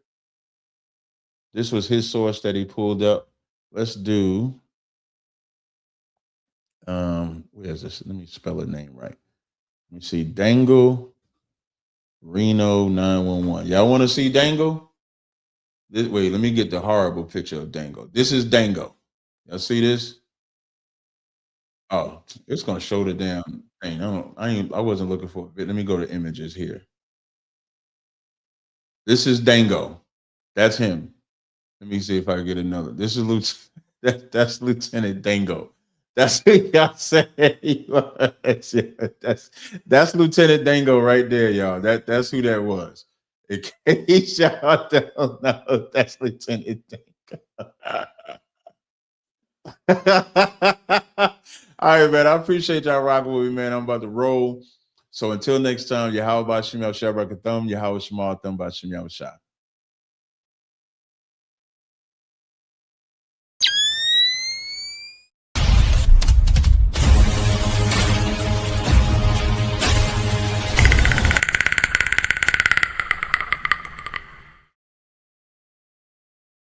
This was his source that he pulled up. Let's do. Where's this? Let me spell the name right. Let me see. Dangle Reno 911. Y'all want to see Dangle? Wait, let me get the horrible picture of Dango. This is Dango. Y'all see this? Oh, it's gonna show the damn thing. I wasn't looking for it. Let me go to images here. This is Dango. That's him. Let me see if I can get another. This is that's Lieutenant Dango. That's who y'all say he was. That's Lieutenant Dango right there, y'all. That's who that was. In case y'all don't know, that's Lieutenant Dango. All right, man. I appreciate y'all rocking with me, man. I'm about to roll. So until next time, Yahweh Bashim Yahweh Shabbat Katham, Yahweh Shemal Thum Bashim Yahweh Shah.